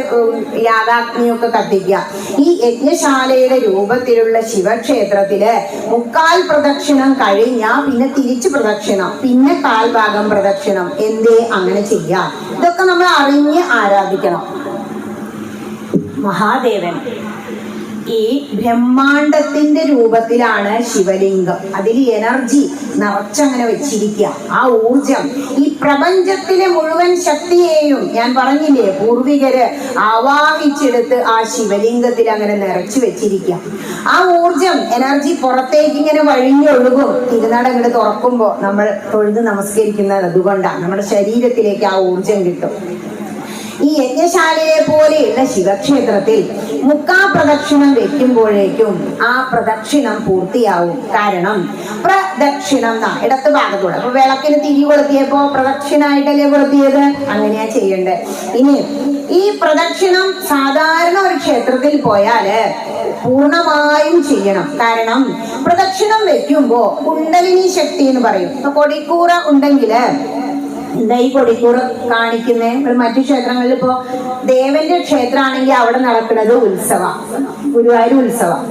യാഗാഗ്നിയൊക്കെ കത്തിക്കുക. ഈ യജ്ഞശാലയുടെ രൂപത്തിലുള്ള ശിവക്ഷേത്രത്തില് 3/4 പ്രദക്ഷിണം കഴിഞ്ഞാൽ പിന്നെ തിരിച്ചു പ്രദക്ഷിണം, പിന്നെ 1/4 ഭാഗം പ്രദക്ഷിണം. എന്തേ അങ്ങനെ ചെയ്യാം? ഇതൊക്കെ നമ്മൾ അറിഞ്ഞ് ആരാധിക്കണം. മഹാദേവൻ ഈ ബ്രഹ്മാണ്ടത്തിന്റെ രൂപത്തിലാണ് ശിവലിംഗം. അതിൽ എനർജി നിറച്ചങ്ങനെ വെച്ചിരിക്കുക. ആ ഊർജം ഈ പ്രപഞ്ചത്തിലെ മുഴുവൻ ശക്തിയെയും ഞാൻ പറഞ്ഞില്ലേ, പൂർവികര് ആവാഹിച്ചെടുത്ത് ആ ശിവലിംഗത്തിൽ അങ്ങനെ നിറച്ചു വെച്ചിരിക്കുക. ആ ഊർജം എനർജി പുറത്തേക്ക് ഇങ്ങനെ വഴിഞ്ഞൊഴുകും. തിരുനട ഇങ്ങോട്ട് തുറക്കുമ്പോൾ നമ്മൾ തൊഴുത് നമസ്കരിക്കുന്നത് അതുകൊണ്ടാണ്. നമ്മുടെ ശരീരത്തിലേക്ക് ആ ഊർജം കിട്ടും. ഈ യജ്ഞശാലയെ പോലെയുള്ള ശിവക്ഷേത്രത്തിൽ 3/4 പ്രദക്ഷിണം വെക്കുമ്പോഴേക്കും ആ പ്രദക്ഷിണം പൂർത്തിയാവും. കാരണം പ്രദക്ഷിണം ഇടത്ത് ഭാഗത്തൂടെ. അപ്പൊ വിളക്കിന് തിരി കൊളുത്തിയപ്പോ പ്രദക്ഷിണായിട്ടല്ലേ കൊളുത്തിയത്? അങ്ങനെയാ ചെയ്യേണ്ടത്. ഇനി ഈ പ്രദക്ഷിണം സാധാരണ ഒരു ക്ഷേത്രത്തിൽ പോയാല് പൂർണ്ണമായും ചെയ്യണം. കാരണം പ്രദക്ഷിണം വെക്കുമ്പോ കുണ്ടലിനി ശക്തി എന്ന് പറയും. ഇപ്പൊ കൊടിക്കൂറ ഉണ്ടെങ്കില് എന്താ ഈ കൊടിക്കൂറ് കാണിക്കുന്നത്? മറ്റു ക്ഷേത്രങ്ങളിൽ ഇപ്പോ ദേവന്റെ ക്ഷേത്രമാണെങ്കിൽ അവിടെ നടക്കുന്നത് ഉത്സവം, ഗുരുവായൂർ ഉത്സവം.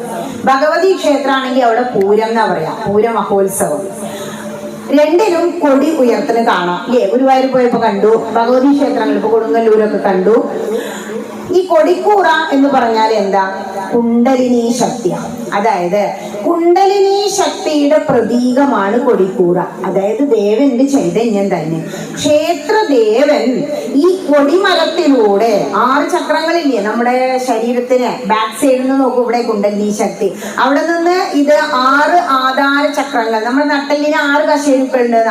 ഭഗവതി ക്ഷേത്രമാണെങ്കിൽ അവിടെ പൂരം എന്നാ പറയാ, പൂര മഹോത്സവം. രണ്ടിലും കൊടി ഉയർത്തുന്ന കാണാം ഇല്ലേ? ഗുരുവായൂർ പോയപ്പോ കണ്ടു, ഭഗവതി ക്ഷേത്രങ്ങളിൽ ഇപ്പൊ കൊടുങ്ങല്ലൂരൊക്കെ കണ്ടു. ഈ കൊടിക്കൂറ എന്ന് പറഞ്ഞാൽ എന്താ? കുണ്ടലിനി ശക്തിയാണ്. അതായത് കുണ്ടലിനി ശക്തിയുടെ പ്രതീകമാണ് കൊടിക്കൂറ. അതായത് ദേവന്റെ ചൈതന്യം തന്നെ. ക്ഷേത്രദേവൻ ഈ കൊടിമരത്തിലൂടെ 6 ചക്രങ്ങളില്ലേ നമ്മുടെ ശരീരത്തിന്? ബാക്ക് സൈഡിൽ നിന്ന് നോക്കും, ഇവിടെ കുണ്ടലിനി ശക്തി. അവിടെ നിന്ന് ഇത് 6 ആധാര ചക്രങ്ങൾ, നമ്മുടെ നട്ടലിന് 6 കശേരുക്കളുണ്ട്.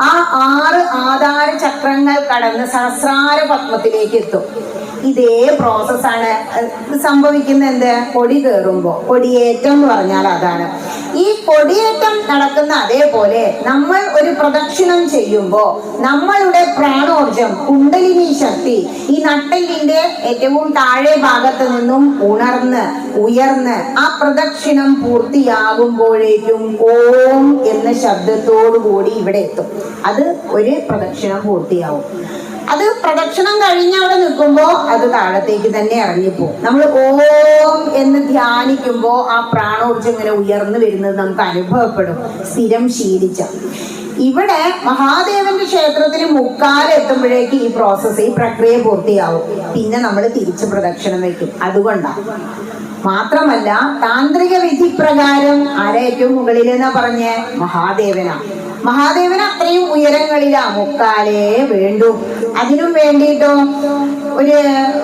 ആ 6 ആധാര ചക്രങ്ങൾ കടന്ന് സഹസ്രാര പത്മത്തിലേക്ക് എത്തും. ഇതേ പ്രോസസ്സാണ് സംഭവിക്കുന്നത്. എന്ത്? കൊടി കയറുമ്പോ കൊടിയേറ്റം എന്ന് പറഞ്ഞാൽ അതാണ്. ഈ കൊടിയേറ്റം നടക്കുന്ന അതേപോലെ നമ്മൾ ഒരു പ്രദക്ഷിണം ചെയ്യുമ്പോ നമ്മളുടെ പ്രാണോർജം, കുണ്ടലിനി ശക്തി ഈ നട്ടെല്ലിന്റെ ഏറ്റവും താഴെ ഭാഗത്ത് നിന്നും ഉയർന്ന് ആ പ്രദക്ഷിണം പൂർത്തിയാകുമ്പോഴേക്കും ഓം എന്ന ശബ്ദത്തോടു കൂടി ഇവിടെ എത്തും. അത് ഒരു പ്രദക്ഷിണം പൂർത്തിയാവും. അത് പ്രദക്ഷിണം കഴിഞ്ഞ് അവിടെ നിൽക്കുമ്പോ അത് താഴത്തേക്ക് തന്നെ ഇറങ്ങിപ്പോ. നമ്മൾ ഓം എന്ന് ധ്യാനിക്കുമ്പോ ആ പ്രാണോർജം ഇങ്ങനെ ഉയർന്നു വരുന്നത് നമുക്ക് അനുഭവപ്പെടും, സ്ഥിരം ശീലിച്ച. ഇവിടെ മഹാദേവന്റെ ക്ഷേത്രത്തിൽ 3/4 എത്തുമ്പോഴേക്ക് ഈ പ്രോസസ്സ്, ഈ പ്രക്രിയ പൂർത്തിയാവും. പിന്നെ നമ്മൾ തിരിച്ച് പ്രദക്ഷിണം വെക്കും. അതുകൊണ്ടാണ്. മാത്രമല്ല താന്ത്രിക വിധി പ്രകാരം ആരെ ഏറ്റവും മുകളിൽ എന്നാ പറഞ്ഞേ? മഹാദേവനാ. മഹാദേവന് അത്രയും ഉയരങ്ങളിലാ 3/4 വേണ്ടു. അതിനും വേണ്ടിയിട്ടോ ഒരു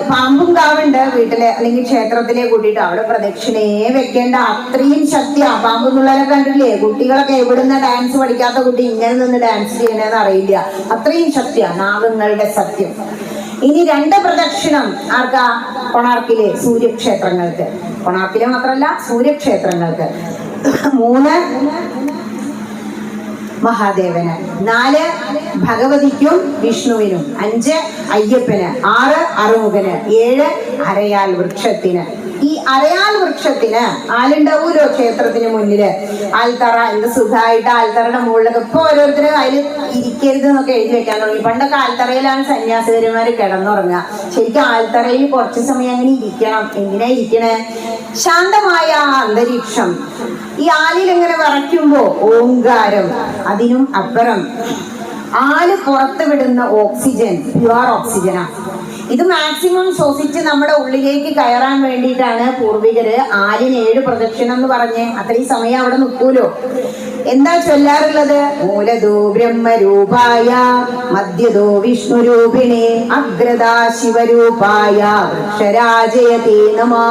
പാമ്പും കാവുണ്ട് വീട്ടിലെ അല്ലെങ്കിൽ ക്ഷേത്രത്തിലെ കൂട്ടിയിട്ട് അവിടെ പ്രദക്ഷിണയെ വെക്കേണ്ട അത്രയും ശക്തിയാ. പാമ്പ് എന്നുള്ളവരെ കണ്ടില്ലേ? കുട്ടികളൊക്കെ എവിടുന്ന ഡാൻസ് പഠിക്കാത്ത കുട്ടി ഇങ്ങനെ നിന്ന് ഡാൻസ് ചെയ്യണേന്ന് അറിയില്ല, അത്രയും ശക്തിയാ നാഗങ്ങളുടെ സത്യം. ഇനി 2 പ്രദക്ഷിണം ആർക്കാ? കൊണാർക്കിലെ സൂര്യക്ഷേത്രങ്ങൾക്ക്. കൊണാർക്കിലെ മാത്രമല്ല സൂര്യക്ഷേത്രങ്ങൾക്ക്. 3 മഹാദേവന്, 4 ഭഗവതിക്കും വിഷ്ണുവിനും, 5 അയ്യപ്പന്, 6 അറുമുഖന്, 7 അരയാൽ വൃക്ഷത്തിന്. ഈ അരയാൽ വൃക്ഷത്തിന് ആലുണ്ടാവൂലോ ക്ഷേത്രത്തിന് മുന്നില് ആൽത്തറ. എന്ത് സുഖമായിട്ട് ആൽത്തറയുടെ മുകളിലൊക്കെ ഇപ്പൊ ഓരോരുത്തരും അതിൽ ഇരിക്കരുത് എന്നൊക്കെ എഴുതി വെക്കാൻ തുടങ്ങി. പണ്ടൊക്കെ ആൽത്തറയിലാണ് സന്യാസികന്മാര് കിടന്നുറങ്ങുക. ശരിക്കും ആൽത്തറയിൽ കുറച്ചു സമയം അങ്ങനെ ഇരിക്കണം. എന്തിനാ ഇരിക്കണേ? ശാന്തമായ അന്തരീക്ഷം. ഈ ആലിൽ എങ്ങനെ വിറയ്ക്കുമ്പോ ഓങ്കാരം, അതിനും അപ്പുറം ആല് പുറത്ത് വിടുന്ന ഓക്സിജൻ പ്യുവർ ഓക്സിജനാ. ഇത് മാക്സിമം ശ്വസിച്ച് നമ്മുടെ ഉള്ളിലേക്ക് കയറാൻ വേണ്ടിയിട്ടാണ് പൂർവികര് ആലിന് 7 പ്രദക്ഷിണം എന്ന് പറഞ്ഞ് അത്രയും സമയം അവിടെ നിൽക്കൂലോ. എന്താ ചൊല്ലാറുള്ളത്? മൂലതോ ബ്രഹ്മരൂപായ മധ്യതോ വിഷ്ണുരൂപിണേ അഗ്രതാ ശിവരൂപായ വൃക്ഷരാജയതേ നമഃ.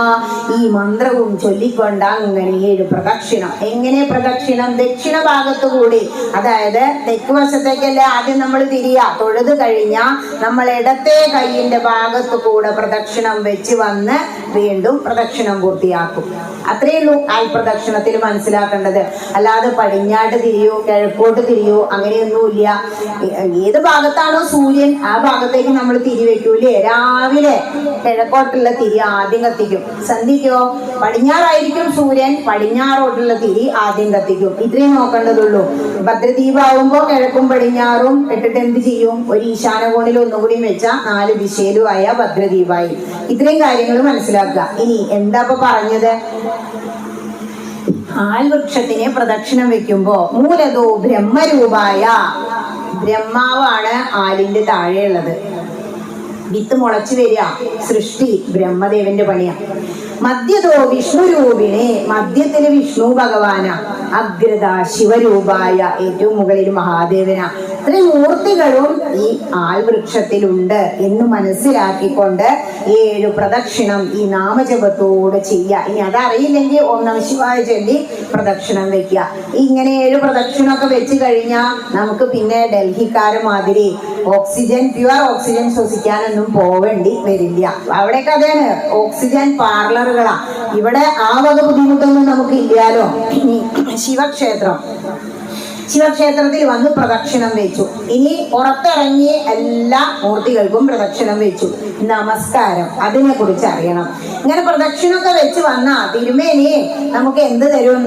ഈ മന്ത്രവും ചൊല്ലിക്കൊണ്ട് അങ്ങനെ 7 പ്രദക്ഷിണം. എങ്ങനെ പ്രദക്ഷിണം? ദക്ഷിണ ഭാഗത്തു കൂടി, അതായത് തെക്ക് വശത്തേക്കല്ലേ ആദ്യം നമ്മൾ തിരിയാ. തൊഴുത് കഴിഞ്ഞാൽ നമ്മൾ ഇടത്തെ കൈയിന്റെ ഭാഗത്തു കൂടെ പ്രദക്ഷിണം വെച്ച് വന്ന് വീണ്ടും പ്രദക്ഷിണം പൂർത്തിയാക്കും. അത്രയേ ഉള്ളൂ ആൽപ്രദക്ഷിണത്തിൽ മനസ്സിലാക്കേണ്ടത്. അല്ലാതെ പടിഞ്ഞാട്ട് തിരിയോ കിഴക്കോട്ട് തിരിയോ അങ്ങനെയൊന്നുമില്ല. ഏത് ഭാഗത്താണോ സൂര്യൻ ആ ഭാഗത്തേക്ക് നമ്മൾ തിരി വെക്കൂലേ. രാവിലെ കിഴക്കോട്ടുള്ള തിരി ആദ്യം കത്തിക്കും. സന്ധ്യക്കോ പടിഞ്ഞാറായിരിക്കും സൂര്യൻ, പടിഞ്ഞാറോട്ടുള്ള തിരി ആദ്യം കത്തിക്കും. ഇത്രയും നോക്കേണ്ടതുള്ളൂ. ഭദ്രദീപാവുമ്പോ കിഴക്കും പടിഞ്ഞാറും ഇട്ടിട്ട് എന്ത് ചെയ്യും? ഒരു ഈശാനകോണിൽ ഒന്നുകൂടി വെച്ചാൽ 4 ദിശയിലും ആയ ഭദ്രദീപായി. ഇത്രയും കാര്യങ്ങൾ മനസ്സിലാക്കുക. ഇനി എന്താ ഇപ്പൊ പറഞ്ഞത്? ആൽവൃക്ഷത്തിനെ പ്രദക്ഷിണം വെക്കുമ്പോ മൂലതോ ബ്രഹ്മരൂപായ, ബ്രഹ്മാവാണ് ആലിന്റെ താഴെയുള്ളത്. വിത്ത് മുളച്ചു വരിക, സൃഷ്ടി ബ്രഹ്മദേവന്റെ പണിയാ. മധ്യതോ വിഷ്ണുരൂപിണേ, മധ്യത്തില് വിഷ്ണു ഭഗവാന. അഗ്രത ശിവരൂപായ, ഏറ്റവും മുകളിൽ മഹാദേവന. ഇത്രയും മൂർത്തികളും ഈ ആൽവൃക്ഷത്തിലുണ്ട് എന്ന് മനസ്സിലാക്കിക്കൊണ്ട് 7 പ്രദക്ഷിണം ഈ നാമജപത്തോട് ചെയ്യുക. ഇനി അതറിയില്ലെങ്കിൽ ഓം നമഃ ശിവായ ചൊല്ലി പ്രദക്ഷിണം വെക്കുക. ഇങ്ങനെ 7 പ്രദക്ഷിണമൊക്കെ വെച്ച് കഴിഞ്ഞാൽ നമുക്ക് പിന്നെ ഡൽഹിക്കാരെ മാതിരി ഓക്സിജൻ പ്യുവർ ഓക്സിജൻ ശ്വസിക്കാനൊന്നും പോവേണ്ടി വരില്ല. അവിടെയൊക്കെ അതാണ് ഓക്സിജൻ പാർലറുകളാ. ഇവിടെ ആ വക ബുദ്ധിമുട്ടൊന്നും നമുക്ക് ഇല്ലാലോ. ഇനി ശിവക്ഷേത്രത്തിൽ വന്ന് പ്രദക്ഷിണം വെച്ചു. ഇനി പുറത്തിറങ്ങിയ എല്ലാ മൂർത്തികൾക്കും പ്രദക്ഷിണം വെച്ചു. നമസ്കാരം, അതിനെ കുറിച്ച് അറിയണം. ഇങ്ങനെ പ്രദക്ഷിണമൊക്കെ വെച്ച് വന്നാ തിരുമേനി നമുക്ക് എന്ത് തരും?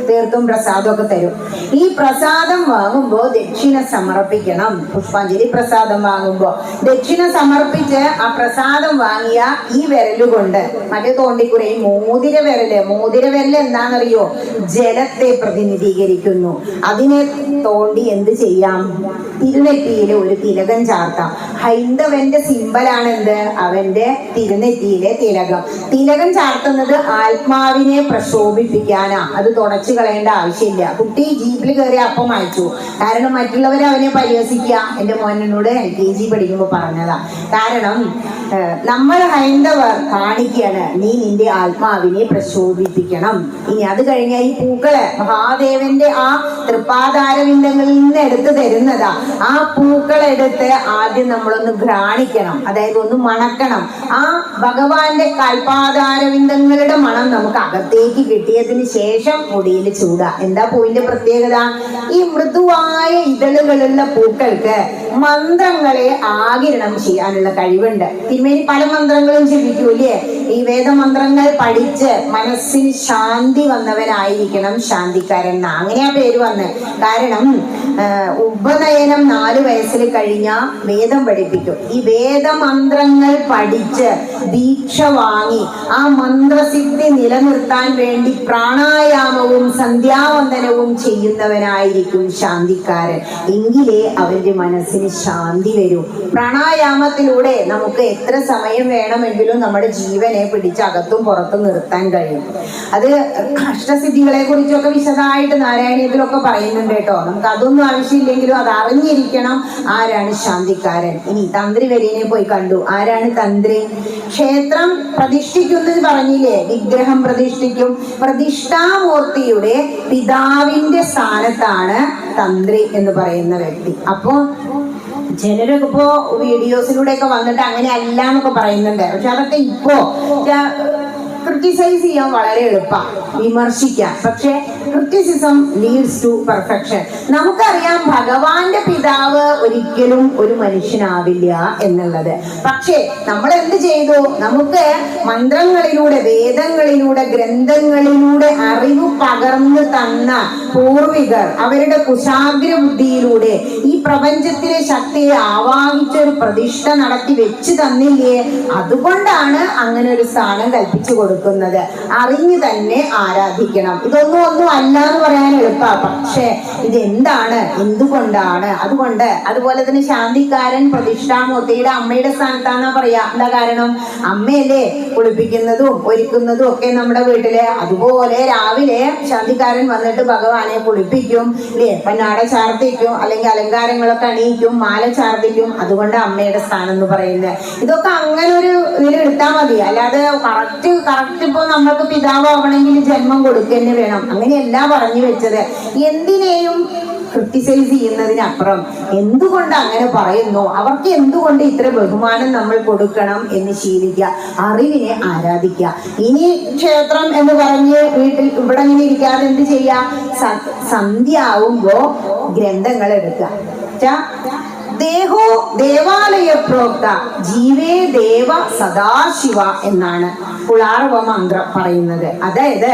തീർത്തും പ്രസാദമൊക്കെ തരും. ഈ പ്രസാദം വാങ്ങുമ്പോ ദക്ഷിണ സമർപ്പിക്കണം. പുഷ്പാഞ്ജലി പ്രസാദം വാങ്ങുമ്പോ ദക്ഷിണ സമർപ്പിച്ച് ആ പ്രസാദം വാങ്ങിയ ഈ വിരലുകൊണ്ട്, മറ്റേ തോണ്ടിക്കുറ ഈ മോതിര വിരല് എന്താണെന്നറിയോ? ജലത്തെ പ്രതിനിധീകരിക്കുന്നു. അതിനെ തോണ്ടി എന്ത് ചെയ്യാം? തിരുനെറ്റിയില് ഒരു തിലകം ചാർത്താം. ഹൈന്ദവന്റെ സിമ്പലാണ് എന്ത്? അവന്റെ തിരുനെറ്റിയിലെ തിലകം ചാർത്തുന്നത് ആത്മാവിനെ പ്രക്ഷോഭിപ്പിക്കാനാ. അത് തുടച്ചു കളയേണ്ട ആവശ്യമില്ല. കുട്ടി ജീപ്പിൽ കയറി അപ്പം അയച്ചു. കാരണം മറ്റുള്ളവരെ അവനെ പരിഹസിക്കുക. എന്റെ മോനോട് LKG പഠിക്കുമ്പോ പറഞ്ഞതാ. കാരണം നമ്മൾ ഹൈന്ദവർ കാണിക്കുകയാണ്, നീ നിന്റെ ആത്മാവിനെ പ്രക്ഷോഭിപ്പിക്കണം. ഇനി അത് കഴിഞ്ഞാൽ ഈ പൂക്കള് മഹാദേവന്റെ ആ തൃപ്പാദാരവിന്ദങ്ങളിൽ നിന്ന് എടുത്തു തരുന്നതാ. ആ പൂക്കളെടുത്ത് ആദ്യം നമ്മളൊന്ന് ഘ്രാണിക്കണം, അതായത് ഒന്ന് മണക്കണം. ആ ഭഗവാന്റെ കാൽപാദാരവിന്ദങ്ങളുടെ മണം നമുക്ക് അകത്തേക്ക് കിട്ടിയതിന് ശേഷം മുടിയിൽ ചൂടാ. എന്താ പൂവിന്റെ പ്രത്യേകത? ഈ മൃദുവായ ഇതളുകളുള്ള പൂക്കൾക്ക് മന്ത്രങ്ങളെ ആകിരണം ചെയ്യാനുള്ള കഴിവുണ്ട്. തിരുമേനി പല മന്ത്രങ്ങളും ജപിക്കൂലേ? ഈ വേദമന്ത്രങ്ങൾ പഠിച്ച് മനസ്സിന് ശാന്തി വന്നവനായിരിക്കണം ശാന്തിക്കാരൻ. അങ്ങനെയാ പേര് വന്ന്. കാരണം ഉപനയനം 4 വയസ്സിൽ കഴിഞ്ഞാൽ വേദം പഠിപ്പിക്കും. ഈ വേദമന്ത്രങ്ങൾ പഠിച്ച് ദീക്ഷ വാങ്ങി ആ മന്ത്രസിദ്ധി നിലനിർത്താൻ വേണ്ടി പ്രാണായാമവും സന്ധ്യാവന്ദനവും ചെയ്യുന്ന ചെയ്യുന്നവനായിരിക്കും ശാന്തിക്കാരൻ. എങ്കിലേ അവന്റെ മനസ്സിന് ശാന്തി വരൂ. പ്രാണായാമത്തിലൂടെ നമുക്ക് എത്ര സമയം വേണമെങ്കിലും നമ്മുടെ ജീവനെ പിടിച്ചകത്തും പുറത്തും നിർത്താൻ കഴിയും. അത് അഷ്ടസിദ്ധികളെ കുറിച്ചൊക്കെ വിശദമായിട്ട് നാരായണീയത്തിലൊക്കെ പറയുന്നുണ്ട് കേട്ടോ. നമുക്ക് അതൊന്നും ആവശ്യമില്ലെങ്കിലും അത് അറിഞ്ഞിരിക്കണം. ആരാണ് ശാന്തിക്കാരൻ? ഇനി തന്ത്രി വര്യനെ പോയി കണ്ടു. ആരാണ് തന്ത്രി? ക്ഷേത്രം പ്രതിഷ്ഠിക്കുന്നത് പറഞ്ഞില്ലേ, വിഗ്രഹം പ്രതിഷ്ഠിക്കും. പ്രതിഷ്ഠാമൂർത്തിയുടെ പിതാവിന്റെ സ്ഥാനത്താണ് തന്ത്രി എന്ന് പറയുന്ന വ്യക്തി. അപ്പോ ചിലരൊക്കെ ഇപ്പോ വീഡിയോസിലൂടെ ഒക്കെ വന്നിട്ട് അങ്ങനെ അല്ല എന്നൊക്കെ പറയുന്നുണ്ട്. പക്ഷെ അതൊക്കെ ഇപ്പോ ക്രിട്ടിസൈസ് ചെയ്യാൻ വളരെ എളുപ്പമാണ്, വിമർശിക്കാം. പക്ഷെ ക്രിറ്റിസിസം ലീഡ്സ് ടു പെർഫെക്ഷൻ. നമുക്കറിയാം ഭഗവാന്റെ പിതാവ് ഒരിക്കലും ഒരു മനുഷ്യനാവില്ല എന്നുള്ളത്. പക്ഷേ നമ്മൾ എന്ത് ചെയ്തു? നമുക്ക് മന്ത്രങ്ങളിലൂടെ, വേദങ്ങളിലൂടെ, ഗ്രന്ഥങ്ങളിലൂടെ അറിവ് പകർന്നു തന്ന പൂർവികർ അവരുടെ കുശാഗ്ര ബുദ്ധിയിലൂടെ ഈ പ്രപഞ്ചത്തിലെ ശക്തിയെ ആവാഹിച്ച ഒരു പ്രതിഷ്ഠ നടത്തി വെച്ച് തന്നില്ലേ? അതുകൊണ്ടാണ് അങ്ങനെ ഒരു സ്ഥാനം കൽപ്പിച്ചു കൊടുക്കുന്നത്. അറിഞ്ഞു തന്നെ ആരാധിക്കണം. ഇതൊന്നും അല്ല എന്ന് പറയാൻ എളുപ്പമാണ്. പക്ഷേ ഇതെന്താണ്, എന്തുകൊണ്ടാണ്? അതുപോലെ തന്നെ ശാന്തിക്കാരൻ പ്രതിഷ്ഠാമൂർത്തിയുടെ അമ്മയുടെ സ്ഥാനത്താണെന്നാ പറയാ. എന്താ കാരണം? അമ്മയല്ലേ കുളിപ്പിക്കുന്നതും ഒരുക്കുന്നതും ഒക്കെ നമ്മുടെ വീട്ടില്. അതുപോലെ രാവിലെ ശാന്തിക്കാരൻ വന്നിട്ട് ഭഗവാനെ കുളിപ്പിക്കും, ഇല്ലേ, പന്നാട ചാർത്തിക്കും, അല്ലെങ്കിൽ അലങ്കാരങ്ങളൊക്കെ അണിയിക്കും, മാല ചാർത്തിക്കും. അതുകൊണ്ട് അമ്മയുടെ സ്ഥാനം എന്ന് പറയുന്നത്. ഇതൊക്കെ അങ്ങനെ ഒരു ഇതിൽ എടുത്താൽ മതി. അല്ലാതെ കറക്റ്റ് ഇപ്പൊ നമ്മൾക്ക് പിതാവാവണമെങ്കിൽ ജന്മം കൊടുക്കന്നെ വേണം, അങ്ങനെയല്ല പറഞ്ഞു വെച്ചത്. എന്തിനേയും ക്രിട്ടിസൈസ് ചെയ്യുന്നതിനപ്പുറം എന്തുകൊണ്ട് അങ്ങനെ പറയുന്നു, അവർക്ക് എന്തുകൊണ്ട് ഇത്ര ബഹുമാനം നമ്മൾ കൊടുക്കണം എന്ന് ശീലിക്കുക. അറിവിനെ ആരാധിക്കുക. ഇനി ക്ഷേത്രം എന്ന് പറഞ്ഞ് വീട്ടിൽ ഇവിടെ ഇങ്ങനെ ഇരിക്കാതെ എന്ത് ചെയ്യാ? സന്ധ്യ ആവുമ്പോ ഗ്രന്ഥങ്ങൾ എടുക്കുക. ദേഹോ ദേവാലയ പ്രോക്ത ജീവേ ദേവ സദാശിവ എന്നാണ് പുളാർവ മന്ത്രം പറയുന്നത്. അതായത്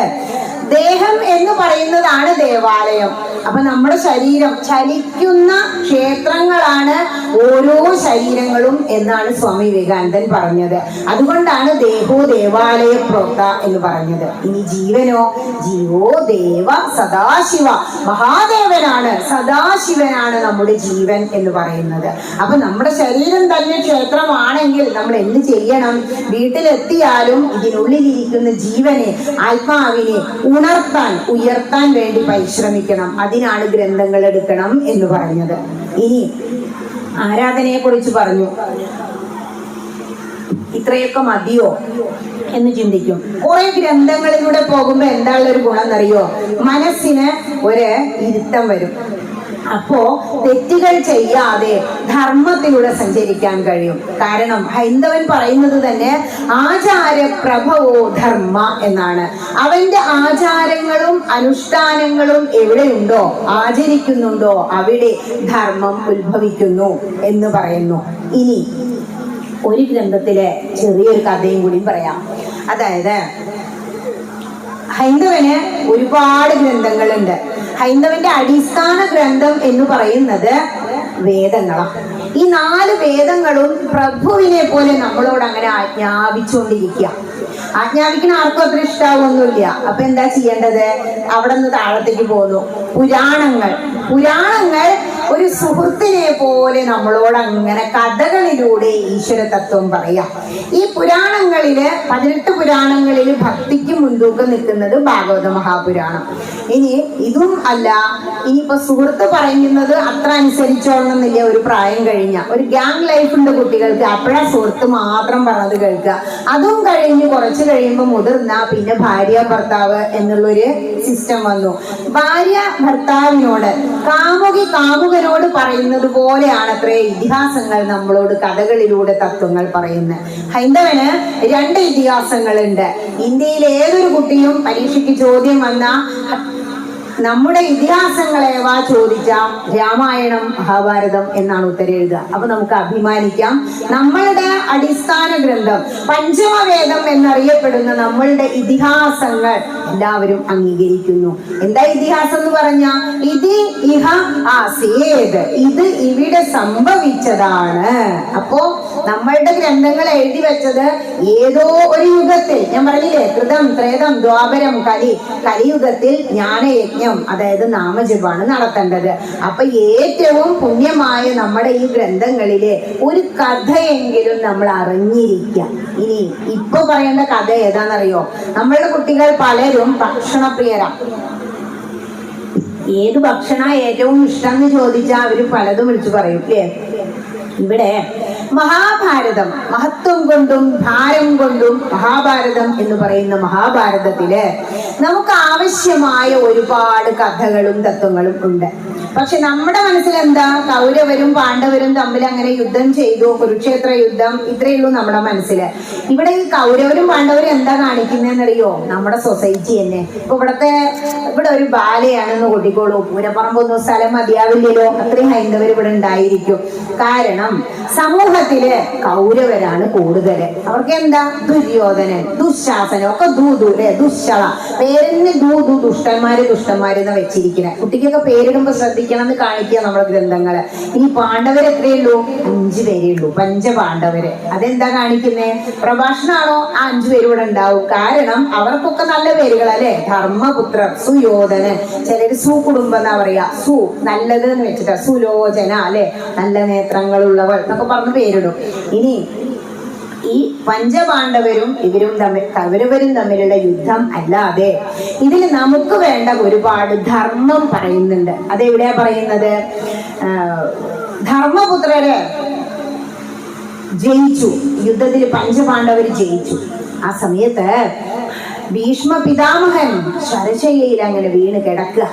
ദേഹം എന്ന് പറയുന്നതാണ് ദേവാലയം. അപ്പൊ നമ്മുടെ ശരീരം ചലിക്കുന്ന ക്ഷേത്രങ്ങളാണ് ഓരോ ശരീരങ്ങളും എന്നാണ് സ്വാമി വിവേകാനന്ദൻ പറഞ്ഞത്. അതുകൊണ്ടാണ് ദേഹോ ദേവാലയ പ്രോക്ത എന്ന് പറഞ്ഞത്. ഇനി ജീവനോ? ജീവോ ദേവ സദാശിവ, മഹാദേവനാണ്, സദാശിവനാണ് നമ്മുടെ ജീവൻ എന്ന് പറയുന്നത്. അപ്പൊ നമ്മുടെ ശരീരം തന്നെ ക്ഷേത്രമാണെങ്കിൽ നമ്മൾ എന്ത് ചെയ്യണം? വീട്ടിലെത്തിയാലും ഇതിനുള്ളിലിരിക്കുന്ന ജീവനെ, ആത്മാവിനെ ഉയർത്താൻ വേണ്ടി പരിശ്രമിക്കണം. അതിനാണ് ഗ്രന്ഥങ്ങൾ എടുക്കണം എന്ന് പറഞ്ഞത്. ഇനി ആരാധനയെ കുറിച്ച് പറഞ്ഞു. ഇത്രയൊക്കെ മതിയോ എന്ന് ചിന്തിക്കും. കുറെ ഗ്രന്ഥങ്ങളിലൂടെ പോകുമ്പോ എന്താണ് ഒരു ഗുണം എന്നറിയോ? മനസ്സിന് ഒരു ഇരുത്തം വരും. അപ്പോ തെറ്റുകൾ ചെയ്യാതെ ധർമ്മത്തിലൂടെ സഞ്ചരിക്കാൻ കഴിയും. കാരണം ഹൈന്ദവൻ പറയുന്നത് തന്നെ ആചാരപ്രഭവോ ധർമ്മ എന്നാണ്. അവന്റെ ആചാരങ്ങളും അനുഷ്ഠാനങ്ങളും എവിടെയുണ്ടോ, ആചരിക്കുന്നുണ്ടോ, അവിടെ ധർമ്മം ഉത്ഭവിക്കുന്നു എന്ന് പറയുന്നു. ഇനി ഒരു ഗ്രന്ഥത്തിലെ ചെറിയൊരു കഥയും കൂടി പറയാം. അതായത് ഹൈന്ദവന് ഒരുപാട് ഗ്രന്ഥങ്ങളുണ്ട്. ഹൈന്ദവന്റെ അടിസ്ഥാന ഗ്രന്ഥം എന്ന് പറയുന്നത് വേദങ്ങളാണ്. ഈ 4 വേദങ്ങളും പ്രഭുവിനെ പോലെ നമ്മളോട് അങ്ങനെ ആജ്ഞാപിച്ചുകൊണ്ടിരിക്കുക. ആജ്ഞാപിക്കുന്ന ആർക്കും അത്ര ഇഷ്ടാവൊന്നുമില്ല. അപ്പൊ എന്താ ചെയ്യേണ്ടത്? അവിടെ നിന്ന് താഴത്തേക്ക് പോന്നു. പുരാണങ്ങൾ ഒരു സുഹൃത്തിനെ പോലെ നമ്മളോട് അങ്ങനെ കഥകളിലൂടെ ഈശ്വര തത്വം പറയാം. ഈ പുരാണങ്ങളില് 18 പുരാണങ്ങളില് ഭക്തിക്ക് മുൻതൂക്കം നിൽക്കുന്നത് ഭാഗവത മഹാപുരാണം. ഇനി ഇതും അല്ല, ഇനിയിപ്പോ സുഹൃത്ത് പറയുന്നത് അത്ര അനുസരിച്ചോളണമെന്നില്ല. ഒരു പ്രായം കഴിഞ്ഞ ഒരു ഗ്യാങ് ലൈഫ് ഉണ്ട് കുട്ടികൾക്ക്, അപ്പോഴാ സുഹൃത്ത് മാത്രം പറഞ്ഞത് കേൾക്കുക. അതും കഴിഞ്ഞ് കുറച്ച് കഴിയുമ്പോൾ മുതിർന്ന പിന്നെ ഭാര്യ ഭർത്താവ് എന്നുള്ളൊരു സിസ്റ്റം വന്നു. ഭാര്യ ഭർത്താവിനോട്, കാമുകനോട് പറയുന്നത് പോലെയാണ് അത്രേ ഇതിഹാസങ്ങൾ നമ്മളോട് കഥകളിലൂടെ തത്വങ്ങൾ പറയുന്നത്. ഹൈന്ദവന് 2 ഇതിഹാസങ്ങളുണ്ട്. ഇന്ത്യയിലെ ഏതൊരു കുട്ടിയും പരീക്ഷയ്ക്ക് ചോദ്യം വന്ന നമ്മുടെ ഇതിഹാസങ്ങളേവാ ചോദിച്ച രാമായണം മഹാഭാരതം എന്നാണ് ഉത്തരം എഴുതുക. അപ്പൊ നമുക്ക് അഭിമാനിക്കാം. നമ്മളുടെ അടിസ്ഥാന ഗ്രന്ഥം പഞ്ചമവേദം എന്നറിയപ്പെടുന്ന നമ്മളുടെ ഇതിഹാസങ്ങൾ എല്ലാവരും അംഗീകരിക്കുന്നു. എന്താ ഇതിഹാസം എന്ന് പറഞ്ഞ? ഇത് ഇഹ ആസേത്, ഇത് ഇവിടെ സംഭവിച്ചതാണ്. അപ്പോ നമ്മളുടെ ഗ്രന്ഥങ്ങൾ എഴുതി വെച്ചത് ഏതോ ഒരു യുഗത്തിൽ, ഞാൻ പറഞ്ഞില്ലേ, കൃതം ത്രേതം ദ്വാപരം കലിയുഗത്തിൽ ജ്ഞാനയജ്ഞം, അതായത് നാമജപമാണ് നടത്തേണ്ടത്. അപ്പൊ ഏറ്റവും പുണ്യമായ നമ്മുടെ ഈ ഗ്രന്ഥങ്ങളിലെ ഒരു കഥയെങ്കിലും നമ്മൾ അറിഞ്ഞിരിക്കുക. ഇനി ഇപ്പൊ പറയേണ്ട കഥ ഏതാണെന്നറിയോ? നമ്മളുടെ കുട്ടികൾ പലരും ഭക്ഷണപ്രിയരാ. ഏത് ഭക്ഷണ ഏറ്റവും ഇഷ്ടം എന്ന് ചോദിച്ചാൽ അവര് പലതും വിളിച്ചു പറയും, അല്ലേ? ഇവിടെ മഹാഭാരതം, മഹത്വം കൊണ്ടും ഭാരം കൊണ്ടും മഹാഭാരതം എന്ന് പറയുന്ന മഹാഭാരതത്തില് നമുക്ക് ആവശ്യമായ ഒരുപാട് കഥകളും തത്വങ്ങളും ഉണ്ട്. പക്ഷെ നമ്മുടെ മനസ്സിൽ എന്താ? കൗരവരും പാണ്ഡവരും തമ്മിൽ അങ്ങനെ യുദ്ധം ചെയ്തു, കുരുക്ഷേത്ര യുദ്ധം, ഇത്രയേ ഉള്ളൂ നമ്മുടെ മനസ്സില്. ഇവിടെ ഈ കൗരവരും പാണ്ഡവരും എന്താ കാണിക്കുന്നതെന്നറിയോ? നമ്മുടെ സൊസൈറ്റി തന്നെ. ഇപ്പൊ ഇവിടെ ഒരു ബാലയാണെന്ന് കൂട്ടിക്കോളൂ, പൂരപ്പറമ്പൊന്നും സ്ഥലം മതിയാവില്ലല്ലോ, അത്രയും ഹൈന്ദവർ ഇവിടെ ഉണ്ടായിരിക്കും. കാരണം സമൂഹത്തില് കൗരവരാണ് കൂടുതൽ. അവർക്ക് എന്താ? ദുര്യോധനൻ, ദുശാസനം ഒക്കെ ദൂതൂലെ, ദുശ്ശള, പേരിന് ദുഷ്ടന്മാരെന്ന് വെച്ചിരിക്കുന്നത്. കുട്ടിക്കൊക്കെ പേരിടുമ്പോ ശ്രദ്ധിക്കണം എന്ന് കാണിക്കുക നമ്മുടെ ഗ്രന്ഥങ്ങള്. ഇനി പാണ്ഡവർ എത്രയുള്ളൂ? 5 പേരേ ഉള്ളൂ, പഞ്ചപാണ്ഡവര്. അതെന്താ കാണിക്കുന്നേ? പ്രഭാഷണമാണോ? ആ 5 പേര് ഇവിടെ ഉണ്ടാവും. കാരണം അവർക്കൊക്കെ നല്ല പേരുകളല്ലേ. ധർമ്മപുത്രർ, സുയോധനൻ, ചിലര് സുകുടുംബം എന്നാ പറയാ, സു നല്ലത് എന്ന് വെച്ചിട്ടാ, സുലോചന അല്ലെ, നല്ല നേത്രങ്ങളുള്ളവൾ എന്നൊക്കെ പറഞ്ഞ് പേരിടും. ഇനി ഈ പഞ്ചപാണ്ഡവരും കൗരവരും തമ്മിലുള്ള യുദ്ധം അല്ലാതെ ഇതിൽ നമുക്ക് വേണ്ട ഒരുപാട് ധർമ്മം പറയുന്നുണ്ട്. അതെവിടെയാ പറയുന്നത്? ധർമ്മപുത്രര് ജയിച്ചു, യുദ്ധത്തിൽ പഞ്ചപാണ്ഡവര് ജയിച്ചു. ആ സമയത്ത് ഭീഷ്മ പിതാമഹൻ ശരശയ്യയിൽ അങ്ങനെ വീണ് കിടക്കുക.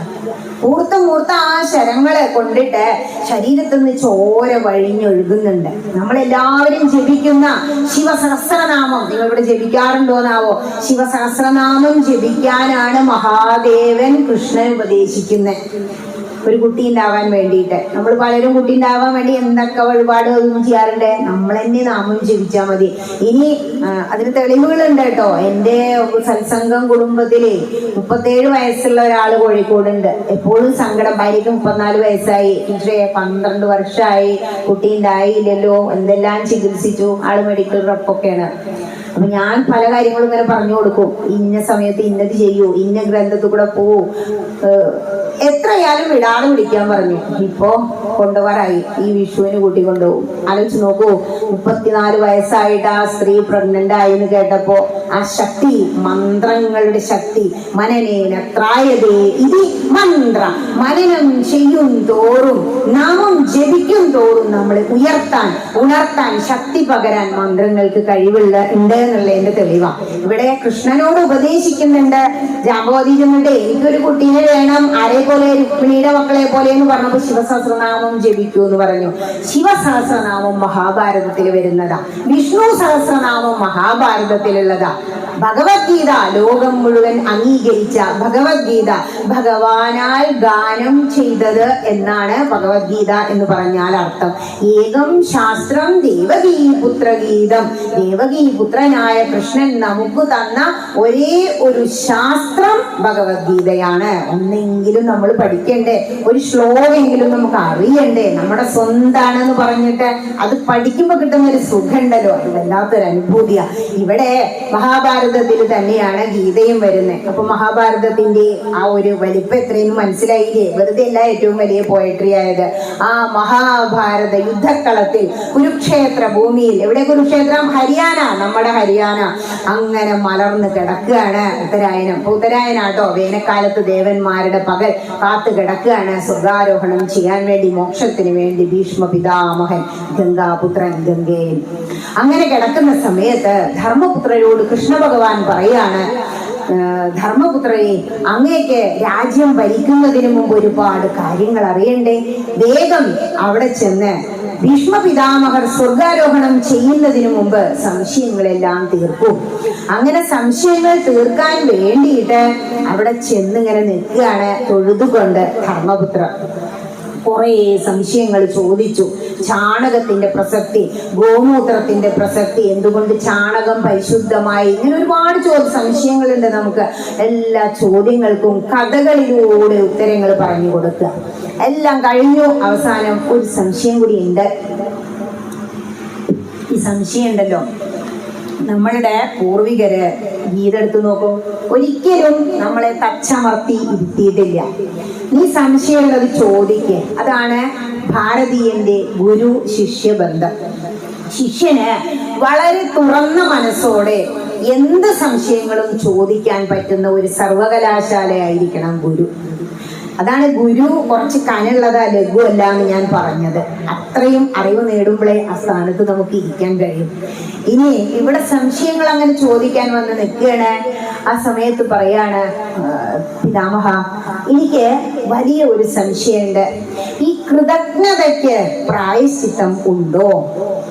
മൂർത്ത ആ ശരങ്ങളെ കൊണ്ടിട്ട് ശരീരത്തിൽ നിന്ന് ചോര വഴിഞ്ഞൊഴുകുന്നുണ്ട്. നമ്മളെല്ലാവരും ജപിക്കുന്ന ശിവസഹസ്രനാമം നിങ്ങളിവിടെ ജപിക്കാറുണ്ടോന്നാവോ? ശിവസഹസ്രനാമം ജപിക്കാനാണ് മഹാദേവൻ കൃഷ്ണൻ ഉപദേശിക്കുന്നത്. ഒരു കുട്ടി ഉണ്ടാവാൻ വേണ്ടിയിട്ട് നമ്മൾ പലരും കുട്ടി ഉണ്ടാവാൻ വേണ്ടി എന്തൊക്കെ വഴിപാട് ഒന്നും ചെയ്യാറുണ്ട്. നമ്മൾ തന്നെ നാമം ജപിച്ചാൽ മതി. ഇനി അതിന് തെളിവുകളുണ്ട് കേട്ടോ. എൻ്റെ സത്സംഗം കുടുംബത്തില് 37 വയസ്സുള്ള ഒരാൾ കോഴിക്കോടുണ്ട്. എപ്പോഴും സങ്കടം. ഭാര്യയ്ക്ക് 34 വയസ്സായി, പക്ഷേ 12 വർഷമായി കുട്ടി ഉണ്ടായില്ലല്ലോ, എന്തെല്ലാം ചികിത്സിച്ചു. ആള് മെഡിക്കൽ റെപ്പൊക്കെയാണ്. അപ്പൊ ഞാൻ പല കാര്യങ്ങളും ഇങ്ങനെ പറഞ്ഞു കൊടുക്കും. ഇന്ന സമയത്ത് ഇന്നത് ചെയ്യൂ, ഇന്ന ഗ്രന്ഥത്തിൽ കൂടെ പോവൂ, എത്രയായാലും വിടാതെ വിളിക്കാൻ പറഞ്ഞു. ഇപ്പോ കൊണ്ടുപോകാറായി. ഈ വിഷുവിന് കൂട്ടി കൊണ്ടുപോകും. ആലോചിച്ച് നോക്കൂ, 34 വയസ്സായിട്ട് ആ സ്ത്രീ പ്രഗ്നന്റ് ആയി എന്ന് കേട്ടപ്പോ ആ ശക്തി, മന്ത്രങ്ങളുടെ ശക്തി, മനനേന ത്രായതേ ഇത് മന്ത്ര, മനനം ചെയ്യും തോറും നാമം ജപിക്കും തോറും നമ്മളെ ഉണർത്താൻ ശക്തി പകരാൻ മന്ത്രങ്ങൾക്ക് ഉണ്ട് എന്നുള്ളതിന്റെ തെളിവാണ്. ഇവിടെ കൃഷ്ണനോട് ഉപദേശിക്കുന്നുണ്ട് ജാമ്പവതി ചെന്നിട്ട്, എനിക്കൊരു കുട്ടീനെ വേണം, ആരെ പോലെ, രുക്മിണിയുടെ മക്കളെ പോലെ എന്ന് പറഞ്ഞപ്പോ ശിവസഹസ്രനാമം ജപിക്കൂ എന്ന് പറഞ്ഞു. ശിവസഹസ്രനാമം മഹാഭാരതത്തിൽ വരുന്നതാ. വിഷ്ണു സഹസ്രനാമം മഹാഭാരതത്തിലുള്ളതാ. ഭഗവത്ഗീത ലോകം മുഴുവൻ അംഗീകരിച്ച ഭഗവത്ഗീത, ഭഗവാനാൽ ഗാനം ചെയ്തത് എന്നാണ് ഭഗവത്ഗീത എന്ന് പറഞ്ഞാൽ അർത്ഥം. ഏകം ശാസ്ത്രം ദേവകീപുത്രഗീതം, ദേവകീപുത്രനായ കൃഷ്ണൻ നമുക്ക് തന്ന ഒരേ ഒരു ശാസ്ത്രം ഭഗവത്ഗീതയാണ്. ഒന്നെങ്കിലും നമ്മൾ പഠിക്കണ്ടേ, ഒരു ശ്ലോകമെങ്കിലും നമുക്ക് അറിയണ്ടേ. നമ്മുടെ സ്വന്താണെന്ന് പറഞ്ഞിട്ട് അത് പഠിക്കുമ്പോ കിട്ടുന്ന ഒരു സുഖമുണ്ടല്ലോ, അത് വല്ലാത്തൊരു അനുഭൂതിയാ. ഇവിടെ മഹാഭാരതത്തിൽ തന്നെയാണ് ഗീതയും വരുന്നത്. അപ്പൊ മഹാഭാരതത്തിന്റെ ആ ഒരു വലിപ്പം എത്രയെന്ന് മനസ്സിലായില്ലേ? വെറുതെ അല്ല ഏറ്റവും വലിയ പോയട്രി ആയത്. ആ മഹാഭാരത യുദ്ധക്കളത്തിൽ കുരുക്ഷേത്ര ഭൂമിയിൽ, എവിടെ കുരുക്ഷേത്രം? ഹരിയാന, നമ്മുടെ ഹരിയാന അങ്ങനെ മലർന്ന് കിടക്കുകയാണ്. ഉത്തരായനാട്ടോ, വേനൽക്കാലത്ത് ദേവന്മാരുടെ പകൽ കാത്തു കിടക്കുകയാണ് സ്വർഗാരോഹണം ചെയ്യാൻ വേണ്ടി, മോക്ഷത്തിന് വേണ്ടി ഭീഷ്മ പിതാമഹൻ ഗംഗാപുത്രൻ ഗംഗയിൽ. അങ്ങനെ കിടക്കുന്ന സമയത്ത് ധർമ്മപുത്രരോട് കൃഷ്ണ ഭഗവാൻ പറയാണ്, ധർമ്മപുത്രരെ, അങ്ങേക്ക് രാജ്യം ഭരിക്കുന്നതിന് മുമ്പ് ഒരുപാട് കാര്യങ്ങൾ അറിയണ്ടേ. വേഗം അവിടെ ചെന്ന് ഭീഷ്മ പിതാമഹർ സ്വർഗാരോഹണം ചെയ്യുന്നതിന് മുമ്പ് സംശയങ്ങളെല്ലാം തീർക്കും. അങ്ങനെ സംശയങ്ങൾ തീർക്കാൻ വേണ്ടിയിട്ട് അവിടെ ചെന്നിങ്ങനെ നിൽക്കുകയാണ് തൊഴുതുകൊണ്ട് ധർമ്മപുത്ര. കുറെ സംശയങ്ങൾ ചോദിച്ചു. ചാണകത്തിന്റെ പ്രസക്തി, ഗോമൂത്രത്തിന്റെ പ്രസക്തി, എന്തുകൊണ്ട് ചാണകം പരിശുദ്ധമായി, ഇങ്ങനെ ഒരുപാട് സംശയങ്ങളുണ്ട് നമുക്ക്. എല്ലാ ചോദ്യങ്ങൾക്കും കഥകളിലൂടെ ഉത്തരങ്ങൾ പറഞ്ഞു കൊടുക്കുക. എല്ലാം കഴിഞ്ഞു. അവസാനം ഒരു സംശയം കൂടി ഉണ്ട്. ഈ സംശയം ഉണ്ടല്ലോ, നമ്മളുടെ പൂർവികര് ഗീത എടുത്തു നോക്കൂ, ഒരിക്കലും നമ്മളെ തച്ചമർത്തി ഇരുത്തിയിട്ടില്ല. നീ സംശയമുള്ളത് ചോദിക്കേ. അതാണ് ഭാരതീയന്റെ ഗുരു ശിഷ്യ ബന്ധം. ശിഷ്യന് വളരെ തുറന്ന മനസ്സോടെ എന്ത് സംശയങ്ങളും ചോദിക്കാൻ പറ്റുന്ന ഒരു സർവകലാശാലയായിരിക്കണം ഗുരു. അതാണ് ഗുരു കുറച്ച് കനുള്ളതാ, ലഘുവല്ല എന്ന് ഞാൻ പറഞ്ഞത്. അത്രയും അറിവ് നേടുമ്പോഴേ ആ സ്ഥാനത്ത് നമുക്ക് ഇരിക്കാൻ കഴിയും. ഇനി ഇവിടെ സംശയങ്ങൾ അങ്ങനെ ചോദിക്കാൻ വന്ന് നിൽക്കുകയാണ്. ആ സമയത്ത് പറയാണ്, പിതാമഹ, എനിക്ക് വലിയ ഒരു സംശയമുണ്ട്. ഈ കൃതജ്ഞതയ്ക്ക് പ്രായശ്ചിത്തം ഉണ്ടോ?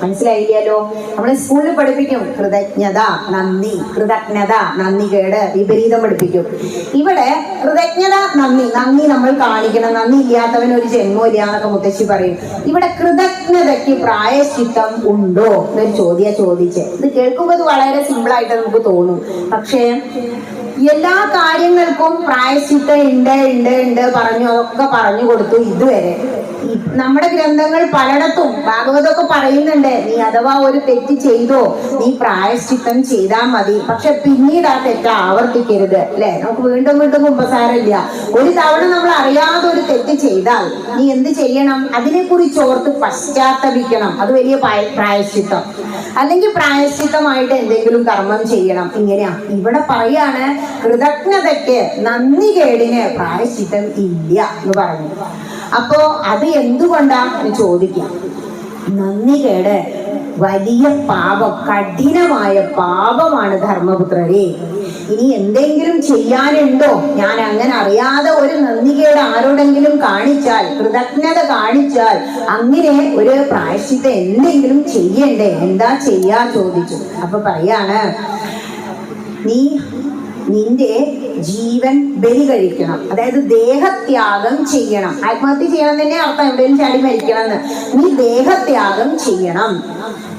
മനസ്സിലായില്ലല്ലോ. നമ്മളെ സ്കൂളിൽ പഠിപ്പിക്കും കൃതജ്ഞത, നന്ദി, കൃതജ്ഞത, നന്ദികേട്, വിപരീതം പഠിപ്പിക്കും. ഇവിടെ കൃതജ്ഞത, നന്ദി നമ്മൾ കാണിക്കണം, നന്ദി ഇല്ലാത്തവന് ഒരു ജന്മമില്ല എന്നൊക്കെ മുത്തശ്ശി പറയും. ഇവിടെ കൃതജ്ഞതയ്ക്ക് പ്രായശ്ചിത്തം ഉണ്ടോ എന്നൊരു ചോദിച്ചേ. ഇത് കേൾക്കുമ്പോൾ ഇത് വളരെ സിമ്പിളായിട്ട് നമുക്ക് തോന്നും. പക്ഷേ എല്ലാ കാര്യങ്ങൾക്കും പ്രായശ്ചിത്തം ഉണ്ട് അതൊക്കെ പറഞ്ഞു കൊടുത്തു. ഇതുവരെ നമ്മുടെ ഗ്രന്ഥങ്ങൾ പലയിടത്തും ഭാഗവതമൊക്കെ പറയുന്നുണ്ട്, നീ അഥവാ ഒരു തെറ്റ് ചെയ്തോ നീ പ്രായശ്ചിത്തം ചെയ്താൽ മതി, പക്ഷെ പിന്നീട് ആ തെറ്റ് ആവർത്തിക്കരുത്. അല്ലെ, നമുക്ക് വീണ്ടും കുമ്പസാരമില്ല. ഒരു തവണ നമ്മൾ അറിയാതെ ഒരു തെറ്റ് ചെയ്താൽ നീ എന്ത് ചെയ്യണം? അതിനെ കുറിച്ച് ഓർത്ത് പശ്ചാത്തപിക്കണം. അത് വലിയ പ്രായശ്ചിത്തം. അല്ലെങ്കിൽ പ്രായശ്ചിത്തമായിട്ട് എന്തെങ്കിലും കർമ്മം ചെയ്യണം. ഇങ്ങനെയാ ഇവിടെ പറയാണ്, കൃതജ്ഞതയ്ക്ക്, നന്ദി കേടിന് പ്രായശ്ചിത്തം ഇല്ല എന്ന് പറഞ്ഞു. അപ്പോ അത് എന്തുകൊണ്ടാന്ന് ചോദിക്കാം. നന്ദി കേട് വലിയ പാപം, കഠിനമായ പാപമാണ് ധർമ്മപുത്രരെ. ഇനി എന്തെങ്കിലും ചെയ്യാനുണ്ടോ? ഞാൻ അങ്ങനെ അറിയാതെ ഒരു നന്ദികേട് ആരോടെങ്കിലും കാണിച്ചാൽ, കൃതജ്ഞത കാണിച്ചാൽ, അങ്ങനെ ഒരു പ്രായശ്ചിത്തം എന്തെങ്കിലും ചെയ്യണ്ടേ? എന്താ ചെയ്യാ ചോദിച്ചു. അപ്പൊ പറയാണ്, നിന്റെ ജീവൻ ബലി കഴിക്കണം, അതായത് ദേഹത്യാഗം ചെയ്യണം. ആത്മഹത്യ ചെയ്യണം തന്നെ അർത്ഥം, എവിടെയും ചാടി മരിക്കണം എന്ന്. നീ ദേഹത്യാഗം ചെയ്യണം.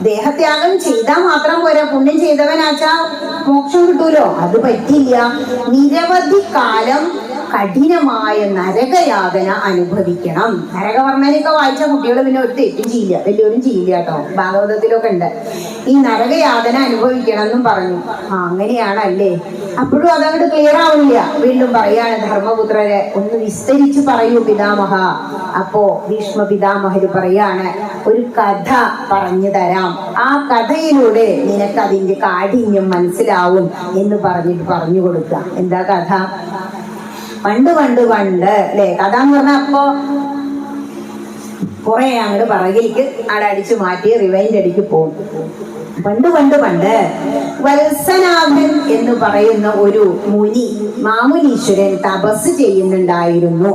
ദേഹത്യാഗം ചെയ്താൽ മാത്രം പോരാ, പുണ്യം ചെയ്തവനാച്ചാ മോക്ഷം കിട്ടൂലോ, അത് പറ്റില്ല. നിരവധി കാലം കഠിനമായ നരകയാതന അനുഭവിക്കണം. നരകവർണ്ണനൊക്കെ വായിച്ച കുട്ടികൾ പിന്നെ ഒരു തെറ്റും ചെയ്യില്ല, വലിയവരും ചെയ്യില്ല കേട്ടോ. ഭാഗവതത്തിലൊക്കെ ഉണ്ട് ഈ നരകയാതന അനുഭവിക്കണം എന്നും പറഞ്ഞു. അങ്ങനെയാണല്ലേ? അപ്പോഴും അതങ്ങോട്ട് ക്ലിയർ ആവില്ല. വീണ്ടും പറയാണ്, ധർമ്മപുത്രരെ ഒന്ന് വിസ്തരിച്ച് പറയൂ പിതാമഹ. അപ്പോ ഭീഷ്മ പിതാമഹര് പറയാണ്, ഒരു കഥ പറഞ്ഞു തരാം, ആ കഥയിലൂടെ നിനക്ക് അതിന്റെ കാഠിന്യം മനസ്സിലാവും എന്ന് പറഞ്ഞിട്ട് പറഞ്ഞു കൊടുക്കുക. എന്താ കഥ? പണ്ട് അല്ലെ, കഥ എന്ന് പറഞ്ഞാൽ അപ്പോ കുറെ അങ്ങോട്ട് പറകിലേക്ക് അടിച്ചു മാറ്റി റിവൈൻഡ് അടിക്ക് പോകും. പണ്ട് വത്സനാഭൻ എന്ന് പറയുന്ന ഒരു മുനി, മാമുനീശ്വരൻ തപസ് ചെയ്യുന്നുണ്ടായിരുന്നു.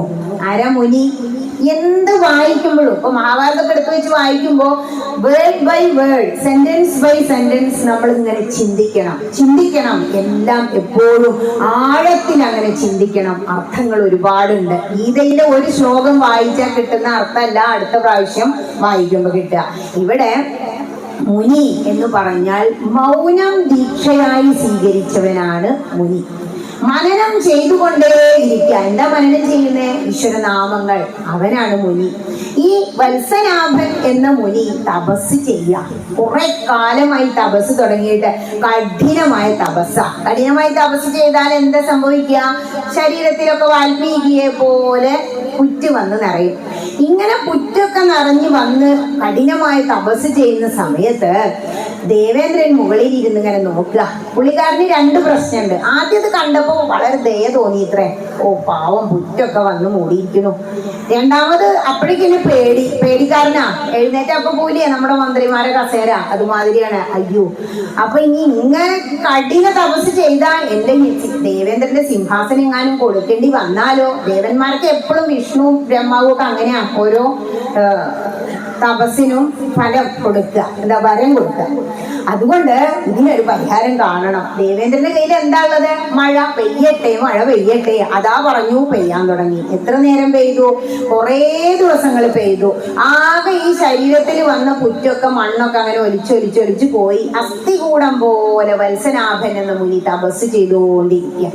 ആരാ മുനി? എന്ത് വായിക്കുമ്പോഴും, ഇപ്പൊ മഹാഭാരതമൊക്കെ എടുത്തു വെച്ച് വായിക്കുമ്പോ word by word, sentence by sentence നമ്മൾ ഇങ്ങനെ ചിന്തിക്കണം. എല്ലാം എപ്പോഴും ആഴത്തിൽ അങ്ങനെ ചിന്തിക്കണം. അർത്ഥങ്ങൾ ഒരുപാടുണ്ട്. ഗീതയിലെ ഒരു ശ്ലോകം വായിച്ചാൽ കിട്ടുന്ന അർത്ഥമല്ല അടുത്ത പ്രാവശ്യം വായിക്കുമ്പോ കിട്ടുക. ഇവിടെ മുനി എന്ന് പറഞ്ഞാൽ മൗനം ദീക്ഷയായി സ്വീകരിച്ചവനാണ് മുനി. മനനം ചെയ്തുകൊണ്ടേയിരിക്കുക. എന്താ മനനം ചെയ്യുന്നേ? ഈശ്വരനാമങ്ങൾ. അവനാണ് മുനി. ഈ വത്സനാഭൻ എന്ന മുനി തപസ് ചെയ്യാം. കുറെ കാലമായി തപസ് തുടങ്ങിയിട്ട് കഠിനമായ തപസ് ചെയ്താൽ എന്താ സംഭവിക്കുക? ശരീരത്തിലൊക്കെ വാൽമീകിയെ പോലെ പുറ്റ് വന്ന് നിറയും. ഇങ്ങനെ പുറ്റൊക്കെ നിറഞ്ഞു വന്ന് കഠിനമായ തപസ് ചെയ്യുന്ന സമയത്ത് ദേവേന്ദ്രൻ മുകളിൽ ഇരുന്ന് ഇങ്ങനെ നോക്കുക. പുള്ളിക്കാരന് രണ്ട് പ്രശ്നമുണ്ട്. ആദ്യത് കണ്ടപ്പോ വളരെ ദയ തോന്നിയിത്രേ, ഓ പാവം പുറ്റൊക്കെ വന്ന് മൂടിയിരിക്കുന്നു. രണ്ടാമത് അപ്പോഴേക്കും പേടിക്കാരനാ. എഴുന്നേറ്റപ്പൊ പോലിയേ നമ്മുടെ മന്ത്രിമാരെ കസേര, അതുമാതിരിയാണ്. അയ്യോ, അപ്പൊ ഇങ്ങനെ കഠിന തപസ് ചെയ്താൽ എന്റെ ദേവേന്ദ്രന്റെ സിംഹാസനം എങ്ങാനും കൊടുക്കേണ്ടി വന്നാലോ? ദേവന്മാർക്ക് എപ്പോഴും വിഷ്ണുവും ബ്രഹ്മാവും ഒക്കെ അങ്ങനെയാ, ഓരോ തപസ്സിനും ഫലം കൊടുക്കുക, എന്താ വരം കൊടുക്കുക. അതുകൊണ്ട് ഇതിനൊരു പരിഹാരം കാണണം. ദേവേന്ദ്രന്റെ കയ്യിൽ എന്താ ഉള്ളത്? മഴ പെയ്യട്ടെ. അതാ പറഞ്ഞു, പെയ്യാൻ തുടങ്ങി. എത്ര നേരം പെയ്തു? കുറേ ദിവസങ്ങൾ പെയ്തു. ആകെ ഈ ശരീരത്തിൽ വന്ന പുറ്റൊക്കെ മണ്ണൊക്കെ അങ്ങനെ ഒലിച്ചൊലിച്ച് പോയി. അസ്ഥികൂടം പോലെ വത്സനാഭൻ എന്ന മുനി തപസ് ചെയ്തുകൊണ്ടിരിക്കുക.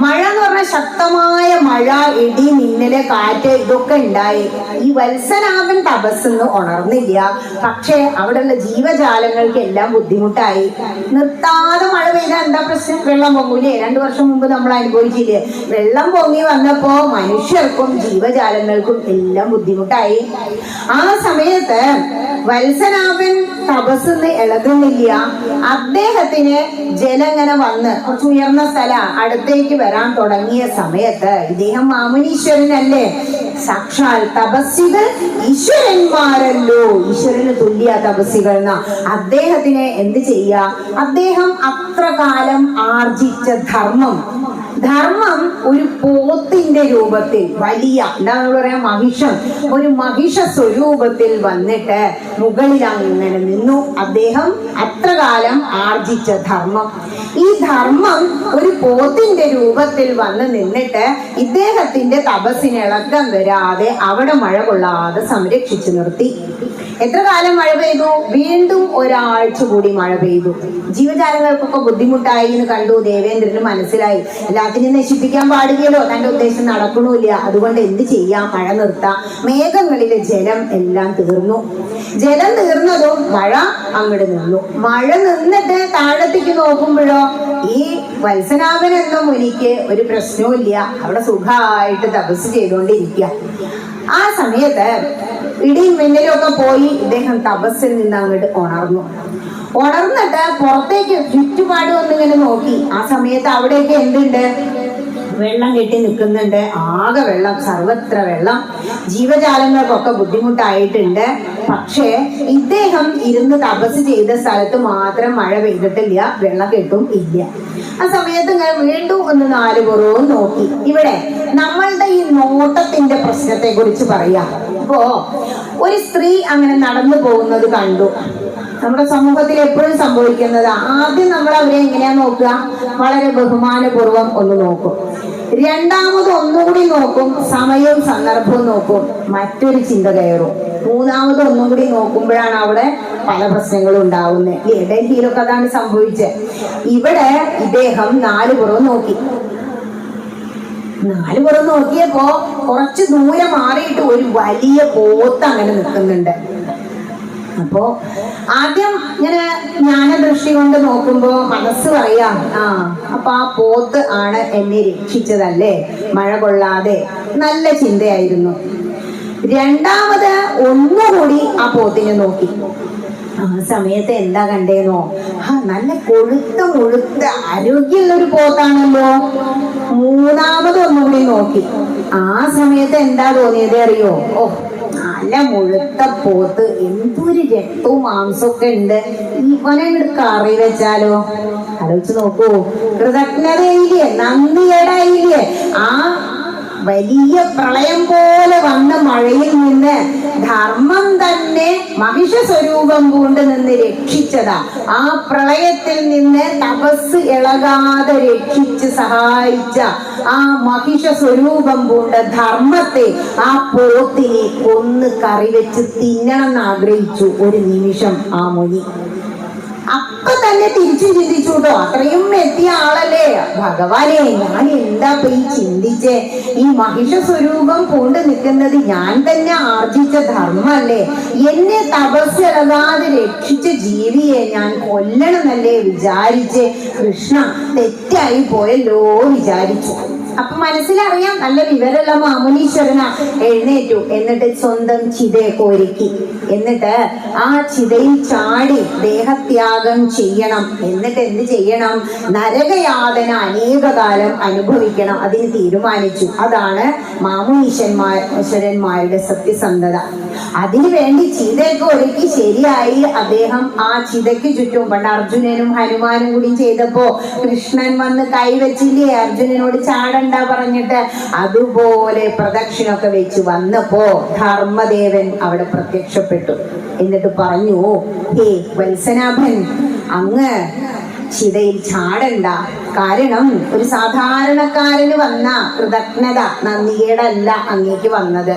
മഴ എന്ന് പറഞ്ഞാൽ ശക്തമായ മഴ, ഇടി, മിന്നല്, കാറ്റ് ഇതൊക്കെ ഉണ്ടായി. ഈ വത്സനാഭൻ തപസ്സെന്ന് ഉണർന്നില്ല. പക്ഷെ അവിടെയുള്ള ജീവജാലങ്ങൾക്ക് എല്ലാം ബുദ്ധിമുട്ടായി. നിർത്താതെ മഴ പെയ്താൽ എന്താ പ്രശ്നം? വെള്ളം പൊങ്ങൂലേ? 2 വർഷം മുമ്പ് നമ്മൾ അനുഭവിച്ചില്ലേ? വെള്ളം പൊങ്ങി വന്നപ്പോ മനുഷ്യർക്കും ജീവജാലങ്ങൾക്കും എല്ലാം ബുദ്ധിമുട്ടായി. ആ സമയത്ത് വത്സനാഭൻ തപസ്സെന്ന് ഇളകുന്നില്ല. അദ്ദേഹത്തിന് ജലം ഇങ്ങനെ വന്ന് കുറച്ച് ഉയർന്ന സ്ഥലം അടുത്തേക്ക് വരാൻ തുടങ്ങിയ സമയത്ത് ഇദ്ദേഹം മാമുനീശ്വരനല്ലേ, സാക്ഷാൽ തപസ്സികൾ ഈശ്വരന്മാരല്ലോ, ഈശ്വരന് തുല്യ തപസ്സികൾ. അദ്ദേഹത്തിനെ എന്ത് ചെയ്യാ? അദ്ദേഹം അത്ര കാലം ആർജിച്ച ധർമ്മം ഒരു പോത്തിന്റെ രൂപത്തിൽ, വലിയ എന്താ പറയാ, മഹിഷം, ഒരു മഹിഷ സ്വരൂപത്തിൽ വന്നിട്ട് മുകളിൽ അങ്ങനെ നിന്നു. അദ്ദേഹം അത്ര കാലം ആർജിച്ച ഈ ധർമ്മം ഒരു പോത്തിന്റെ രൂപത്തിൽ വന്ന് നിന്നിട്ട് ഇദ്ദേഹത്തിന്റെ തപസ്സിന് ഇളക്കം വരാതെ അവിടെ മഴ കൊള്ളാതെ സംരക്ഷിച്ചു നിർത്തി. എത്ര കാലം മഴ പെയ്തു? വീണ്ടും ഒരാഴ്ച കൂടി മഴ പെയ്തു. ജീവജാലങ്ങൾക്കൊക്കെ ബുദ്ധിമുട്ടായി എന്ന് കണ്ടു. ദേവേന്ദ്രന് മനസ്സിലായി, എല്ലാത്തിനും നശിപ്പിക്കാൻ പാടില്ലല്ലോ, തന്റെ ഉദ്ദേശം നടക്കണമില്ല. അതുകൊണ്ട് എന്ത് ചെയ്യാം? മഴ നിർത്താം. മേഘങ്ങളിലെ ജലം എല്ലാം തീർന്നു. ജലം തീർന്നതും മഴ അങ്ങോട്ട് നിന്നു. മഴ നിന്നിട്ട് താഴത്തേക്ക് നോക്കുമ്പോഴോ ഈ വത്സനാഭൻ എന്ന മുനിക്ക് ഒരു പ്രശ്നവും ഇല്ല. അവിടെ സുഖമായിട്ട് തപസ് ചെയ്തുകൊണ്ടിരിക്കുക. ആ സമയത്ത് ഇടിയും മിന്നലും ഒക്കെ പോയി ഇദ്ദേഹം തപസ്സിൽ നിന്ന് അങ്ങോട്ട് ഉണർന്നിട്ട് പുറത്തേക്ക് ചുറ്റുപാടും ഒന്നിങ്ങനെ നോക്കി. ആ സമയത്ത് അവിടെയൊക്കെ എന്തുണ്ട്? വെള്ളം കെട്ടി നിൽക്കുന്നുണ്ട്. ആകെ വെള്ളം, സർവത്ര വെള്ളം. ജീവജാലങ്ങൾക്കൊക്കെ ബുദ്ധിമുട്ടായിട്ടുണ്ട്. പക്ഷേ ഇദ്ദേഹം ഇരുന്ന് തപസ് ചെയ്ത സ്ഥലത്ത് മാത്രം മഴ പെയ്തിട്ടില്ല, വെള്ളം കെട്ടും ഇല്ല. ആ സമയത്ത് ഞാൻ വീണ്ടും ഒന്ന് 4 പുറവും നോക്കി. ഇവിടെ നമ്മളുടെ ഈ നോട്ടത്തിന്റെ പ്രശ്നത്തെ കുറിച്ച് പറയാം. ഇപ്പോ ഒരു സ്ത്രീ അങ്ങനെ നടന്നു പോകുന്നത് കണ്ടു. നമ്മുടെ സമൂഹത്തിൽ എപ്പോഴും സംഭവിക്കുന്നത്, ആദ്യം നമ്മൾ അവരെ എങ്ങനെയാ നോക്കുക? വളരെ ബഹുമാനപൂർവ്വം ഒന്ന് നോക്കും. രണ്ടാമത് ഒന്നുകൂടി നോക്കും, സമയവും സന്ദർഭവും നോക്കും, മറ്റൊരു ചിന്ത കയറും. മൂന്നാമത് ഒന്നും കൂടി നോക്കുമ്പോഴാണ് അവിടെ പല പ്രശ്നങ്ങളും ഉണ്ടാവുന്നത്. ഡൽഹിയിലൊക്കെ അതാണ് സംഭവിച്ചത്. ഇവിടെ ഇദ്ദേഹം 4 പുറവും നോക്കി. 4 പുറം നോക്കിയപ്പോ കുറച്ച് ദൂരെ മാറിയിട്ട് ഒരു വലിയ പോത്ത് അങ്ങനെ നിൽക്കുന്നുണ്ട്. അപ്പോ ആദ്യം ഇങ്ങനെ ജ്ഞാനദൃഷ്ടി കൊണ്ട് നോക്കുമ്പോ മനസ്സ് പറയാ, അപ്പൊ ആ പോത്ത് ആണ് എന്നെ രക്ഷിച്ചതല്ലേ, മഴ കൊള്ളാതെ. നല്ല ചിന്തയായിരുന്നു. രണ്ടാമത് ഒന്നുകൂടി ആ പോത്തിനെ നോക്കി. ആ സമയത്ത് എന്താ കണ്ടേന്നോ? നല്ല മുഴുത്ത ആരോഗ്യമുള്ള ഒരു പോത്താണല്ലോ. മൂന്നാമത് ഒന്നുകൂടി നോക്കി. ആ സമയത്ത് എന്താ തോന്നിയത് അറിയോ? നല്ല മുഴുത്ത പോത്ത്, എന്തൊരു രക്തവും മാംസമൊക്കെ ഉണ്ട്. ഇവനെ കറി വെച്ചാലോ? ആലോചിച്ച് നോക്കൂ. കൃതജ്ഞതയില്ലേ, നന്ദിയേടായില്ലേ? ആ വലിയ പ്രളയം പോലെ വന്ന മഴയിൽ നിന്ന് ധർമ്മം തന്നെ മഹിഷ സ്വരൂപം പൂണ്ട് നിന്ന് രക്ഷിച്ചതാ. ആ പ്രളയത്തിൽ നിന്ന് തപസ് ഇളകാതെ രക്ഷിച്ച് സഹായിച്ച ആ മഹിഷ സ്വരൂപം പൂണ്ട ധർമ്മത്തെ ആ പോത്തിനെ കൊന്ന് കറി വെച്ച് തിന്നണം എന്ന് ആഗ്രഹിച്ചു ഒരു നിമിഷം ആ മുനി. അപ്പൊ തന്നെ തിരിച്ചു ചിന്തിച്ചു കേട്ടോ, അത്രയും എത്തിയ ആളല്ലേ ഭഗവാനെ, ഞാൻ എന്താ ഈ ചിന്തിച്ചേ? ഈ മഹിഷ സ്വരൂപം പൂണ്ട് നിൽക്കുന്നത് ഞാൻ തന്നെ ആർജിച്ച ധർമ്മല്ലേ? എന്നെ തപസ്സിളകാതെ രക്ഷിച്ച ജീവിയെ ഞാൻ കൊല്ലണമെന്നല്ലേ വിചാരിച്ച്? കൃഷ്ണ, തെറ്റായി പോയല്ലോ വിചാരിച്ചു. അപ്പൊ മനസ്സിലറിയാം, നല്ല വിവരമുള്ള മാമുനീശ്വരന. എഴുന്നേറ്റു. എന്നിട്ട് സ്വന്തം ചിതയൊക്കെ ഒരുക്കി. എന്നിട്ട് ആ ചിതയിൽ ചാടി ദേഹത്യാഗം ചെയ്യണം. എന്നിട്ട് എന്ത് ചെയ്യണം? നരകയാതന അനേക കാലം അനുഭവിക്കണം. അതിന് തീരുമാനിച്ചു. അതാണ് മാമുനീശ്വരന്മാരുടെ സത്യസന്ധത. അതിനു വേണ്ടി ചിതയൊക്കെ ഒരുക്കി ശരിയായി. അദ്ദേഹം ആ ചിതയ്ക്ക് ചുറ്റും, പണ്ട് അർജുനനും ഹനുമാനും കൂടി ചെയ്തപ്പോ കൃഷ്ണൻ വന്ന് കൈവച്ചില്ലേ അർജുനനോട് ചാടണ്ട പറഞ്ഞിട്ട്, അതുപോലെ പ്രദക്ഷിണൊക്കെ വെച്ച് വന്നപ്പോ ധർമ്മദേവൻ അവിടെ പ്രത്യക്ഷപ്പെട്ടു. എന്നിട്ട് പറഞ്ഞു, ഹേ വത്സനാഭൻ, അങ്ങ് ചിതയിൽ ചാടണ്ട. കാരണം ഒരു സാധാരണക്കാരന് വന്ന കൃതജ്ഞത, നന്ദികേടല്ല അങ്ങേക്ക് വന്നത്.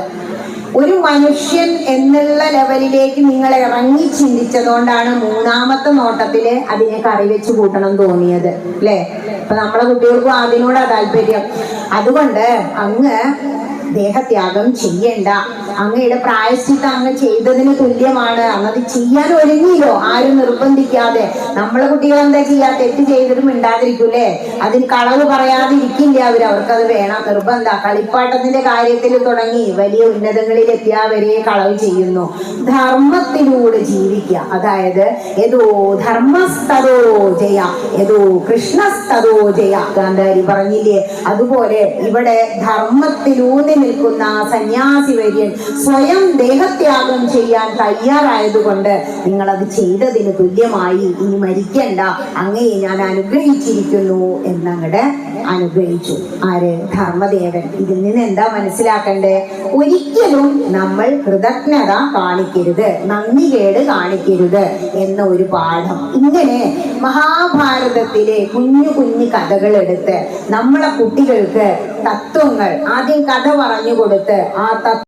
ഒരു മനുഷ്യൻ എന്നുള്ള ലെവലിലേക്ക് നിങ്ങൾ ഇറങ്ങി ചിന്തിച്ചതുകൊണ്ടാണ് മൂന്നാമത്തെ നോട്ടത്തില് അതിനെ കറി വെച്ച് കൂട്ടണം തോന്നിയത്, അല്ലെ? ഇപ്പൊ നമ്മളെ കുട്ടികൾക്കും അതിനോടാ താല്പര്യം. അതുകൊണ്ട് അങ്ങ് ദേഹത്യാഗം ചെയ്യണ്ട, അങ്ങയുടെ പ്രായശ്ചിത്തം അങ്ങ് ചെയ്തതിന് തുല്യമാണ്. അങ്ങത് ചെയ്യാൻ ഒരുങ്ങിയില്ലോ, ആരും നിർബന്ധിക്കാതെ. നമ്മളെ കുട്ടികൾ എന്താ ചെയ്യാ? തെറ്റ് ചെയ്തിട്ട് മിണ്ടാതിരിക്കൂലേ? അതിന് കളവ് പറയാതിരിക്കില്ല അവർക്കത് വേണം, നിർബന്ധ. കളിപ്പാട്ടത്തിന്റെ കാര്യത്തിൽ തുടങ്ങി വലിയ ഉന്നതങ്ങളിൽ എത്തിയവരെ കളവ് ചെയ്യുന്നു. ധർമ്മത്തിലൂടെ ജീവിക്കുക, അതായത് ഏതോ ധർമ്മസ്തോ ജയ, ഏതോ കൃഷ്ണസ്തോ ജയ, ഗാന്ധാരി പറഞ്ഞില്ലേ? അതുപോലെ ഇവിടെ ധർമ്മത്തിലൂന്നി നിൽക്കുന്ന സന്യാസി വര്യൻ സ്വയം ദേഹത്യാഗം ചെയ്യാൻ തയ്യാറായതുകൊണ്ട് നിങ്ങളത് ചെയ്തതിന് തുല്യമായി. ഇനി മരിക്കണ്ട, അങ്ങയെ ഞാൻ അനുഗ്രഹിച്ചിരിക്കുന്നു എന്നങ്ങടെ അനുഗ്രഹിച്ചു. ആര്? ധർമ്മദേവൻ. ഇതിൽ നിന്ന് എന്താ മനസ്സിലാക്കണ്ടേ? ഒരിക്കലും നമ്മൾ കൃതജ്ഞത കാണിക്കരുത്, നന്ദികേട് കാണിക്കരുത് എന്ന ഒരു പാഠം. ഇങ്ങനെ മഹാഭാരതത്തിലെ കുഞ്ഞു കുഞ്ഞു കഥകൾ എടുത്ത് നമ്മളെ കുട്ടികൾക്ക് തത്വങ്ങൾ ആദ്യം കഥ പറഞ്ഞു കൊടുത്ത് ആ